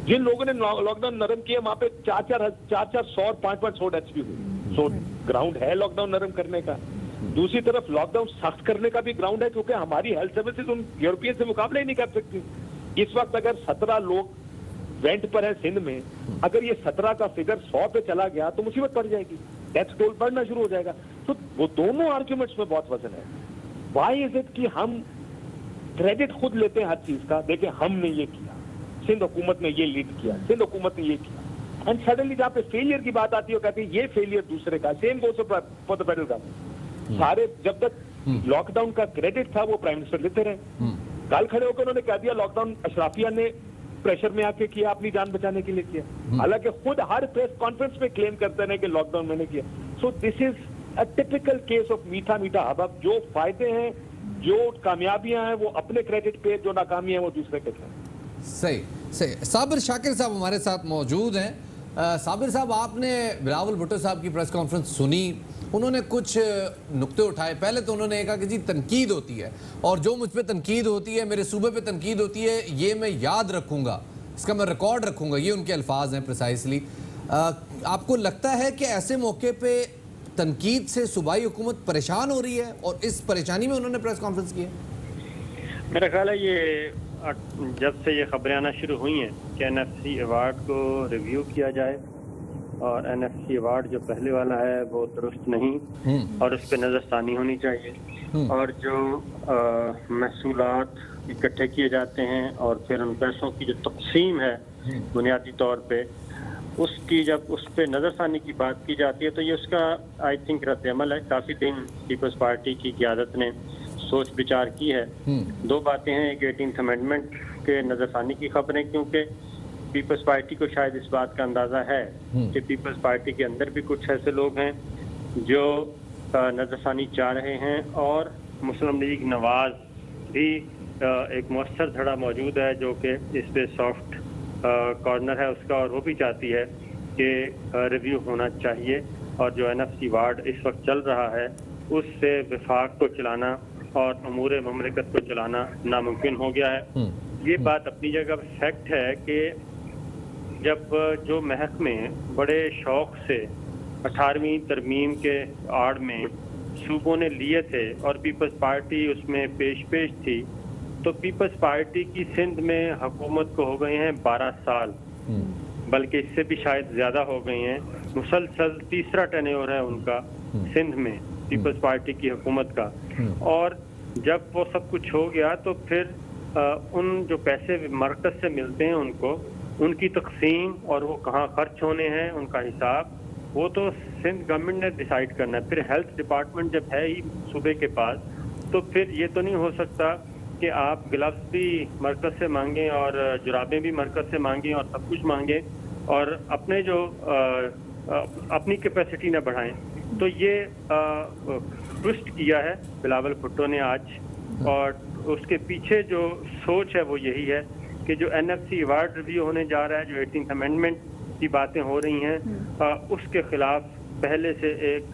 जिन लोगों ने लॉकडाउन नरम किया वहां पे 400 और 500 डेथ्स भी हुई। सो ग्राउंड है लॉकडाउन नरम करने का। दूसरी तरफ लॉकडाउन सख्त करने का भी ग्राउंड है क्योंकि हमारी हेल्थ सर्विसेज उन यूरोपियन से मुकाबला ही नहीं कर सकती। इस वक्त अगर 17 लोग वेंट पर है सिंध में, अगर ये 17 का फिगर 100 पे चला गया तो मुसीबत पड़ जाएगी, डेथ टोल बढ़ना शुरू हो जाएगा। तो वो दोनों आर्ग्यूमेंट्स में बहुत वजन है। वाई इज इट कि हम क्रेडिट खुद लेते हैं हर चीज का। देखिए, हमने ये किया, सिंध हुकूमत ने ये लीड किया, सिंध हुकूमत ने ये किया, एंड सडनली जहाँ पे फेलियर की बात आती है कहते हैं ये फेलियर दूसरे का। Same goes for the federal government. सारे जब तक लॉकडाउन का क्रेडिट था वो प्राइम मिनिस्टर लेते रहे। कल खड़े होकर उन्होंने कह दिया लॉकडाउन अशराफिया ने प्रेशर में आके किया, अपनी जान बचाने के लिए किया, हालांकि खुद हर प्रेस कॉन्फ्रेंस में क्लेम करते रहे कि लॉकडाउन मैंने किया। So this is a typical case of मीठा मीठा हबब। जो फायदे हैं, जो कामयाबियां हैं वो अपने क्रेडिट पे, जो नाकामियां हैं वो दूसरे पे। सही सही। साबिर शाकिर साहब हमारे साथ मौजूद हैं। साबिर साहब, आपने बिलावल भुट्टो साहब की प्रेस कॉन्फ्रेंस सुनी, उन्होंने कुछ नुक्ते उठाए। पहले तो उन्होंने कहा कि जी तनकीद होती है और जो मुझ पे तनकीद होती है, मेरे सूबे पे तनकीद होती है, ये मैं याद रखूंगा, इसका मैं रिकॉर्ड रखूंगा। ये उनके अल्फाज हैं प्रिसाइसली। आपको लगता है कि ऐसे मौके पे तनकीद से सूबाई हुकूमत परेशान हो रही है और इस परेशानी में उन्होंने प्रेस कॉन्फ्रेंस की है? मेरा ख्याल है ये जब से ये खबरें आना शुरू हुई हैं कि NFC अवार्ड को रिव्यू किया जाए, और NFC अवार्ड जो पहले वाला है वो दुरुस्त नहीं और उस पर नज़रसानी होनी चाहिए, और जो महसूलात इकट्ठे किए जाते हैं और फिर उन पैसों की जो तकसीम है बुनियादी तौर पे, उसकी जब उस पर नज़रसानी की बात की जाती है तो ये उसका आई थिंक रद्द-ए-अमल है। काफ़ी दिन पीपल्स पार्टी की क़यादत ने सोच विचार की है। दो बातें हैं, एक 18th अमेंडमेंट के नज़रसानी की खबरें, क्योंकि पीपल्स पार्टी को शायद इस बात का अंदाज़ा है कि पीपल्स पार्टी के अंदर भी कुछ ऐसे लोग हैं जो नज़रसानी चाह रहे हैं, और मुस्लिम लीग नवाज भी एक मौसर धड़ा मौजूद है जो कि इस पे सॉफ्ट कॉर्नर है उसका, और वो भी चाहती है कि रिव्यू होना चाहिए। और जो NFC वार्ड इस वक्त चल रहा है उससे विफाक को चलाना और अमूर ममलिकत को चलाना नामुमकिन हो गया है। ये बात अपनी जगह फैक्ट है कि जब जो महकमे बड़े शौक से 18वीं तरमीम के आड़ में सूबों ने लिए थे और पीपल्स पार्टी उसमें पेश थी, तो पीपल्स पार्टी की सिंध में हुकूमत को हो गए हैं 12 साल, बल्कि इससे भी शायद ज़्यादा हो गई हैं। मुसलसल तीसरा टेन्योर है उनका सिंध में पीपल्स पार्टी की हुकूमत का। और जब वो सब कुछ हो गया तो फिर उन जो पैसे मरकज़ से मिलते हैं उनको, उनकी तकसीम और वो कहाँ खर्च होने हैं उनका हिसाब, वो तो सिंध गवर्नमेंट ने डिसाइड करना है। फिर हेल्थ डिपार्टमेंट जब है ही सूबे के पास, तो फिर ये तो नहीं हो सकता कि आप ग्लव्स भी मरकज़ से मांगें और जुराबें भी मरकज़ से मांगें और सब कुछ मांगें और अपने जो अपनी कैपेसिटी न बढ़ाएं। तो ये ट्विस्ट किया है बिलावल भुट्टो ने आज, और उसके पीछे जो सोच है वो यही है कि जो NFC अवार्ड रिव्यू होने जा रहा है, जो 18th अमेंडमेंट की बातें हो रही हैं, उसके खिलाफ पहले से एक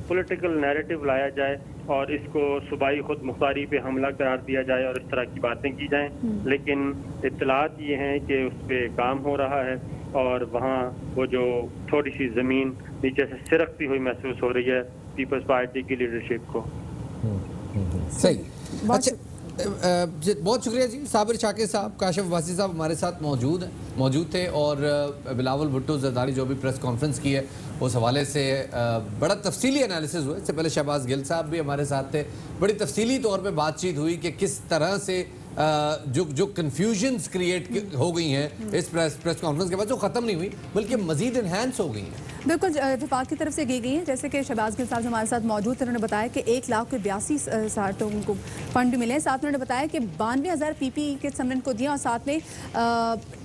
पॉलिटिकल नैरेटिव लाया जाए और इसको सूबाई खुद मुख्तारी पे हमला करार दिया जाए और इस तरह की बातें की जाएं। लेकिन इत्तलात ये हैं कि उस पर काम हो रहा है और वहाँ वो जो थोड़ी सी ज़मीन नीचे से सिरकती हुई महसूस हो रही है पीपल्स पार्टी की लीडरशिप को। सही। अच्छा, बहुत शुक्रिया जी। साबिर शाकिर साहब, काशिफ अब्बासी साहब हमारे साथ मौजूद थे और बिलावल भुट्टो जरदारी जो भी प्रेस कॉन्फ्रेंस की है उस हवाले से बड़ा तफसीली एनालिसिस हुआ। इससे पहले शहबाज गिल साहब भी हमारे साथ थे, बड़ी तफसीली तौर पे बातचीत हुई कि किस तरह से जो कन्फ्यूजन्स क्रिएट हो गई हैं इस प्रेस कॉन्फ्रेंस के बाद, जो ख़त्म नहीं हुई बल्कि मजीद इन्हेंस हो गई हैं। बिल्कुल विफाक की तरफ से की गई है, जैसे कि शहबाज गिल साहब हमारे साथ मौजूद थे, उन्होंने बताया कि 1,82,60 उनको फंड मिले हैं। साथ में उन्होंने बताया कि 92,000 PPE किट्स हमने इनको दिया और साथ में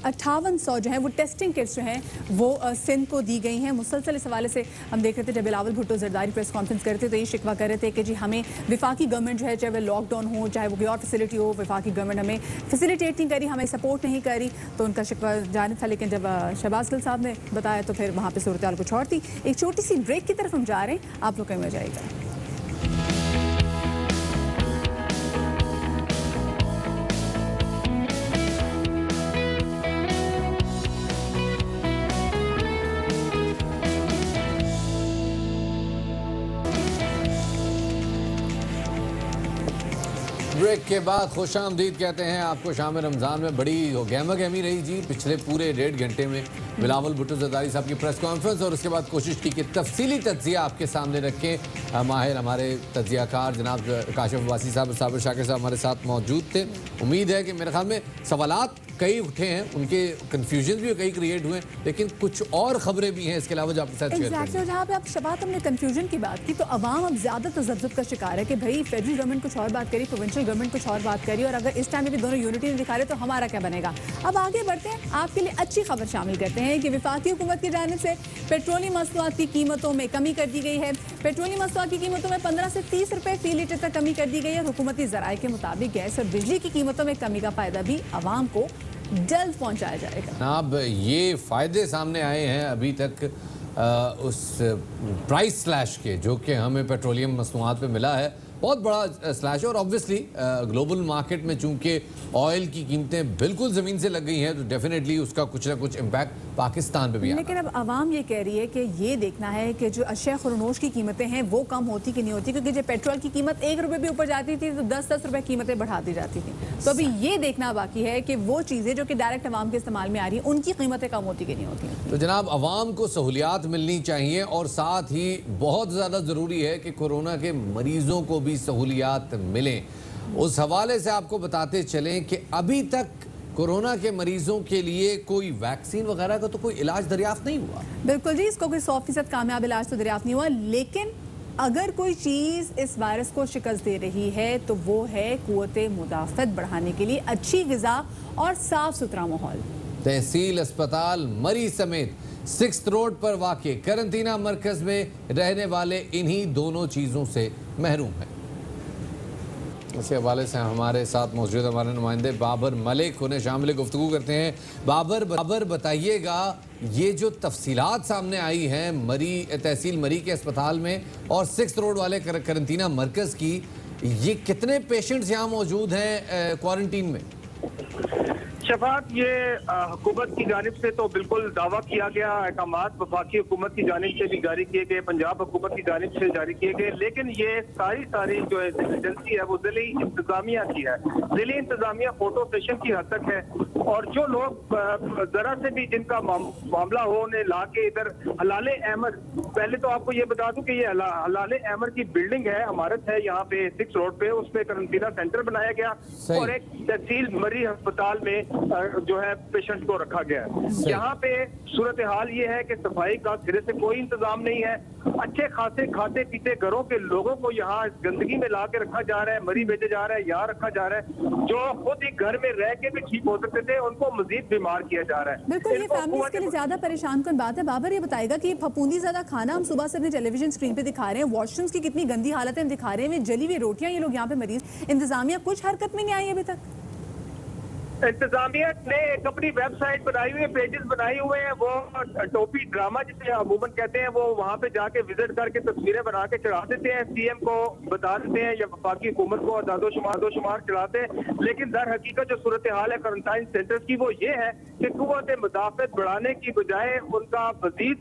5800 जो है वो टेस्टिंग किट्स जो हैं वो सिंध को दी गई हैं। मुसलसल इस हवाले से हम देख रहे थे जब बिलावल भुट्टो जरदारी प्रेस कॉन्फ्रेंस कर रहे थे तो ये शिकवा कर रहे थे कि जी हमें विफाकी गवर्नमेंट जो है, चाहे वह लॉकडाउन हो चाहे वो कोई और फैसिलिटी हो, विफाकी गवर्नमेंट हमें फैसिलिटेट नहीं करी, हमें सपोर्ट नहीं करी, तो उनका शिकवा जानिब था। लेकिन जब शहबाज गिल साहब ने बताया तो फिर वहाँ पर सूरत हाल कुछ और थी। एक छोटी सी ब्रेक की तरफ हम जा रहे हैं, आप लोग कहीं में जाएगा। ब्रेक के बाद खुश आमदीद कहते हैं आपको। शाम रमज़ान में बड़ी गहमा गहमी रही जी पिछले पूरे 1.5 घंटे में बिलावल भुट्टो जरदारी साहब की प्रेस कॉन्फ्रेंस, और उसके बाद कोशिश की कि तफसीली तज्जिया आपके सामने रखें। माहिर हमारे तज्जियाकार जनाब काशिफ अब्बासी साहब, साबिर शाकिर साहब हमारे साथ मौजूद थे। उम्मीद है कि मेरे ख्याल में सवालात कई उठे हैं, उनके कन्फ्यूजन भी कई क्रिएट हुए, लेकिन कुछ और खबरें भी हैं इसके अलावा जो आपके साथ शेयर करेंगे। जहाँ पे आप शबात हमने कन्फ्यूजन की बात की तो अवाम अब ज़्यादा तजब्जुब का शिकार है कि भाई फेडरल गवर्नमेंट कुछ और बात करी, प्रोविंशियल गवर्नमेंट कुछ और बात करी, और अगर इस टाइम में भी दोनों यूनिटी नहीं दिखा रहे तो हमारा क्या बनेगा। अब आगे बढ़ते हैं, आपके लिए अच्छी खबर शामिल करते हैं कि वफाकी हुकूमत की जानिब से पेट्रोलियम मसनूआत की कीमतों में कमी कर दी गई है। पेट्रोलियम मसनूआत की कीमतों में 15 से 30 रुपये फी लीटर तक कमी कर दी गई है। हुकूमती ज़राए के मुताबिक गैस और बिजली की कीमतों में कमी का फ़ायदा भी आवाम को जल्द पहुंचाया जाएगा। अब ये फ़ायदे सामने आए हैं अभी तक उस प्राइस स्लैश के जो कि हमें पेट्रोलियम मसनूआत पे मिला है, बहुत बड़ा स्लैश है। और ऑब्वियसली ग्लोबल मार्केट में चूंकि ऑयल की कीमतें बिल्कुल ज़मीन से लग गई हैं तो डेफिनेटली उसका कुछ ना कुछ इम्पैक्ट पाकिस्तान पे भी आता है। लेकिन अब आवाम ये कह रही है कि ये देखना है कि जो अशिया खुरनोश की कीमतें हैं वो कम होती कि नहीं होती, क्योंकि जब पेट्रोल की कीमत 1 रुपये भी ऊपर जाती थी तो 10-10 रुपये कीमतें बढ़ा दी जाती थी। तो अभी ये देखना बाकी है कि वो चीज़ें जो कि डायरेक्ट आवाम के इस्तेमाल में आ रही हैं उनकी कीमतें कम होती कि नहीं होती। तो जनाब आवाम को सहूलियात मिलनी चाहिए और साथ ही बहुत ज़्यादा ज़रूरी है कि कोरोना के मरीजों को भी सहूलियात मिलें। उस हवाले से आपको बताते चलें कि अभी तक कोरोना के मरीजों के लिए कोई वैक्सीन वगैरह का तो कोई इलाज दरियाफ्त नहीं हुआ। बिल्कुल जी, इसको कोई 100% कामयाब इलाज तो दरियाफ्त नहीं हुआ, लेकिन अगर कोई चीज़ इस वायरस को शिकस्त दे रही है तो वो है कुव्वते मुदाफ़त बढ़ाने के लिए अच्छी ग़िज़ा और साफ़ सुथरा माहौल। तहसील अस्पताल मरी समेत 6th रोड पर वाक़े करंतना मरकज़ में रहने वाले इन्हीं दोनों चीज़ों से महरूम हैं। इसी हवाले से हमारे साथ मौजूद हमारे नुमाइंदे बाबर मलिक उन्हें शामिल गुफ्तगू करते हैं। बाबर बताइएगा, ये जो तफसीलात सामने आई हैं मरी तहसील मरी के अस्पताल में और 6th रोड वाले करंतना मरकज़ की, ये कितने पेशेंट्स यहाँ मौजूद हैं क्वारंटीन में? शफात, ये हुकूमत की जानिब से तो बिल्कुल दावा किया गया, अहकामात वफाकी हुकूमत की जानिब से भी जारी किए गए, पंजाब हुकूमत की जानिब से जारी किए गए, लेकिन ये सारी जो एजेंसी है वो ज़िली इंतजामिया की है। ज़िली इंतजामिया फोटो सेशन की हद तक है और जो लोग जरा से भी जिनका मामला हो उन्हें ला के इधर हलाले अहमद, पहले तो आपको ये बता दूं कि ये हलाले अहमद की बिल्डिंग है, इमारत है यहाँ पे 6 रोड पे, उसमें करंतना सेंटर बनाया गया और एक तहसील मरी अस्पताल में जो है पेशेंट को रखा गया है। यहाँ पे सूरत हाल ये है कि सफाई का सिरे से कोई इंतजाम नहीं है। अच्छे खासे खाते पीते घरों के लोगों को यहाँ गंदगी में ला के रखा जा रहा है, मरी भेजे जा रहा है, यहाँ रखा जा रहा है। जो खुद ही घर में रह के भी ठीक हो सकते थे उनको मजीद बीमार किया जा रहा है। बिल्कुल, ये फैमिलीज के लिए ज्यादा परेशान कन बात है। बाबर ये बताएगा कि फफूंदी ज्यादा खाना हम सुबह से अपने टेलीविजन स्क्रीन पे दिखा रहे हैं, वॉशरूम्स की कितनी गंदी हालत है दिखा रहे हैं, जली हुई रोटियां ये लोग यहाँ पे मरीज, इंतजामिया कुछ हरकत में नहीं आई अभी तक। इंतजामिया ने एक अपनी वेबसाइट बनाई हुई है, पेजेस बनाए हुए हैं, वो टोपी ड्रामा जिसे अमूमन कहते हैं, वो वहाँ पे जाके विजिट करके तस्वीरें बना के चढ़ा देते हैं, सीएम को बता देते हैं या वफाकी हुकूमत को दादो-शुमार चढ़ाते हैं। लेकिन दर हकीकत जो सूरत हाल है क्वारंटाइन सेंटर्स की वो ये है कि कुव्वत मुदाफ़त बढ़ाने की बजाय उनका मजीद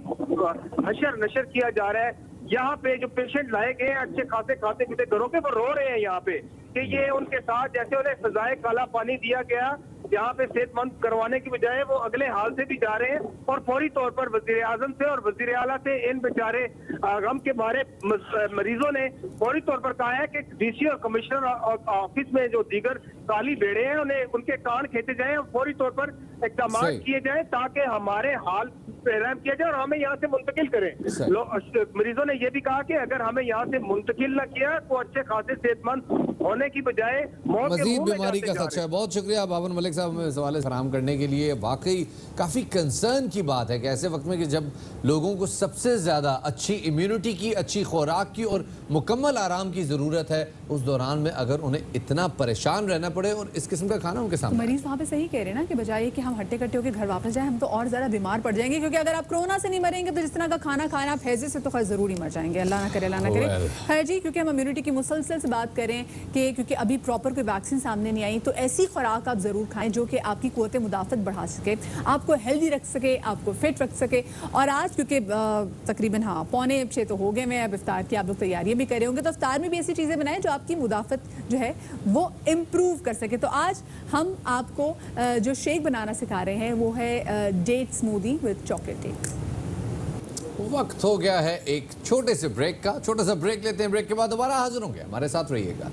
हशर नशर किया जा रहा है। यहाँ पे जो पेशेंट लाए गए हैं अच्छे खासे खाते पीते घरों के वो रो रहे हैं यहाँ पे कि ये उनके साथ जैसे उन्हें सजाए काला पानी दिया गया, यहाँ पे सेहतमंद करवाने की बजाय वो अगले हाल से भी जा रहे हैं और फौरी तौर पर वजीर आजम से और वजीर आला से इन बेचारे गम के मारे मरीजों ने फौरी तौर पर कहा है कि डीसी और कमिश्नर ऑफिस में जो दीगर काली बेड़े हैं उन्हें उनके कान खींचे जाएं और फौरी तौर पर इकदाम किए जाएं ताकि हमारे हाल रहम किया जाए और हमें यहाँ से मुंतकिल करें। मरीजों ने यह भी कहा कि अगर हमें यहाँ से मुंतकिल न किया तो अच्छे खासे सेहतमंद होने की बजाय मजीद बीमारी का खदशा है। बहुत शुक्रिया बाबर मलिक साहब हमें सवाल फराहम करने के लिए। वाकई काफ़ी कंसर्न की बात है कि ऐसे वक्त में कि जब लोगों को सबसे ज़्यादा अच्छी इम्यूनिटी की, अच्छी खुराक की और मुकम्मल आराम की ज़रूरत है, उस दौरान में अगर उन्हें इतना परेशान रहना पड़े और इस किस्म का खाना उनके सामने। मरीज वहाँ पे सही कह रहे हैं ना कि बजाय कि हम हट्टे कट्टे होकर घर वापस जाएं, हम तो और ज़्यादा बीमार पड़ जाएंगे, क्योंकि अगर आप कोरोना से नहीं मरेंगे तो जिस तरह का खाना खाना आप हैजे से तो खैर ज़रूर ही मर जाएंगे। अल्लाह ना करे, अल्लाह ना करे। खैर जी, क्योंकि हम इम्यूनिटी की मुसलसल से बात करें कि क्योंकि अभी प्रॉपर कोई वैक्सीन सामने नहीं आई, तो ऐसी खुराक आप ज़रूर खाएं जो कि आपकी क़ुव्वत मुदाफ़त बढ़ा सके, आपको हेल्दी रख सके, आपको फिट रख सके। और आज क्योंकि तकरीबन 5:45 तो हो गए हैं, अब इफ्तार की आप लोग तैयारियाँ भी कर रहे होंगे, तो इफ्तार में भी ऐसी चीज़ें बनाएं जो आपकी मुदाफ़त जो है वो इम्प्रूव कर सके। तो आज हम आपको जो शेक बनाना सिखा रहे हैं वो है date smoothie with chocolate dates. वक्त हो गया है एक छोटे से ब्रेक का। छोटा सा ब्रेक लेते हैं, ब्रेक के बाद दोबारा हाजिर होंगे, हमारे साथ रहिएगा।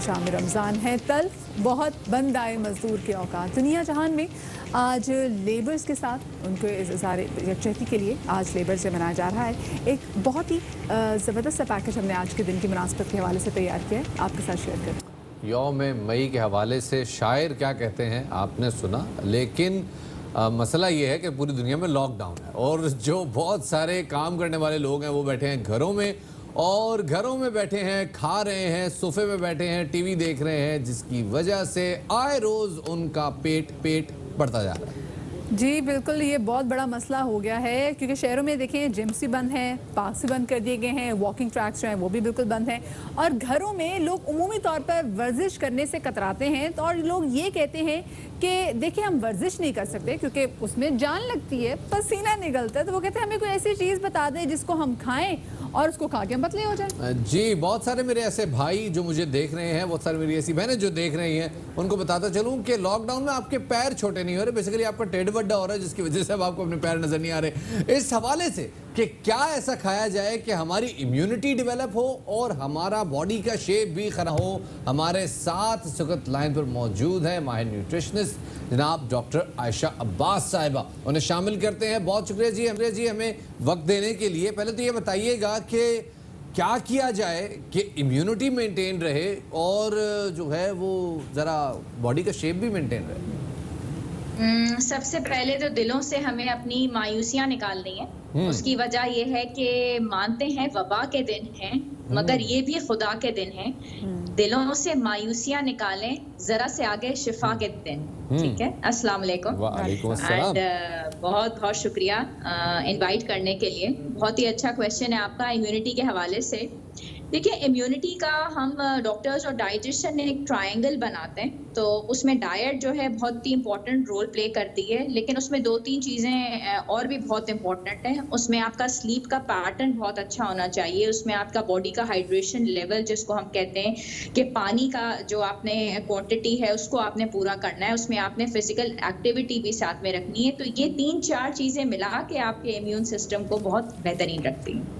शाम रमज़ान है, तल्ख बहुत बंद आए मजदूर के औकात। दुनिया जहान में आज लेबर्स के साथ उनके सारे यकजहती के लिए आज लेबर से मनाया जा रहा है। एक बहुत ही ज़बरदस्त सा पैकेज हमने आज के दिन की मुनासबत के हवाले से तैयार किया है, आपके साथ शेयर करें। यौम मई के हवाले से शायर क्या कहते हैं आपने सुना, लेकिन मसला ये है कि पूरी दुनिया में लॉकडाउन है और जो बहुत सारे काम करने वाले लोग हैं वो बैठे हैं घरों में, और घरों में बैठे हैं, खा रहे हैं, सोफे में बैठे हैं, टीवी देख रहे हैं, जिसकी वजह से आए रोज़ उनका पेट बढ़ता जा रहा है। जी बिल्कुल, ये बहुत बड़ा मसला हो गया है, क्योंकि शहरों में देखें जिम्स भी बंद हैं, पार्क्स भी बंद कर दिए गए हैं, वॉकिंग ट्रैक्स जो हैं वो भी बिल्कुल बंद हैं, और घरों में लोग उमूमी तौर पर वर्जिश करने से कतराते हैं। तो और लोग ये कहते हैं कि देखिए हम वर्जिश नहीं कर सकते क्योंकि उसमें जान लगती है, पसीना निकलता है, तो वो कहते हैं हमें कोई ऐसी चीज़ बता दें जिसको हम खाएं और उसको खा के हम पतले हो जाए। जी, बहुत सारे मेरे ऐसे भाई जो मुझे देख रहे हैं, बहुत सारी मेरी ऐसी बहनें जो देख रही हैं, उनको बताता चलूं कि लॉकडाउन में आपके पैर छोटे नहीं हो रहे, बेसिकली आपका टेढ़ बड्डा हो रहा है, जिसकी वजह से अब आपको अपने पैर नजर नहीं आ रहे। इस हवाले से कि क्या ऐसा खाया जाए कि हमारी इम्यूनिटी डेवलप हो और हमारा बॉडी का शेप भी खरा हो, हमारे साथ सुकत लाइन पर मौजूद है माहिर न्यूट्रिशनिस्ट जनाब डॉक्टर आयशा अब्बास साहिबा, उन्हें शामिल करते हैं। बहुत शुक्रिया जी हमें वक्त देने के लिए। पहले तो ये बताइएगा कि क्या किया जाए कि इम्यूनिटी मेंटेन रहे और जो है वो ज़रा बॉडी का शेप भी मेंटेन रहे। सबसे पहले तो दिलों से हमें अपनी मायूसियां निकालनी है। उसकी वजह यह है कि मानते हैं वबा के दिन हैं, मगर ये भी खुदा के दिन हैं। दिलों से मायूसियां निकालें, जरा से आगे शिफा के दिन। ठीक है, अस्सलाम वालेकुम। वालेकुम अस्सलाम। एंड बहुत बहुत शुक्रिया इनवाइट करने के लिए। बहुत ही अच्छा क्वेश्चन है आपका इम्यूनिटी के हवाले से। देखिए, इम्यूनिटी का हम डॉक्टर्स और डाइटिशियन एक ट्रायंगल बनाते हैं, तो उसमें डाइट जो है बहुत ही इंपॉर्टेंट रोल प्ले करती है, लेकिन उसमें 2-3 चीज़ें और भी बहुत इंपॉर्टेंट है। उसमें आपका स्लीप का पैटर्न बहुत अच्छा होना चाहिए, उसमें आपका बॉडी का हाइड्रेशन लेवल जिसको हम कहते हैं कि पानी का जो आपने क्वांटिटी है उसको आपने पूरा करना है, उसमें आपने फिजिकल एक्टिविटी भी साथ में रखनी है। तो ये 3-4 चीज़ें मिला के आपके इम्यून सिस्टम को बहुत बेहतरीन रखती हैं।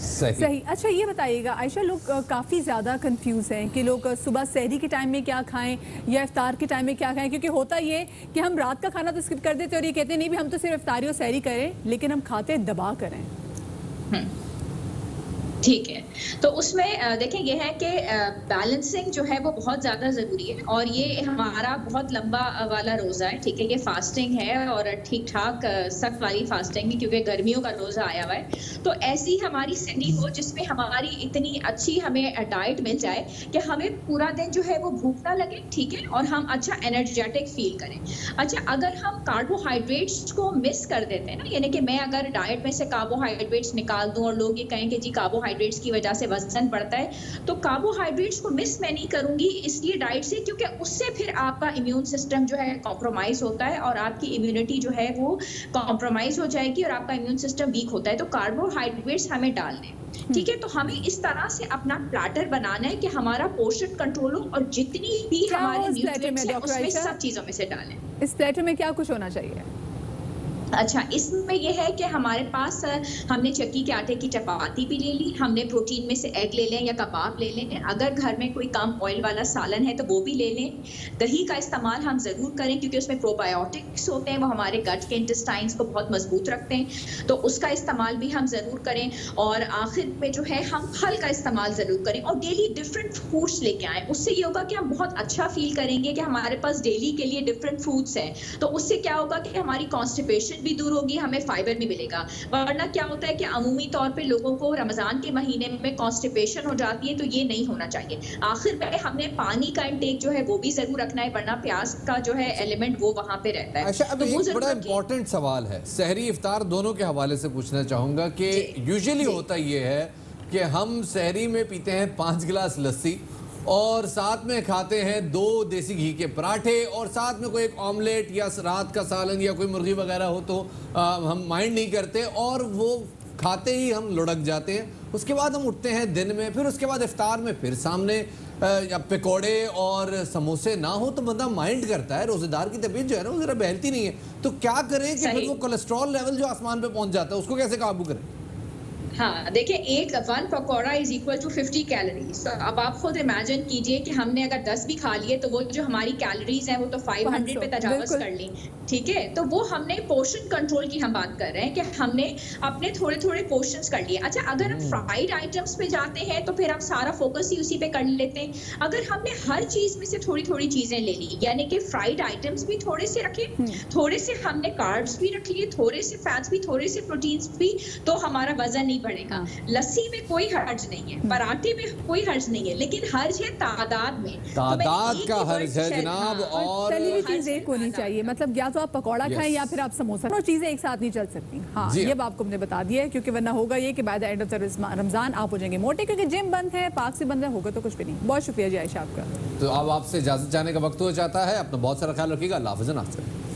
सही। अच्छा ये बताइएगा आयशा, लोग काफ़ी ज़्यादा कंफ्यूज हैं कि लोग सुबह सहरी के टाइम में क्या खाएं या इफ्तार के टाइम में क्या खाएं, क्योंकि होता ये कि हम रात का खाना तो स्किप कर देते और ये कहते हैं नहीं भी हम तो सिर्फ इफ्तारी और सहरी करें, लेकिन हम खाते दबा करें। ठीक है, तो उसमें देखें ये है कि बैलेंसिंग जो है वो बहुत ज़्यादा ज़रूरी है, और ये हमारा बहुत लंबा वाला रोज़ा है। ठीक है, ये फास्टिंग है और ठीक ठाक सख्त वाली फास्टिंग है, क्योंकि गर्मियों का रोज़ा आया हुआ है। तो ऐसी हमारी जिंदगी हो जिसमें हमारी इतनी अच्छी हमें डाइट मिल जाए कि हमें पूरा दिन जो है वो भूख ना लगे, ठीक है, और हम अच्छा एनर्जेटिक फील करें। अच्छा, अगर हम कार्बोहाइड्रेट्स को मिस कर देते हैं ना, यानी कि मैं अगर डाइट में से कार्बोहाइड्रेट्स निकाल दूं और लोग ये कहें कि जी कार्बोहाइड्रेट कार्बोहाइड्रेट्स की वजह से वजन बढ़ता है। तो कार्बोहाइड्रेट्स को मिस मैं नहीं करूंगी इसलिए डाइट से, क्योंकि उससे फिर आपका इम्यून सिस्टम जो है कॉम्प्रोमाइज होता है और आपकी इम्यूनिटी जो है वो कॉम्प्रोमाइज हो जाएगी और आपका इम्यून सिस्टम वीक होता है। तो कार्बोहाइड्रेट्स हमें डालने, ठीक है, तो हमें इस तरह से अपना प्लेटर बनाना है कि हमारा पोषण कंट्रोल हो और जितनी भी हमारे न्यूट्रिएंट्स हैं उसमें सब चीजों में से डालें। इस प्लेटर में क्या कुछ होना चाहिए? अच्छा, इसमें यह है कि हमारे पास हमने चक्की के आटे की चपाती भी ले ली, हमने प्रोटीन में से एग ले लें या कबाब ले लें, अगर घर में कोई कम ऑयल वाला सालन है तो वो भी ले लें। दही का इस्तेमाल हम ज़रूर करें क्योंकि उसमें प्रोबायोटिक्स होते हैं, वो हमारे गट के इंटेस्टाइन्स को बहुत मजबूत रखते हैं, तो उसका इस्तेमाल भी हम ज़रूर करें। और आखिर में जो है हम फल का इस्तेमाल ज़रूर करें और डेली डिफरेंट फ्रूट्स लेके आएँ। उससे ये होगा कि हम बहुत अच्छा फील करेंगे कि हमारे पास डेली के लिए डिफरेंट फ्रूट्स हैं, तो उससे क्या होगा कि हमारी कॉन्स्टिपेशन भी दूर होगी, हमें फाइबर भी मिलेगा। वरना क्या होता है कि अमूमी तौर पे लोगों को रमजान के महीने में कॉन्स्टिपेशन हो जाती है, तो ये नहीं होना चाहिए। आखिर में हमने पानी का इंटेक जो है वो भी जरूर रखना है, वरना प्याज का जो है एलिमेंट वो वहां पे रहता है। अच्छा, अब तो वो एक बड़ा इंपॉर्टेंट सवाल है, सहरी इफ्तार दोनों के हवाले से पूछना चाहूंगा कि यूजुअली होता ये है कि हम सहरी में पीते हैं 5 गिलास लस्सी और साथ में खाते हैं 2 देसी घी के पराठे और साथ में कोई एक ऑमलेट या रात का सालन या कोई मुर्गी वगैरह हो तो हम माइंड नहीं करते और वो खाते ही हम लुढ़क जाते हैं। उसके बाद हम उठते हैं दिन में, फिर उसके बाद इफ्तार में फिर सामने या पकौड़े और समोसे ना हो तो बंदा माइंड करता है, रोजेदार की तबीयत जो है ना वो जरा बहलती नहीं है। तो क्या करें कि फिर वो कोलेस्ट्रॉल लेवल जो आसमान पे पहुंच जाता है उसको कैसे काबू करें? हाँ, देखिए, एक 1 pakora is equal to 50 calories. तो अब आप खुद इमेजिन कीजिए कि हमने अगर 10 भी खा लिए तो वो जो हमारी कैलोरीज हैं वो तो 500 पे तजावज कर ली, ठीक है। तो वो हमने पोर्शन कंट्रोल की हम बात कर रहे हैं कि हमने अपने थोड़े थोड़े पोर्शंस कर लिए। अच्छा, अगर हम फ्राइड आइटम्स पे जाते हैं तो फिर हम सारा फोकस ही उसी पे कर लेते हैं। अगर हमने हर चीज में से थोड़ी थोड़ी चीजें ले ली, यानी कि फ्राइड आइटम्स भी थोड़े से रखे, थोड़े से हमने कार्ब्स भी रख लिए, थोड़े से फैट्स भी, थोड़े से प्रोटीन्स भी, तो हमारा वजन नहीं बढ़ेगा। लस्सी में कोई हर्ज नहीं है, पराठे में कोई हर्ज नहीं है, लेकिन हर्ज है तादाद में, तादाद का हर्ज है जनाब। और तली हुई चीज एक होनी चाहिए, मतलब या तो आप पकौड़ा खाएं या फिर आप समोसा, दोनों चीजें एक साथ नहीं चल सकती। हाँ, ये बात आपको हमने बता दिया है, क्योंकि वरना होगा ये कि by the end of the Ramzan आप हो जाएंगे मोटे, क्योंकि जिम बंद है, पाक से बंद है, होगा तो कुछ भी नहीं। बहुत शुक्रिया जी आयशा आपका। तो अब आपसे इजाजत जाने का वक्त हो जाता है, अपना बहुत सारा ख्याल रखिएगा। अल्लाह हाफ़िज़।